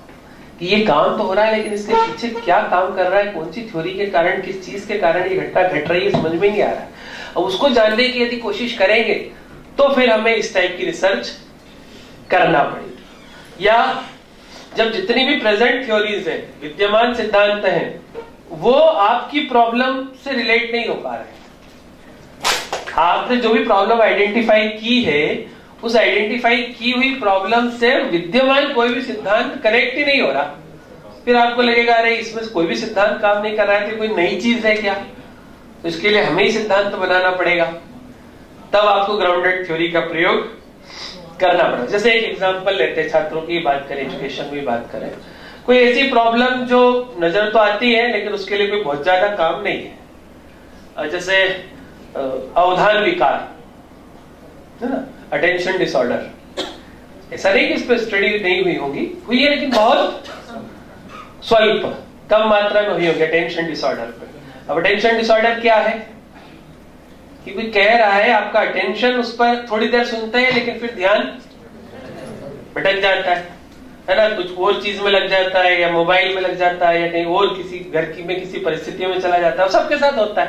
कि ये काम तो हो रहा है लेकिन इसके पीछे क्या काम कर रहा है, कौन सी थ्योरी के कारण, किस चीज के कारण ये घटना घट रही है, समझ में नहीं आ रहा है। अब उसको जानने की यदि कोशिश करेंगे तो फिर हमें इस टाइप की रिसर्च करना पड़ेगी। या जब जितनी भी प्रेजेंट थ्योरीज है, विद्यमान सिद्धांत हैं, वो आपकी प्रॉब्लम से रिलेट नहीं हो पा रहे, आपने जो भी प्रॉब्लम आइडेंटिफाई की है उस आइडेंटिफाई की हुई प्रॉब्लम से विद्यमान कोई भी सिद्धांत कनेक्ट ही नहीं हो रहा, फिर आपको लगेगा अरे इसमें कोई भी सिद्धांत काम नहीं कर रहा है, तो कोई नई चीज है क्या, तो इसके लिए हमें ही सिद्धांत बनाना पड़ेगा। तब आपको ग्राउंडेड थ्योरी का प्रयोग करना पड़ेगा। जैसे एक एग्जांपल लेते हैं, छात्रों की बात करें, एजुकेशन की बात करें, कोई ऐसी प्रॉब्लम जो नजर तो आती है लेकिन उसके लिए कोई बहुत ज्यादा काम नहीं है, जैसे अवधान विकार है ना, अटेंशन डिसऑर्डर। ऐसा नहीं कि इस पर स्टडी नहीं हुई होगी, हुई है लेकिन बहुत स्वल्प कम मात्रा में हुई होगी अटेंशन डिसऑर्डर पे। अब अटेंशन डिसऑर्डर क्या है कि कोई कह रहा है आपका अटेंशन उस पर थोड़ी देर सुनते हैं लेकिन फिर ध्यान भटक जाता है ना, कुछ और चीज में लग जाता है या मोबाइल में लग जाता है या कहीं और किसी घर की में किसी परिस्थितियों में चला जाता है, सबके साथ होता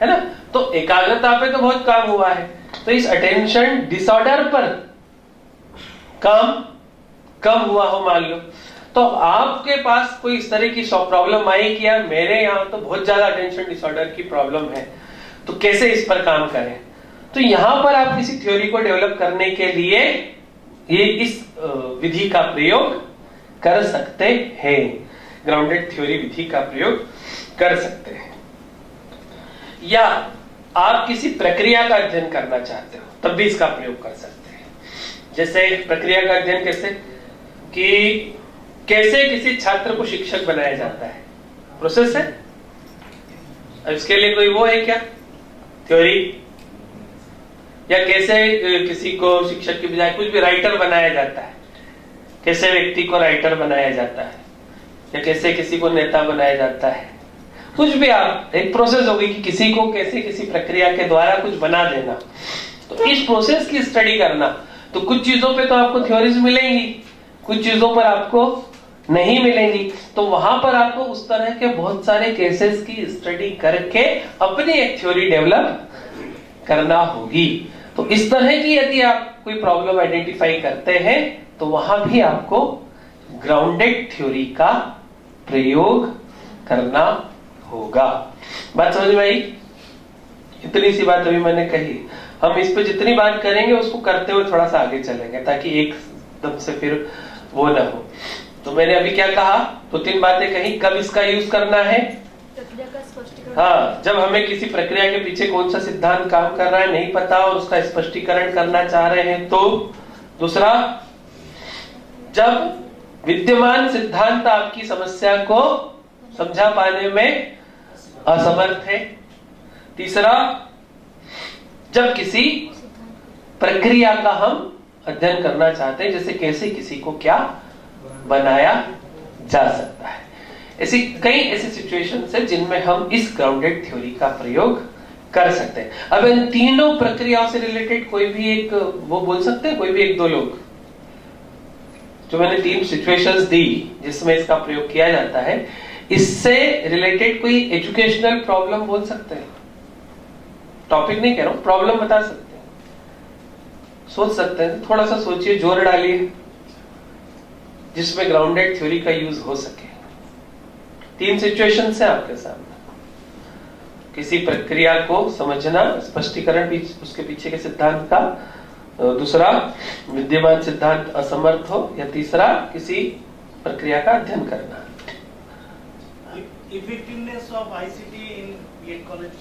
है ना। तो एकाग्रता पे तो बहुत काम हुआ है, तो इस अटेंशन डिसऑर्डर पर काम कम हुआ हो मान लो, तो आपके पास कोई इस तरह की प्रॉब्लम आई कि यार मेरे यहाँ तो बहुत ज्यादा अटेंशन डिसऑर्डर की प्रॉब्लम है, तो कैसे इस पर काम करें, तो यहां पर आप किसी थ्योरी को डेवलप करने के लिए ये इस विधि का प्रयोग कर सकते हैं, ग्राउंडेड थ्योरी विधि का प्रयोग कर सकते हैं। या आप किसी प्रक्रिया का अध्ययन करना चाहते हो तब भी इसका प्रयोग कर सकते हैं। जैसे प्रक्रिया का अध्ययन कैसे, कि कैसे किसी छात्र को शिक्षक बनाया जाता है, प्रोसेस है। अब इसके लिए कोई वो है क्या थ्योरी, या कैसे किसी को शिक्षक की बजाय कुछ भी राइटर बनाया जाता है, कैसे व्यक्ति को राइटर बनाया जाता है, या कैसे किसी को नेता बनाया जाता है, कुछ भी आप एक प्रोसेस होगी कि किसी को कैसे किसी प्रक्रिया के द्वारा कुछ बना देना। तो इस प्रोसेस की स्टडी करना, तो कुछ चीजों पे तो आपको थ्योरीज मिलेंगी, कुछ चीजों पर आपको नहीं मिलेंगी, तो वहां पर आपको उस तरह के बहुत सारे केसेस की स्टडी करके अपनी एक थ्योरी डेवलप करना होगी। तो इस तरह की यदि आप कोई प्रॉब्लम आइडेंटिफाई करते हैं तो वहां भी आपको ग्राउंडेड थ्योरी का प्रयोग करना होगा। बात समझ में आई? इतनी सी बात अभी मैंने कही, हम इस पे जितनी बात करेंगे उसको करते हुए थोड़ा सा आगे चलेंगे ताकि एकदम से फिर वो ना हो। तो मैंने अभी क्या कहा, तो 3 बातें कही। कब इसका यूज करना है? हाँ, जब हमें किसी प्रक्रिया के पीछे कौन सा सिद्धांत काम कर रहा है नहीं पता और उसका स्पष्टीकरण करना चाह रहे हैं तो। दूसरा, जब विद्यमान सिद्धांत आपकी समस्या को समझा पाने में असमर्थ है। तीसरा, जब किसी प्रक्रिया का हम अध्ययन करना चाहते हैं, जैसे कैसे किसी को क्या बनाया जा सकता है। ऐसी कई ऐसी सिचुएशंस है जिनमें हम इस ग्राउंडेड थ्योरी का प्रयोग कर सकते हैं। अब इन तीनों प्रक्रियाओं से रिलेटेड कोई भी एक वो बोल सकते हैं, कोई भी 1-2 लोग, जो मैंने 3 सिचुएशंस दी जिसमें इसका प्रयोग किया जाता है, इससे रिलेटेड कोई एजुकेशनल प्रॉब्लम बोल सकते हैं? टॉपिक नहीं कह रहा हूं, प्रॉब्लम बता सकते हैं, सोच सकते हैं। थोड़ा सा सोचिए, जोर डालिए, जिसमें ग्राउंडेड थ्योरी का यूज हो सके। 3 सिचुएशंस है आपके सामने। किसी प्रक्रिया को समझना, स्पष्टीकरण उसके पीछे के सिद्धांत का, दूसरा विद्यमान सिद्धांत असमर्थ हो, या तीसरा किसी प्रक्रिया का अध्ययन करना। Effectiveness of ICT in BEd college,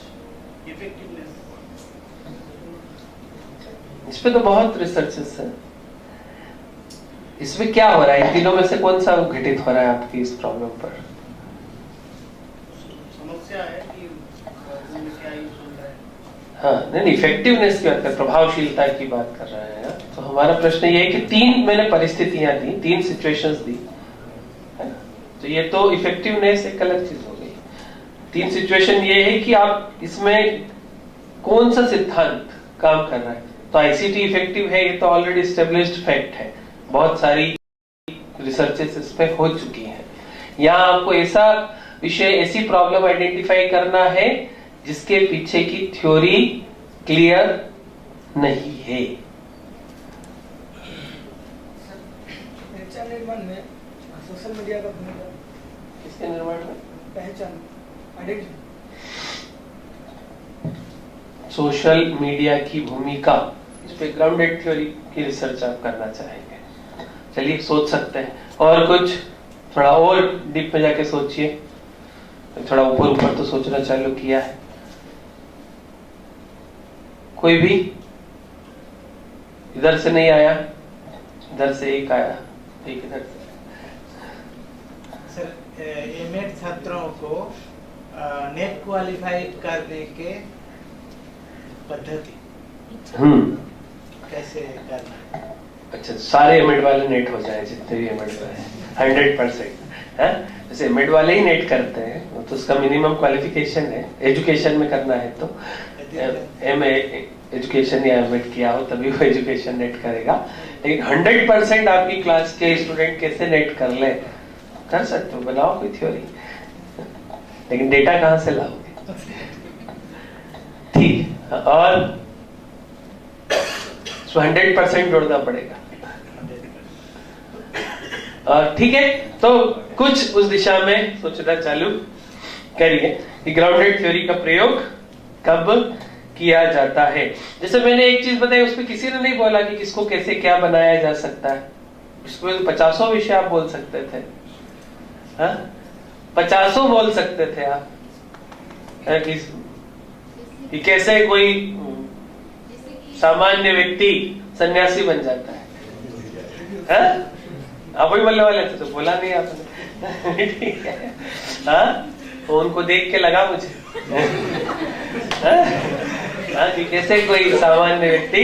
effectiveness, इस पे तो बहुत रिसर्चेस है। इसमें क्या हो रहा है, इन तीनों में से कौन सा घटित हो रहा है आपकी इस प्रॉब्लम पर? समस्या है कि क्या यूज हो रहा है। हाँ, नहीं, इफेक्टिवनेस की बात कर, प्रभावशीलता की बात कर रहे हैं। तो हमारा प्रश्न ये है कि 3 मैंने परिस्थितियां दी, 3 सिचुएशंस दी, है ना? तो ये तो इफेक्टिवनेस एक अलग चीज हो गई। 3 सिचुएशन ये है कि आप इसमें कौन सा सिद्धांत काम कर रहा है। तो आईसीटी इफेक्टिव है, ये तो ऑलरेडी एस्टेब्लिश्ड फैक्ट है, बहुत सारी रिसर्चेस इस पे हो चुकी हैं। यहाँ आपको ऐसा विषय, ऐसी प्रॉब्लम आइडेंटिफाई करना है जिसके पीछे की थ्योरी क्लियर नहीं है। पहचान निर्माण में सोशल मीडिया का भूमिका, किसके निर्माण में? पहचान, आइडेंटिटी, सोशल मीडिया की भूमिका, इस पे ग्राउंडेड थ्योरी की रिसर्च आप करना चाहेंगे। चलिए, सोच सकते हैं। और कुछ थोड़ा और डीप में जाके सोचिए, थोड़ा ऊपर ऊपर तो सोचना चालू किया है। कोई भी? इधर से नहीं आया, इधर से एक आया, एक इधर से। सर, एमएड छात्रों को नेट क्वालिफाई करने के पद्धति कैसे करना है? अच्छा, सारे एमएड वाले नेट हो जाए, जितने भी एमएड वाले 100%, है? जैसे एमएड वाले ही नेट करते हैं तो उसका मिनिमम क्वालिफिकेशन है, एजुकेशन में करना है तो एमए एजुकेशन या एमएड किया हो तभी वो एजुकेशन नेट करेगा। लेकिन 100% आपकी क्लास के स्टूडेंट कैसे नेट कर ले, कर सकते हो, बनाओ कोई थ्योरी, लेकिन डेटा कहां से लाओगे? ठीक, और 100% जोड़ना पड़ेगा। ठीक है, तो कुछ उस दिशा में सोचना चालू करिए कि ग्राउंडेड थ्योरी का प्रयोग कब किया जाता है। जैसे मैंने एक चीज बताई, उसमें किसी ने नहीं बोला कि किसको कैसे क्या बनाया जा सकता है। इसमें 50 विषय आप बोल सकते थे, 50 बोल सकते थे आप कि कैसे कोई सामान्य व्यक्ति सन्यासी बन जाता है। आप वही बोलने वाले थे तो बोला नहीं आपने। ठीक है, तो उनको देख के लगा मुझे कि कैसे कोई सामान्य व्यक्ति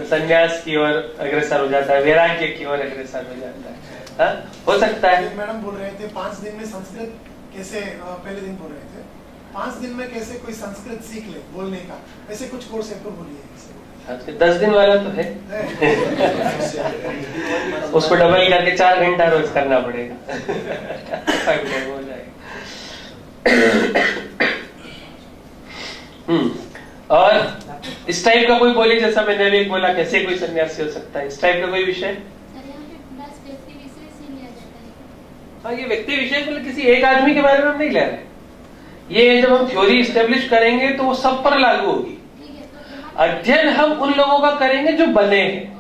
सन्यास की ओर अग्रसर हो जाता है, वैराग्य की ओर अग्रसर हो जाता है। हो सकता है। मैडम बोल रहे थे 5 दिन में संस्कृत कैसे, पहले दिन बोल रहे थे 5 दिन में कैसे कोई संस्कृत सीख ले बोलने का, ऐसे कुछ कोर्स है तो बोलिए। 10 दिन वाला तो है। उसको डबल करके 4 घंटा रोज करना पड़ेगा। हो जाएगा। और इस टाइप का कोई बोले, जैसा मैंने अभी बोला कैसे कोई सन्यासी हो सकता है, इस टाइप का कोई विषय। हाँ, ये व्यक्ति विशेष मतलब किसी एक आदमी के बारे में हम नहीं ले रहे। ये जब हम थ्योरी इस्टेब्लिश करेंगे तो वो सब पर लागू होगी। अध्ययन हम उन लोगों का करेंगे जो बने हैं,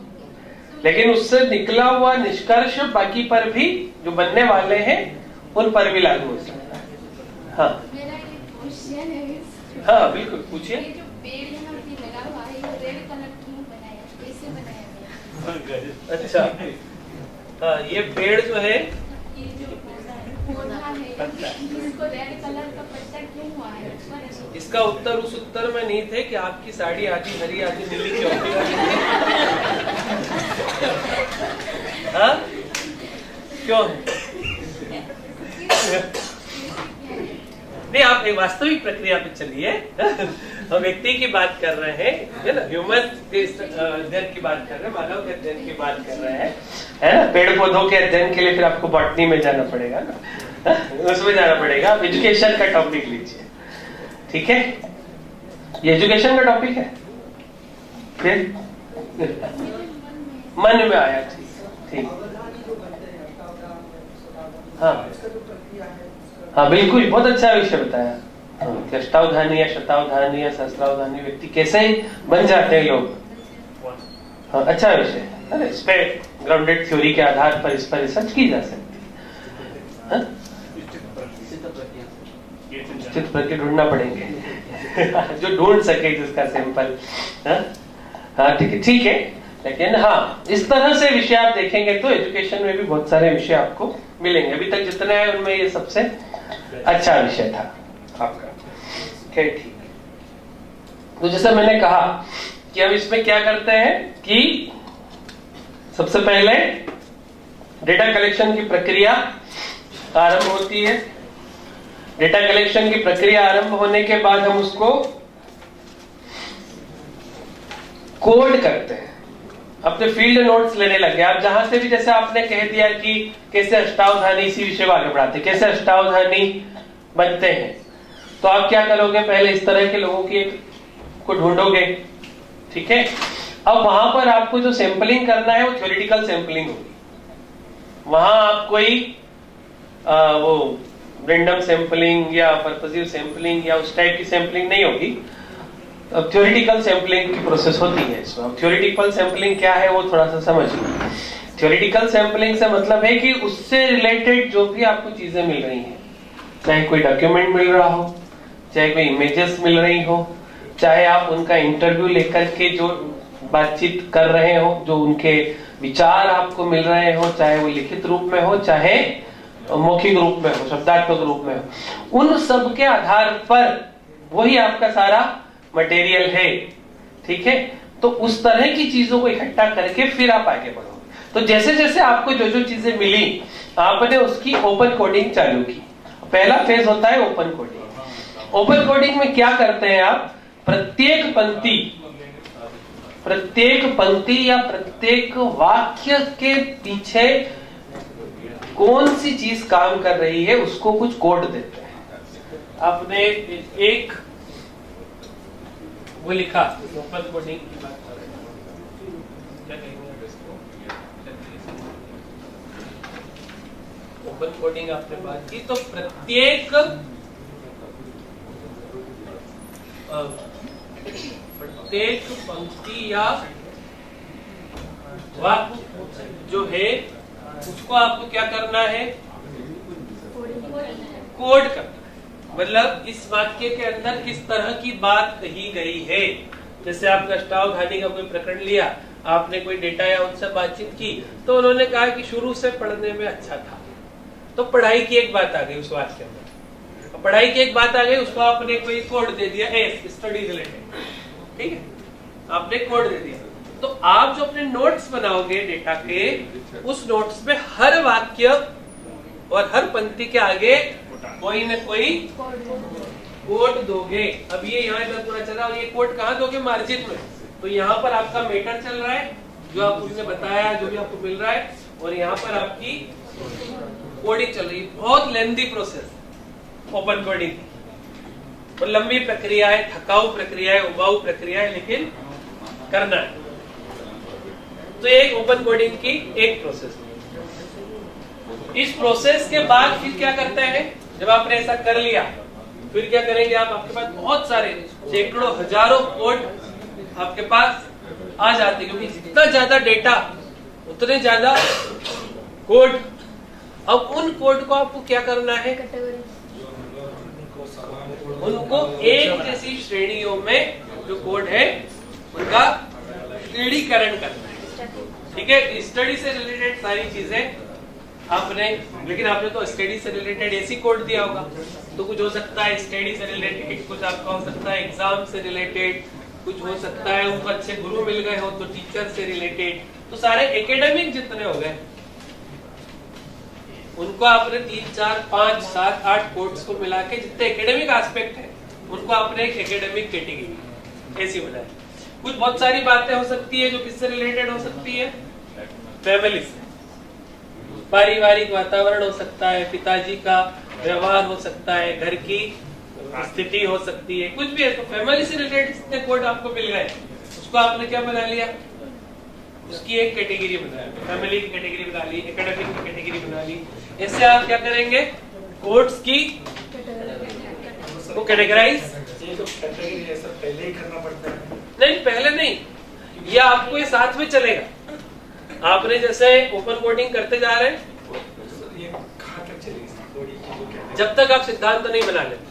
लेकिन उससे निकला हुआ निष्कर्ष बाकी पर भी जो बनने वाले हैं उन पर भी लागू हो सकता है। हाँ मेरा एक क्वेश्चन है। हाँ बिल्कुल पूछिए। ये जो पेड़ यहाँ पे लगा हुआ है, ये रेड कलर क्यों बनाया, कैसे बनाया गया? अच्छा, हाँ ये पेड़ जो है, ये जो पौधा है, इसको रेड कलर का पत्ता क्यों हुआ है? इसका उत्तर उस उत्तर में नहीं थे कि आपकी साड़ी आधी हरी आधी नीली क्यों। हाँ क्यों नहीं, आप एक वास्तविक प्रक्रिया पे चलिए। हम व्यक्ति की बात कर रहे हैं, है ना, ह्यूमन अध्ययन की बात कर रहे हैं, मानव के अध्ययन की बात कर रहे हैं, है ना। पेड़ पौधों के अध्ययन के लिए फिर आपको बॉटनी में जाना पड़ेगा ना, उसमें जाना पड़ेगा। आप एजुकेशन का टॉपिक लीजिए, ठीक है, ये एजुकेशन का टॉपिक है। फिर मन में आया, ठीक। हाँ बिल्कुल, बहुत अच्छा विषय बताया। अष्टावधानी या शतावधानी या सहस्त्रावधानी व्यक्ति कैसे बन जाते हैं लोग। हाँ अच्छा विषय, अरे इस पे ग्राउंडेड थ्योरी के आधार पर इस पर रिसर्च की जा सकती है। स्थित प्रक्रिया ढूंढना पड़ेंगे जो ढूंढ सके जिसका सैंपल। हाँ ठीक है, लेकिन हाँ इस तरह से विषय आप देखेंगे तो एजुकेशन में भी बहुत सारे विषय आपको मिलेंगे। अभी तक जितने आए उनमें ये सबसे अच्छा विषय था आपका। ठीक, तो जैसा मैंने कहा कि हम इसमें क्या करते हैं कि सबसे पहले डेटा कलेक्शन की प्रक्रिया आरंभ होती है। डेटा कलेक्शन की प्रक्रिया आरंभ होने के बाद हम उसको कोड करते हैं, अपने फील्ड नोट्स लेने लगे। आप जहां से भी, जैसे आपने कह दिया कि कैसे अष्टावधानी, इसी विषय को आगे बढ़ाते कैसे अष्टावधानी बनते हैं, तो आप क्या करोगे, पहले इस तरह के लोगों की को ढूंढोगे, ठीक है। अब वहां पर आपको जो सैंपलिंग करना है वो थ्योरेटिकल सैंपलिंग होगी। वहां आप कोई वो रैंडम सैंपलिंग या पर्पसिव सैंपलिंग या उस टाइप की सैंपलिंग नहीं होगी। अब थ्योरेटिकल सैंपलिंग की प्रोसेस होती है इसमें। अब थ्योरेटिकल सैंपलिंग क्या है वो थोड़ा सा समझिए। थ्योरेटिकल सैंपलिंग से मतलब है कि उससे रिलेटेड जो भी आपको चीजें मिल रही हैं, चाहे कोई डॉक्यूमेंट मिल रहा हो, चाहे कोई इमेजेस मिल रही हो, चाहे आप उनका इंटरव्यू लेकर के जो बातचीत कर रहे हो, जो उनके विचार आपको मिल रहे हो, चाहे वो लिखित रूप में हो चाहे मौखिक रूप में हो, शब्दात्मक रूप में हो, उन सब के आधार पर वही आपका सारा मटेरियल है, ठीक है। तो उस तरह की चीजों को इकट्ठा करके फिर आप आगे बढ़ोगे। तो जैसे जैसे आपको जो जो चीजें मिली, आपने उसकी ओपन कोडिंग चालू की। पहला फेज होता है ओपन कोडिंग। ओपन कोडिंग में क्या करते हैं आप, प्रत्येक पंक्ति या प्रत्येक वाक्य के पीछे कौन सी चीज काम कर रही है उसको कुछ कोड देते हैं। आपने एक वो लिखा, ओपन कोडिंग की बात कर रहे हैं, क्या कहेंगे इसको, ओपन कोडिंग आपने बात की, तो प्रत्येक पंक्ति या वाक्य जो है उसको आपको क्या करना है, कोड करना है। मतलब इस वाक्य के अंदर किस तरह की बात कही गई है। जैसे आपने अष्टावधानी का कोई प्रकरण लिया, आपने कोई डेटा या उनसे बातचीत की, तो उन्होंने कहा कि शुरू से पढ़ने में अच्छा था, तो पढ़ाई की एक बात आ गई उस वाक्य में, पढ़ाई की एक बात आ गई, उसको आपने कोई कोड दे दिया, स्टडी रिलेटेड, ठीक है, आपने कोड दे दिया। तो आप जो अपने नोट्स बनाओगे डेटा के, उस नोट्स में हर वाक्य और हर पंक्ति के आगे कोई न कोई कोड दोगे। अब ये यहाँ इधर पूरा चला, और ये कोड कहाँ दोगे, मार्जिन में। तो यहाँ पर आपका मेटर चल रहा है, जो आप उसने बताया, जो भी आपको मिल रहा है, और यहाँ पर आपकी कोडिंग चल रही है। बहुत लेंथी प्रोसेस ओपन कोडिंग, तो लंबी प्रक्रिया है, थकाऊ प्रक्रिया है, उबाऊ प्रक्रिया है, लेकिन करना है। तो एक ओपन कोडिंग की एक प्रोसेस। इस प्रोसेस के बाद फिर क्या करते हैं, जब आपने ऐसा कर लिया, फिर क्या करेंगे आप, आपके पास बहुत सारे सैकड़ों हजारों कोड आपके पास आ जाते हैं, क्योंकि जितना ज्यादा डेटा उतने ज्यादा कोड। अब उन कोड को आपको क्या करना है, उनको एक जैसी श्रेणियों में जो कोड है उनका श्रेणीकरण करना है, ठीक है। स्टडी से रिलेटेड सारी चीजें आपने, लेकिन आपने तो स्टडी से रिलेटेड ऐसी कोड दिया होगा, तो कुछ हो सकता है स्टडी से रिलेटेड, कुछ आपका हो सकता है एग्जाम से रिलेटेड, कुछ हो सकता है उनको अच्छे गुरु मिल गए हो तो टीचर से रिलेटेड। तो सारे एकेडमिक जितने हो गए उनको आपने 3, 4, 5, 7, 8 कोड्स को मिला के जितने एकेडमिक एस्पेक्ट है उनको आपने एक एकेडमिक कैटेगरी ऐसी बनाई। कुछ बहुत सारी बातें हो सकती है जो किससे रिलेटेड हो सकती है, फैमिली से, पारिवारिक वातावरण हो सकता है, पिताजी का व्यवहार हो सकता है, घर की स्थिति हो सकती है, कुछ भी है। तो फैमिली से रिलेटेड जितने कोड आपको मिल गए उसको आपने क्या बना लिया, उसकी एक कैटेगरी बनाया, फैमिली की कैटेगरी बना ली, एकेडमिक की कैटेगरी बना ली। इससे आप क्या करेंगे, कोड्स की को कैटेगराइज। तो कैटेगरी ऐसा पहले ही करना पड़ता है? नहीं, पहले नहीं, ये आपको ये साथ में चलेगा। आपने जैसे ओपन कोडिंग करते जा रहे हैं, ये कहाँ तक चलेगी जब तक आप सिद्धांत नहीं बना लेते,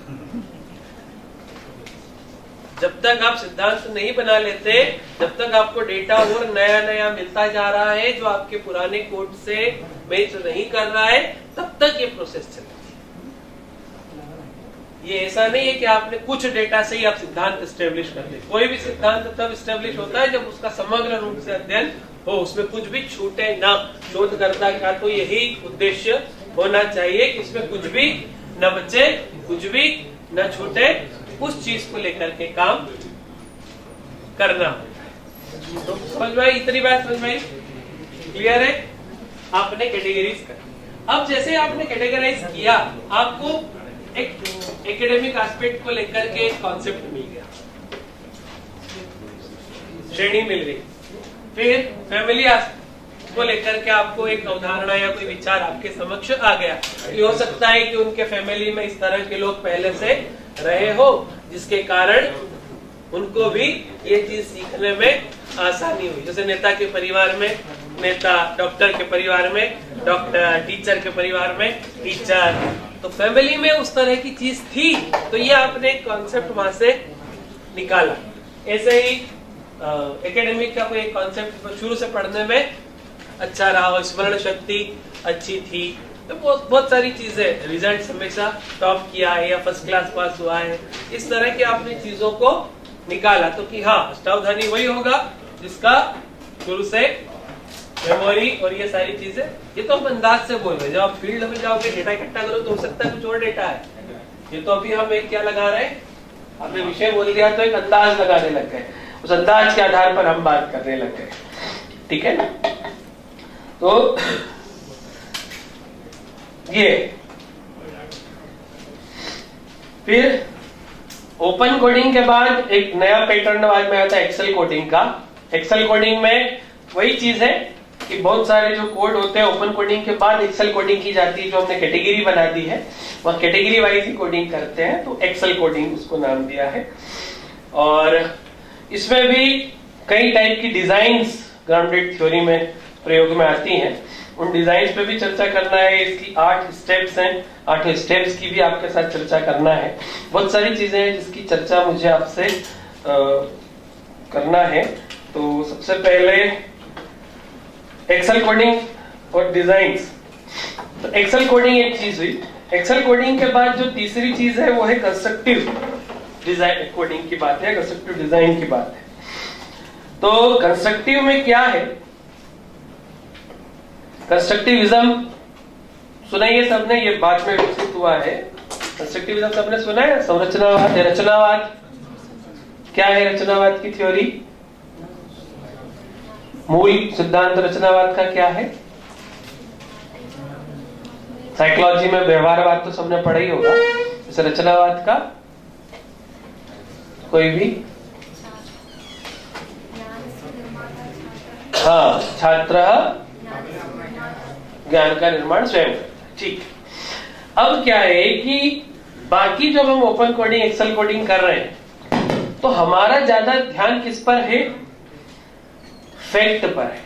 जब तक आप सिद्धांत नहीं बना लेते, जब तक आपको डेटा और नया नया मिलता जा रहा है जो आपके पुराने कोड से मैच नहीं कर रहा है, तब तक ये प्रोसेस चलेगी। ये ऐसा नहीं है कि आपने कुछ डेटा से ही आप सिद्धांत एस्टेब्लिश कर दे। कोई भी सिद्धांत तब एस्टेब्लिश होता है जब उसका समग्र रूप से अध्ययन हो, उसमें कुछ भी छूटे ना। शोधकर्ता का तो यही उद्देश्य होना चाहिए कि इसमें कुछ भी न बचे, कुछ भी न छूटे, उस चीज को लेकर के काम करना। तो समझ में आई, इतनी बात समझ में आई, क्लियर है। आपने कैटेगराइज कर, अब जैसे आपने कैटेगराइज किया, आपको एक एकेडमिक एस्पेक्ट को लेकर के एक कॉन्सेप्ट मिल गया, श्रेणी मिल गई। फिर फैमिली को लेकर के आपको एक अवधारणा या कोई विचार आपके समक्ष आ गया। ये हो सकता है कि उनके फैमिली में इस तरह के लोग पहले से रहे हो, जिसके कारण उनको भी ये चीज सीखने में आसानी हुई। जैसे नेता के परिवार में नेता, डॉक्टर के परिवार में डॉक्टर, टीचर के परिवार में टीचर, तो फैमिली में उस तरह की चीज थी, तो ये आपने एक कॉन्सेप्ट वहां से निकाला। ऐसे ही एकेडमिक का कोई कॉन्सेप्ट शुरू से पढ़ने में अच्छा रहा हो, स्मरण शक्ति अच्छी थी, तो बहुत सारी चीजें, रिजल्ट हमेशा टॉप किया है या फर्स्ट क्लास पास हुआ है, इस तरह की आपने चीजों को निकाला। तो कि हाँ, अष्टावधानी वही होगा जिसका शुरू से मेमोरी और ये सारी चीजें, ये तो हम अंदाज से बोल रहे हैं। जब आप फील्ड में जाओगे, डेटा इकट्ठा करो, तो हो सकता है कुछ और डेटा है। ये तो अभी हम एक क्या लगा रहे हैं, आपने विषय बोल दिया तो एक अंदाज लगाने लग गए, उस अंदाज के आधार पर हम बात करने लग गए, ठीक है ना। तो ये फिर ओपन कोडिंग के बाद एक नया पैटर्न बाद में आता है एक्सेल कोडिंग का। एक्सेल कोडिंग में वही चीज है कि बहुत सारे जो कोड होते हैं ओपन कोडिंग के बाद एक्सेल कोडिंग की जाती है, जो हमने कैटेगरी बना दी है वह कैटेगरी वाइज ही कोडिंग करते हैं, तो एक्सेल कोडिंग उसको नाम दिया है। और इसमें भी कई टाइप की डिजाइन्स ग्राउंडेड थ्योरी में प्रयोग में आती हैं, उन डिजाइन्स पे भी चर्चा करना है। इसकी 8 स्टेप्स हैं, 8 स्टेप्स की भी आपके साथ चर्चा करना है। बहुत सारी चीजें हैं जिसकी चर्चा मुझे आपसे करना है। तो सबसे पहले एक्सेल कोडिंग और डिजाइन्स। तो एक्सेल कोडिंग एक चीज हुई, एक्सेल कोडिंग के बाद जो तीसरी चीज है वो है कंस्ट्रक्टिव डिजाइन कोडिंग की बात है, कंस्ट्रक्टिव डिजाइन की बात है। तो कंस्ट्रक्टिव में क्या है, कंस्ट्रक्टिविज्म सुना ये सबने, ये बाद में विकसित हुआ है। कंस्ट्रक्टिविज्म सबने सुना है। संरचनावाद, रचनावाद क्या है, रचनावाद की थ्योरी, मूल सिद्धांत रचनावाद का क्या है। साइकोलॉजी में व्यवहारवाद तो सबने पढ़ा ही होगा, जैसे रचनावाद का कोई भी, हाँ, छात्र ज्ञान का निर्माण स्वयं करता है। ठीक, अब क्या है कि बाकी जब हम ओपन कोडिंग एक्सेल कोडिंग कर रहे हैं तो हमारा ज्यादा ध्यान किस पर है, फैक्ट पर है,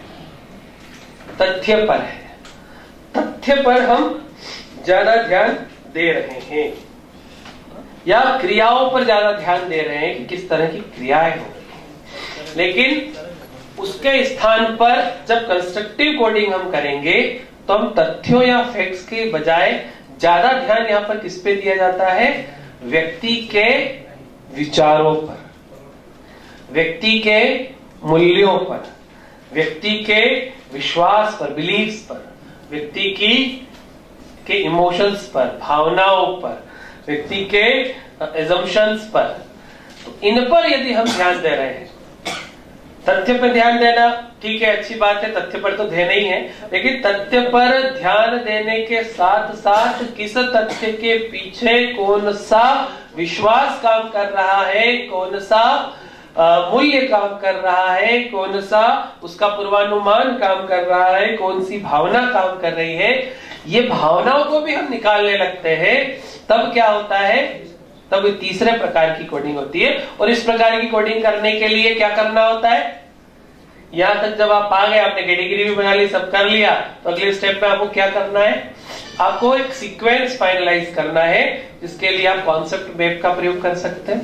तथ्य पर है। तथ्य पर हम ज्यादा ध्यान दे रहे हैं या क्रियाओं पर ज्यादा ध्यान दे रहे हैं कि किस तरह की क्रियाएं हो रही हैं। लेकिन उसके स्थान पर जब कंस्ट्रक्टिव कोडिंग हम करेंगे तो हम तथ्यों या फैक्ट्स के बजाय ज्यादा ध्यान यहां पर किस पे दिया जाता है, व्यक्ति के विचारों पर, व्यक्ति के मूल्यों पर, व्यक्ति के विश्वास पर, बिलीफ्स पर, व्यक्ति के इमोशंस पर, भावनाओं पर, व्यक्ति के एजम्पशंस पर। तो इन पर यदि हम ध्यान दे रहे हैं, तथ्य पर ध्यान देना ठीक है, अच्छी बात है, तथ्य पर तो देना ही है, लेकिन तथ्य पर ध्यान देने के साथ साथ किस तथ्य के पीछे कौन सा विश्वास काम कर रहा है, कौन सा मूल्य काम कर रहा है, कौन सा उसका पूर्वानुमान काम कर रहा है, कौन सी भावना काम कर रही है, ये भावनाओं को भी हम निकालने लगते हैं, तब क्या होता है, तब तीसरे प्रकार की कोडिंग होती है। और इस प्रकार की कोडिंग करने के लिए क्या करना होता है, यहां तक जब आप आ गए, आपने कैटेगरी भी बना ली, सब कर लिया, तो अगले स्टेप में आपको क्या करना है, आपको एक सीक्वेंस फाइनलाइज करना है, जिसके लिए आप कॉन्सेप्ट मैप का प्रयोग कर सकते हैं।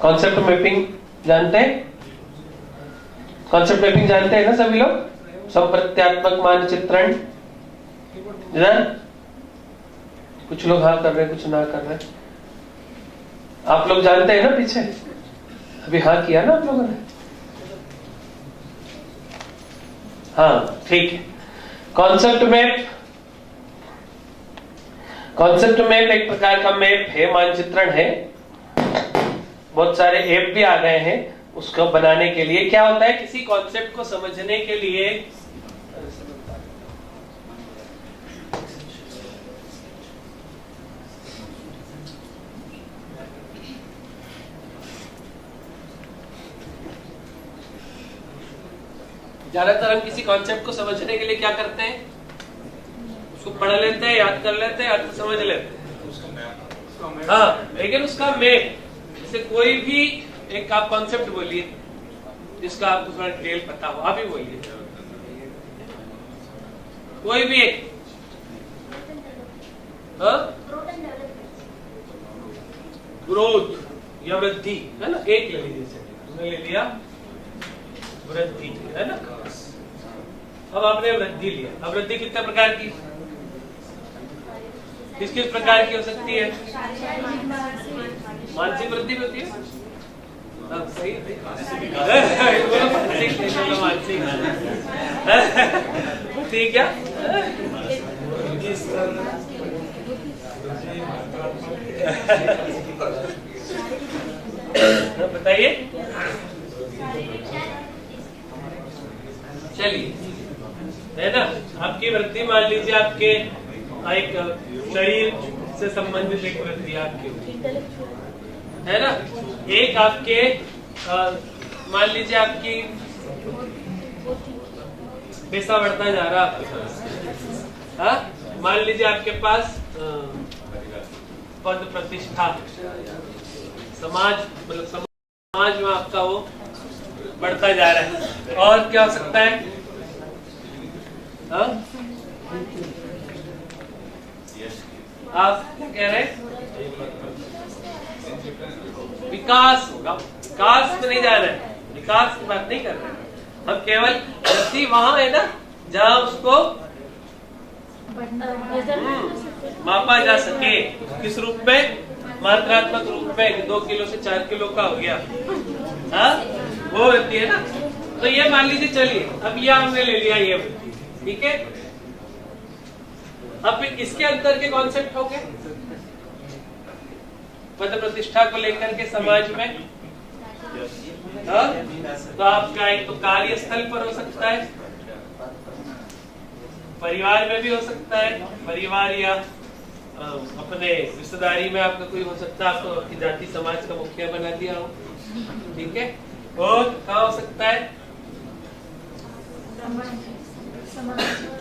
कॉन्सेप्ट मैपिंग जानते हैं, कॉन्सेप्ट मैपिंग जानते हैं ना सभी लोग, संप्रत्यात्मक मानचित्रण। कुछ लोग हाँ कर रहे हैं, कुछ ना कर रहे हैं। आप लोग जानते हैं ना, पीछे अभी हाँ किया ना आप लोगों ने, हाँ ठीक है। कॉन्सेप्ट मैप, कॉन्सेप्ट मैप एक प्रकार का मैप है, मानचित्रण है। बहुत सारे ऐप भी आ गए हैं उसको बनाने के लिए। क्या होता है, किसी कॉन्सेप्ट को समझने के लिए ज्यादातर हम किसी कॉन्सेप्ट को समझने के लिए क्या करते हैं, उसको पढ़ लेते हैं, याद कर लेते हैं, अर्थ समझ लेते हैं, हाँ, लेकिन उसका मैप, जैसे कोई भी एक आप कॉन्सेप्ट बोलिए जिसका आपको थोड़ा डिटेल पता हो, आप ही बोलिए कोई भी एक, ग्रोथ या वृद्धि है ना, एक ले लीजिए, तुमने ले लिया वृद्धि है ना। अब आपने वृद्धि लिया, अब वृद्धि कितने प्रकार की, किस किस प्रकार की हो सकती है, मानसिक वृद्धि भी होती है, सही मानसिक ठीक है, बताइए, चलिए, है ना। आपकी वृद्धि मान लीजिए आपके एक शरीर से संबंधित एक वृद्धि आपकी, है ना। एक आपके मान लीजिए आपकी पैसा बढ़ता जा रहा है। हाँ? मान लीजिए आपके पास पद प्रतिष्ठा, समाज मतलब समाज में आपका वो बढ़ता जा रहा है। और क्या हो सकता है? हाँ? आप क्या कह रहे हैं? विकास होगा। विकास में नहीं जा रहे हैं, विकास की बात नहीं कर रहे हैं हम, केवल गति वहां है ना जहां उसको मापा जा सके। किस रूप में? मात्रात्मक रूप में। 2 किलो से 4 किलो का हो गया, हाँ वो रहती है ना। तो ये मान लीजिए, चलिए अब ये हमने ले लिया ये, ठीक है। अब इसके अंदर के कॉन्सेप्ट हो गए पद प्रतिष्ठा को लेकर के समाज में। हाँ? तो आपका एक तो कार्यस्थल पर हो सकता है, परिवार में भी हो सकता है, परिवार या अपने रिश्तेदारी में आपका कोई हो सकता है, आपको आपकी जाति समाज का मुखिया बना दिया हो, ठीक है। और कहाँ हो सकता है?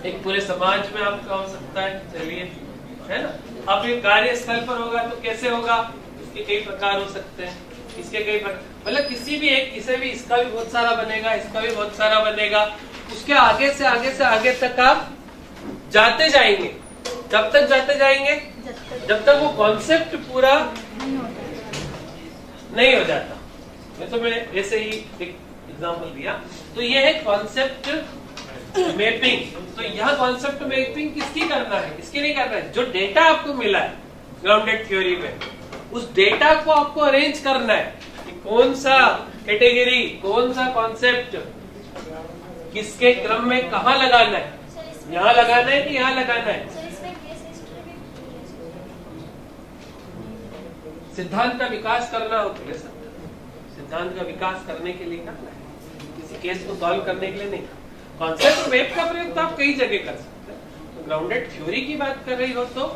एक पूरे समाज में आपका हो सकता है, चलिए, है ना। अब ये कार्यस्थल पर होगा तो कैसे होगा? इसके कई प्रकार हो सकते हैं, इसके कई प्रकार, मतलब किसी भी एक, इसे भी, इसका भी बहुत सारा बनेगा, इसका भी बहुत सारा बनेगा। उसके आगे से आगे से आगे तक आप जाते जाएंगे। जब तक जाते जाएंगे जब तक वो कॉन्सेप्ट पूरा नहीं हो जाता। तो मैंने ऐसे ही एक एग्जांपल दिया। तो ये है कॉन्सेप्ट मैपिंग। तो यहाँ कॉन्सेप्ट मैपिंग किसकी करना है, किसकी नहीं करना है? जो डेटा आपको मिला है ग्राउंडेड थ्योरी में, उस डेटा को आपको अरेंज करना है कि कौन सा कैटेगरी, कौन सा कॉन्सेप्ट किसके क्रम में कहाँ लगाना है। यहाँ लगाना है कि यहाँ लगाना है? सिद्धांत का विकास करना हो तो सिद्धांत का विकास करने के लिए करना है, किसी केस को सॉल्व करने के लिए नहीं। कॉन्सेप्ट मैप का प्रयोग तो आप कई जगह कर सकते हैं। तो ग्राउंडेड थ्योरी की बात कर रही हो तो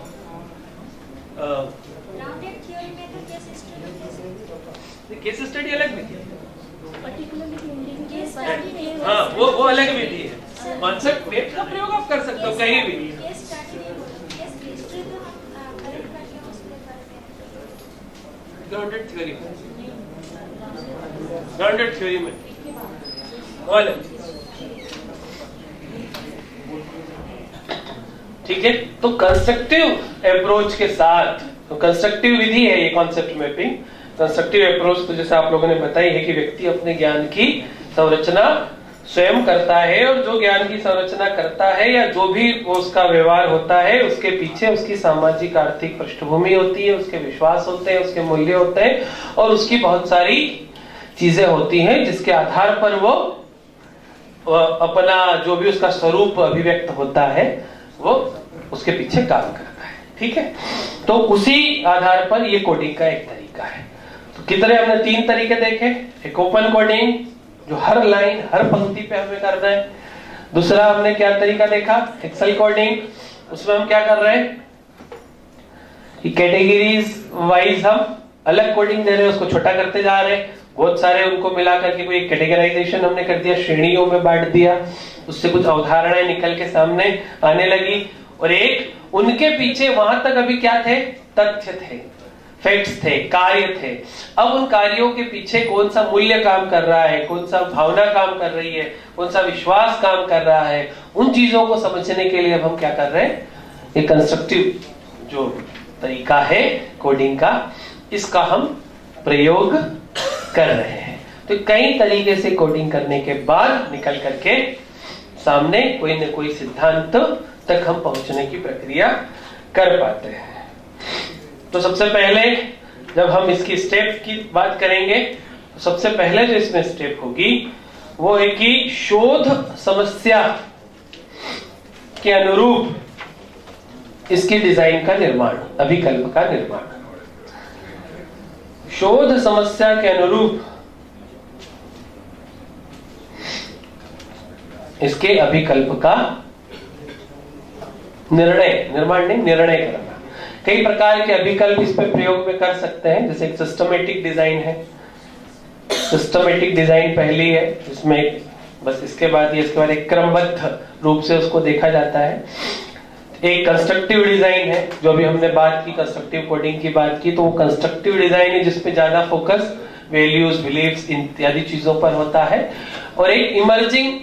ग्राउंडेड थ्योरी में तो केस स्टडी अलग विधि है, केस स्टडी हाँ वो अलग विधि है। कॉन्सेप्ट मैप का प्रयोग आप कर सकते हो कहीं भी। केस स्टडी केस हिस्ट्री तो हम करेक्ट करके उसमें करते हैं ग्राउंडेड थ्योरी में, ग्राउंडेड थ्योरी में अलग, ठीक है। तो कंस्ट्रक्टिव अप्रोच के साथ, तो कंस्ट्रक्टिव विधि है ये कॉन्सेप्ट मैपिंग। कंस्ट्रक्टिव अप्रोच तो जैसे आप लोगों ने बताई है कि व्यक्ति अपने ज्ञान की संरचना स्वयं करता है, और जो ज्ञान की संरचना करता है या जो भी उसका व्यवहार होता है उसके पीछे उसकी सामाजिक आर्थिक पृष्ठभूमि होती है, उसके विश्वास होते हैं, उसके मूल्य होते हैं, और उसकी बहुत सारी चीजें होती हैं जिसके आधार पर वो अपना जो भी उसका स्वरूप अभिव्यक्त होता है वो उसके पीछे काम करता है, ठीक है। तो उसी आधार पर ये कोडिंग का एक तरीका है। तो कितने हमने 3 तरीके देखे। एक ओपन कोडिंग जो हर लाइन हर पंक्ति पे हमें करना है। दूसरा हमने क्या तरीका देखा, एक्सेल कोडिंग, उसमें हम क्या कर रहे हैं कि कैटेगरीज वाइज हम अलग कोडिंग दे रहे हैं, उसको छोटा करते जा रहे हैं, बहुत सारे उनको मिला करके कोई कैटेगराइजेशन हमने कर दिया, श्रेणियों में बांट दिया, उससे कुछ अवधारणाएं निकल के सामने आने लगी। और एक उनके पीछे वहां तक अभी क्या थे, तथ्य थे, फैक्ट्स थे, कार्य थे। अब उन कार्यों के पीछे कौन सा मूल्य काम कर रहा है, कौन सा भावना काम कर रही है, कौन सा विश्वास काम कर रहा है, उन चीजों को समझने के लिए अब हम क्या कर रहे हैं, ये कंस्ट्रक्टिव जो तरीका है कोडिंग का, इसका हम प्रयोग कर रहे हैं। तो कई तरीके से कोडिंग करने के बाद निकल करके सामने कोई न कोई सिद्धांत तक हम पहुंचने की प्रक्रिया कर पाते हैं। तो सबसे पहले जब हम इसकी स्टेप की बात करेंगे तो सबसे पहले जो इसमें स्टेप होगी वो है कि शोध समस्या के अनुरूप इसकी डिजाइन का निर्माण, अभिकल्प का निर्माण। शोध समस्या के अनुरूप इसके अभिकल्प का निर्माण नहीं, निर्णय करना। कई प्रकार के अभिकल्प इस पर प्रयोग में कर सकते हैं। जैसे एक सिस्टमेटिक डिजाइन है, सिस्टमेटिक डिजाइन पहली है, जिसमें बस इसके बाद एक क्रमबद्ध रूप से उसको देखा जाता है। एक कंस्ट्रक्टिव डिजाइन है, जो अभी हमने बात की, कंस्ट्रक्टिव कोडिंग की बात की, तो वो कंस्ट्रक्टिव डिजाइन है जिसपे ज्यादा फोकस वैल्यूज, बिलीव्स इत्यादि चीजों पर होता है। और एक इमर्जिंग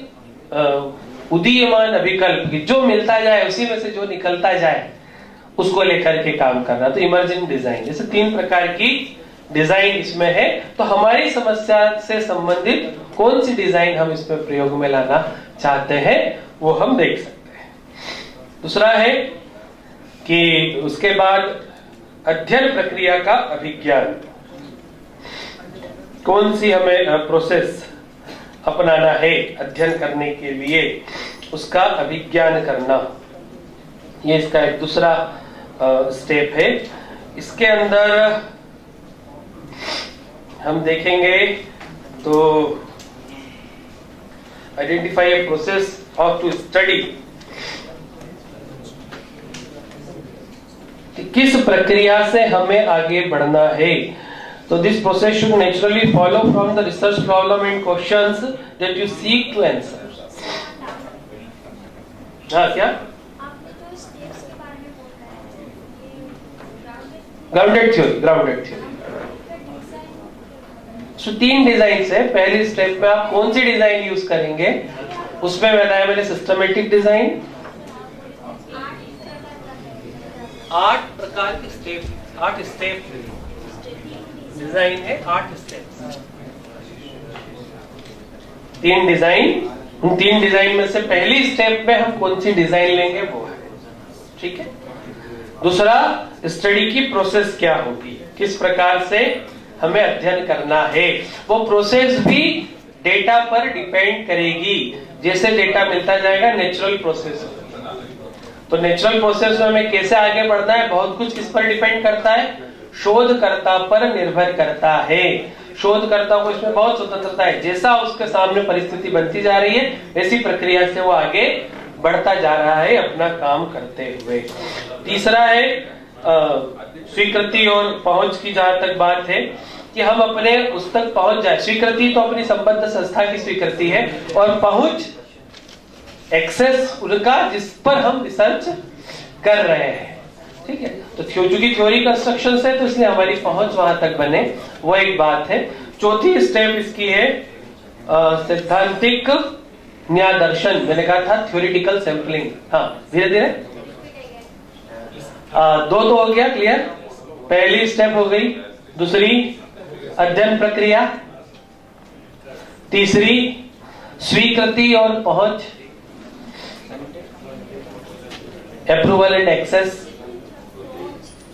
उदीयमान अभिकल्प, जो मिलता जाए उसी में से जो निकलता जाए उसको लेकर के काम करना, तो इमर्जिंग डिजाइन। जैसे 3 प्रकार की डिजाइन इसमें है। तो हमारी समस्या से संबंधित कौन सी डिजाइन हम इसमें प्रयोग में लाना चाहते हैं वो हम देख सकते हैं। दूसरा है कि उसके बाद अध्ययन प्रक्रिया का अभिज्ञान, कौन सी हमें प्रोसेस अपनाना है अध्ययन करने के लिए, उसका अभिज्ञान करना, ये इसका एक दूसरा स्टेप है। इसके अंदर हम देखेंगे तो identify a process how to study, किस प्रक्रिया से हमें आगे बढ़ना है। तो this process should naturally follow from the research problem and questions that you seek to answer. हाँ, क्या ग्राउंडेड थ्योरी। सो 3 डिजाइन है। पहली स्टेप में आप कौन सी डिजाइन यूज करेंगे, उसमें बताया मैंने सिस्टमेटिक डिजाइन, 8 प्रकार के स्टेप, 8 स्टेप डिजाइन है, 8 स्टेप, 3 डिजाइन। उन 3 डिजाइन में से पहली स्टेप में हम कौन सी डिजाइन लेंगे वो है, ठीक है। दूसरा, स्टडी की प्रोसेस क्या होगी, किस प्रकार से हमें अध्ययन करना है। वो प्रोसेस भी डेटा पर डिपेंड करेगी। जैसे डेटा मिलता जाएगा, नेचुरल प्रोसेस, तो नेचुरल प्रोसेस में हमें कैसे आगे बढ़ना है, बहुत कुछ किस पर डिपेंड करता है, शोधकर्ता पर निर्भर करता है। शोधकर्ता को इसमें बहुत स्वतंत्रता है, जैसा उसके सामने परिस्थिति बनती जा रही है ऐसी प्रक्रिया से वो आगे बढ़ता जा रहा है अपना काम करते हुए। तीसरा है स्वीकृति और पहुंच की जहां तक बात है कि हम अपने उस तक पहुंच जाए। स्वीकृति तो अपनी संबद्ध संस्था की स्वीकृति है, और पहुंच एक्सेस उनका जिस पर हम रिसर्च कर रहे हैं, ठीक है। तो चूंकि थ्योरी कंस्ट्रक्शन है तो इसलिए हमारी पहुंच वहां तक बने, वो एक बात है। चौथी स्टेप इसकी है सैद्धांतिक न्याय दर्शन, मैंने कहा था थ्योरेटिकल सैंपलिंग। हाँ, धीरे धीरे 2 तो हो गया क्लियर, पहली स्टेप हो गई। दूसरी अध्ययन प्रक्रिया, तीसरी स्वीकृति और पहुंच, approval and access,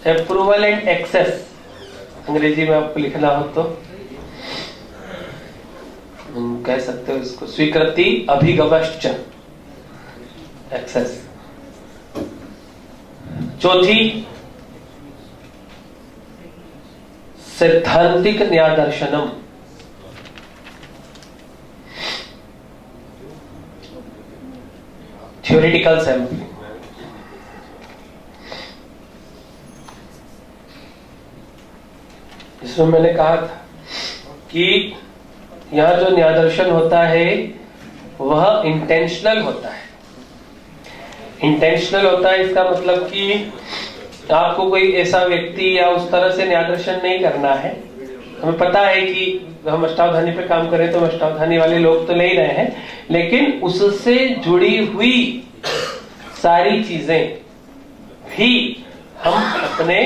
approval and access अंग्रेजी में आपको लिखना हो तो कह सकते हो इसको स्वीकृति अभिगमश्च एक्सेस। चौथी सैद्धांतिक न्यायदर्शनम, थ्योरेटिकल सैंपलिंग। इसमें मैंने कहा था कि यहां जो न्यायदर्शन होता है वह इंटेंशनल होता है। इंटेंशनल होता है इसका मतलब कि आपको कोई ऐसा व्यक्ति या उस तरह से न्यायदर्शन नहीं करना है। हमें पता है कि हम अष्टावधानी पे काम करें तो अष्टावधानी वाले लोग तो नहीं रहे हैं, लेकिन उससे जुड़ी हुई सारी चीजें भी हम अपने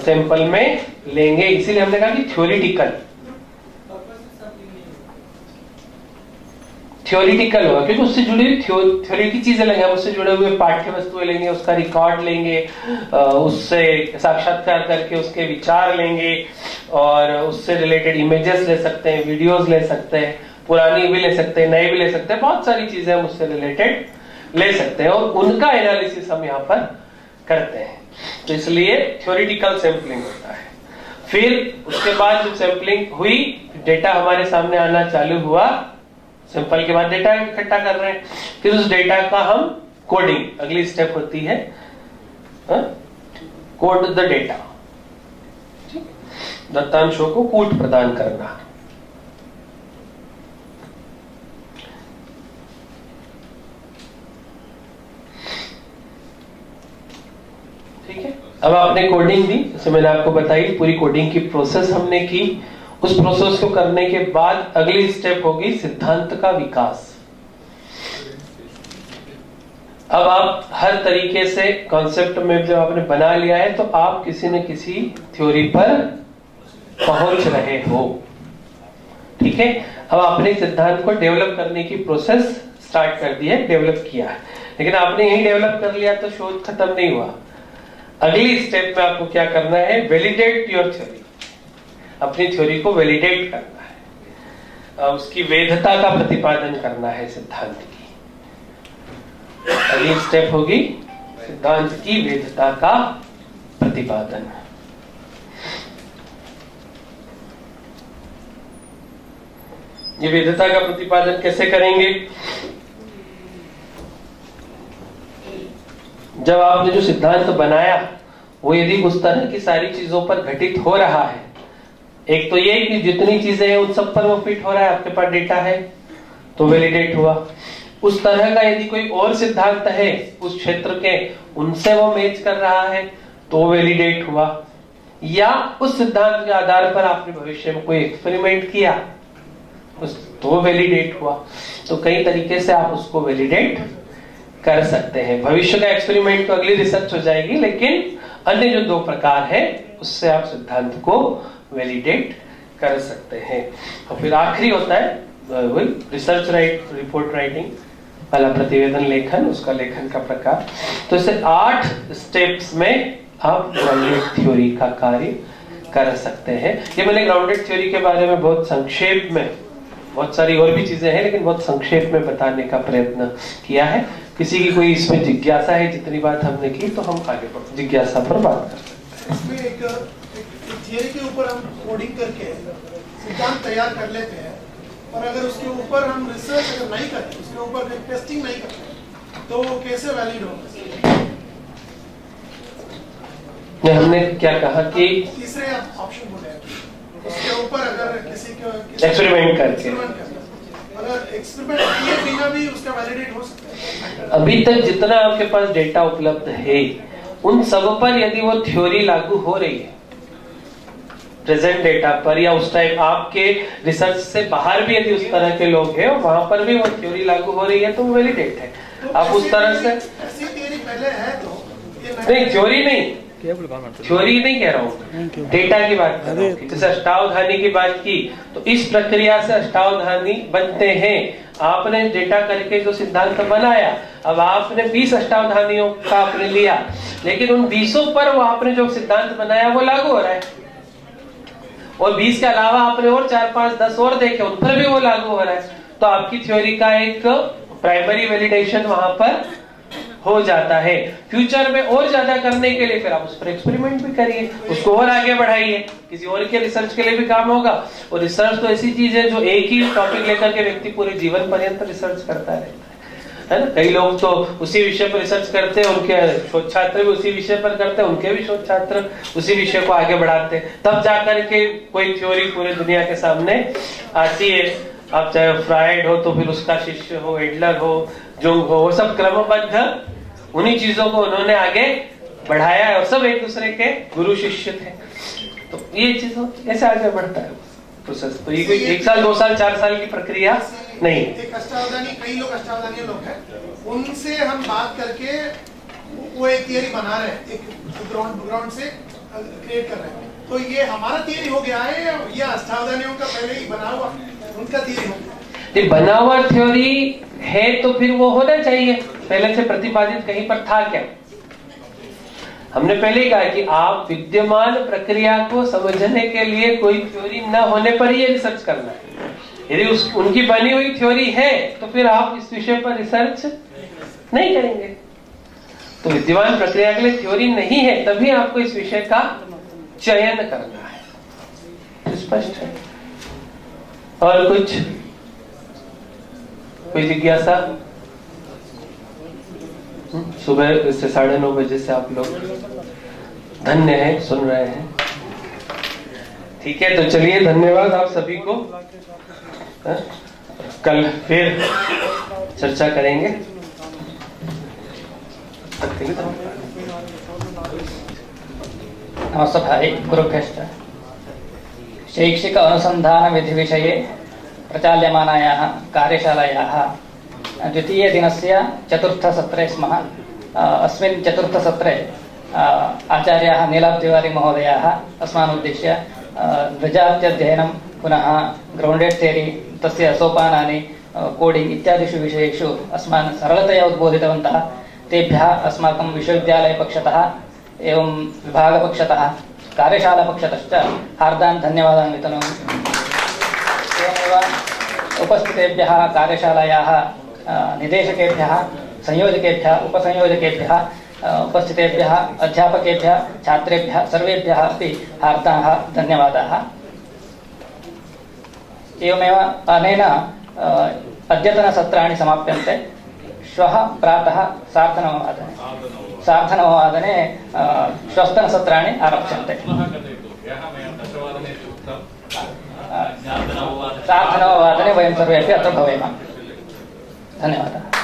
सैंपल में लेंगे। इसीलिए हमने कहा कि थ्योरेटिकल होगा, क्योंकि उससे जुड़ी हुई थ्योरी की चीजें लेंगे, हम उससे जुड़े हुए पाठ्य वस्तुएं लेंगे, उसका रिकॉर्ड लेंगे, उससे साक्षात्कार करके उसके विचार लेंगे, और उससे रिलेटेड इमेजेस ले सकते हैं, वीडियोस ले सकते हैं, पुरानी भी ले सकते हैं, नई भी ले सकते हैं, बहुत सारी चीजें हम उससे रिलेटेड ले सकते हैं, और उनका एनालिसिस हम यहाँ पर करते हैं। तो इसलिए थ्योरेटिकल सैंपलिंग होता है। फिर उसके बाद जब सैंपलिंग हुई, डेटा हमारे सामने आना चालू हुआ, सैंपल के बाद डेटा इकट्ठा कर रहे हैं, फिर उस डेटा का हम कोडिंग, अगली स्टेप होती है कोड द डेटा, दत्तांशों को कूट प्रदान करना। अब आपने कोडिंग दी, जैसे मैंने आपको बताई पूरी कोडिंग की प्रोसेस हमने की। उस प्रोसेस को करने के बाद अगली स्टेप होगी सिद्धांत का विकास। अब आप हर तरीके से कॉन्सेप्ट में जब आपने बना लिया है तो आप किसी न किसी थ्योरी पर पहुंच रहे हो, ठीक है। अब आपने सिद्धांत को डेवलप करने की प्रोसेस स्टार्ट कर दी है, डेवलप किया है, लेकिन आपने यही डेवलप कर लिया तो शोध खत्म नहीं हुआ। अगली स्टेप में आपको क्या करना है, वैलिडेट योर थ्योरी, अपनी थ्योरी को वैलिडेट करना है, उसकी वैधता का प्रतिपादन करना है सिद्धांत की। अगली स्टेप होगी सिद्धांत की वैधता का प्रतिपादन। ये वैधता का प्रतिपादन कैसे करेंगे? जब आपने जो सिद्धांत बनाया वो यदि उस तरह की सारी चीजों पर घटित हो रहा है, एक तो ये कि जितनी चीजें हैं उन सब पर वो फिट हो रहा है, आपके पास डेटा है तो वैलिडेट हुआ। उस तरह का यदि कोई और सिद्धांत है उस क्षेत्र के, उनसे वो मैच कर रहा है तो वैलिडेट हुआ। या उस सिद्धांत के आधार पर आपने भविष्य में कोई एक्सपेरिमेंट किया तो वैलिडेट हुआ। तो कई तरीके से आप उसको वैलिडेट कर सकते हैं। भविष्य का एक्सपेरिमेंट तो अगली रिसर्च हो जाएगी, लेकिन अन्य जो दो प्रकार है उससे आप सिद्धांत को वैलिडेट कर सकते हैं। और फिर आखिरी होता है रिसर्च रिपोर्ट राइटिंग वाला प्रतिवेदन लेखन, उसका लेखन का प्रकार। तो इसे 8 स्टेप्स में आप ग्राउंडेड थ्योरी का कार्य कर सकते हैं। ये मैंने ग्राउंडेड थ्योरी के बारे में बहुत संक्षेप में, बहुत सारी और भी चीजें हैं लेकिन बहुत संक्षेप में बताने का प्रयत्न किया है। किसी की कोई इसमें जिज्ञासा है, जितनी बात हमने की तो हम आगे जिज्ञासा पर बात कर सकते हैं। इसमें एक थियरी के ऊपर हम कोडिंग करके सिद्धांत तैयार कर लेते हैं, और अगर उसके ऊपर हम रिसर्च अगर नहीं करते, उसके ऊपर टेस्टिंग नहीं करते तो वो कैसे वैलिड होगा? हमने क्या कहा कि तीसरे ऑप्शन बोले उसके ऊपर अगर किसी एक्सपेरिमेंट करके, अगर एक्सपेरिमेंट किए बिना भी उसका वैलिडेट हो सकता है। अभी तक जितना आपके पास डेटा उपलब्ध है उन सब पर यदि वो थ्योरी लागू हो रही है, प्रेजेंट डेटा पर, या उस टाइम आपके रिसर्च से बाहर भी यदि उस तरह के लोग हैं और वहां पर भी वो थ्योरी लागू हो रही है तो वो वैलिडेट है। तो आप उस तरह से ऐसी थ्योरी पहले है तो नहीं, थ्योरी नहीं, थ्योरी नहीं कह रहा हूँ, डेटा की बात कर रहा हूँ। जैसे अष्टावधानी की बात की तो इस प्रक्रिया से अष्टावधानी बनते हैं। आपने डेटा करके जो सिद्धांत बनाया, अब आपने 20 अष्टावधानियों का आपने लिया, लेकिन उन 20 पर वो आपने जो सिद्धांत बनाया वो लागू हो रहा है, और 20 के अलावा आपने और 4, 5, 10 और देखे, उन पर भी वो लागू हो रहा है। तो आपकी थ्योरी का एक प्राइमरी वैलिडेशन वहां पर हो जाता है। फ्यूचर में और ज्यादा करने के लिए फिर आप उस पर एक्सपेरिमेंट भी करिए, उसको और आगे बढ़ाइए, किसी और के रिसर्च के लिए भी काम होगा। और रिसर्च तो ऐसी चीज है जो एक ही टॉपिक लेकर के व्यक्ति पूरे जीवन पर्यंत रिसर्च करता रहता है ना। कई लोग तो उसी विषय पर रिसर्च करते हैं, उनके शोध छात्र भी उसी विषय पर करते हैं, उनके भी शोध छात्र उसी विषय को आगे बढ़ाते हैं, तब जाकर के कोई थ्योरी पूरे दुनिया के सामने आती है। आप चाहे फ्राइड हो तो फिर उसका शिष्य हो, एडलर हो, जुंग हो, वो सब क्रमबद्ध उन्हीं चीजों को उन्होंने आगे बढ़ाया है और सब एक दूसरे के गुरु शिष्य थे। तो ये चीज ऐसे आगे बढ़ता है प्रोसेस। तो ये कोई 1 साल, 2 साल, 4 साल की प्रक्रिया नहीं। एक अष्टावधानी, कई लोग अष्टावधानी लोग हैं, उनसे हम बात करके वो एक थियरी बना रहे हैं, एक ग्राउंड से क्रिएट कर रहे हैं। तो ये हमारा थियरी हो गया है या अष्टावधानियों का पहले ही बना हुआ उनका थियरी हो गया? ये बना हुआ थ्योरी है तो फिर वो होना चाहिए, पहले से प्रतिपादित कहीं पर था क्या? हमने पहले ही कहा कि आप विद्यमान प्रक्रिया को समझने के लिए कोई थ्योरी न होने पर ही रिसर्च करना है। यदि उनकी बनी हुई थ्योरी है तो फिर आप इस विषय पर रिसर्च नहीं करेंगे। तो विद्यमान प्रक्रिया के लिए थ्योरी नहीं है तभी आपको इस विषय का चयन करना है। स्पष्ट है? और कुछ कोई जिज्ञासा? सुबह से 9:30 बजे से आप लोग धन्य हैं, सुन रहे हैं। ठीक है, तो चलिए, धन्यवाद आप सभी को। कल फिर चर्चा करेंगे। नमस्ते गुरुभ्यश्च शैक्षिक अनुसंधान विधि विषये प्रचाल्यमानायाः कार्यशालायाः द्वितीयदिनस्य चतुर्थसत्रे स्मः। अस्मिन् चतुर्थसत्रे आचार्याः नीलाब्धिवारी महोदयाः अस्मान् उद्दिश्य ध्वजात्यध्ययनं पुनः ग्रौण्डेड् थियरी तस्य सोपानानि कोडिंग इत्यादिषु विषयेषु अस्मान् सरलतया उद्बोधितवन्तः। तेभ्यः अस्माकं विश्वविद्यालयपक्षतः एवं विभागपक्षतः कार्यशालापक्षतश्च हार्दान् धन्यवादान् वितनोमि। एवमेव उपस्थितेभ्यः कार्यशालायाः निदेशकेभ्यः संयोजकेभ्यः उपसंयोजकेभ्यः उपस्थितेभ्यः अध्यापकेभ्यः छात्रेभ्यः सर्वेभ्यः अपि हार्दाः धन्यवादाः। एवमेव अनेन अद्यतनसत्राणि समाप्यन्ते। श्वः प्रातः सार्धनववादने श्वस्तनसत्राणि आरप्स्यन्ते। सार्धनववादने वयं सर्वे अपि अत्र भवेम। धन्यवादः।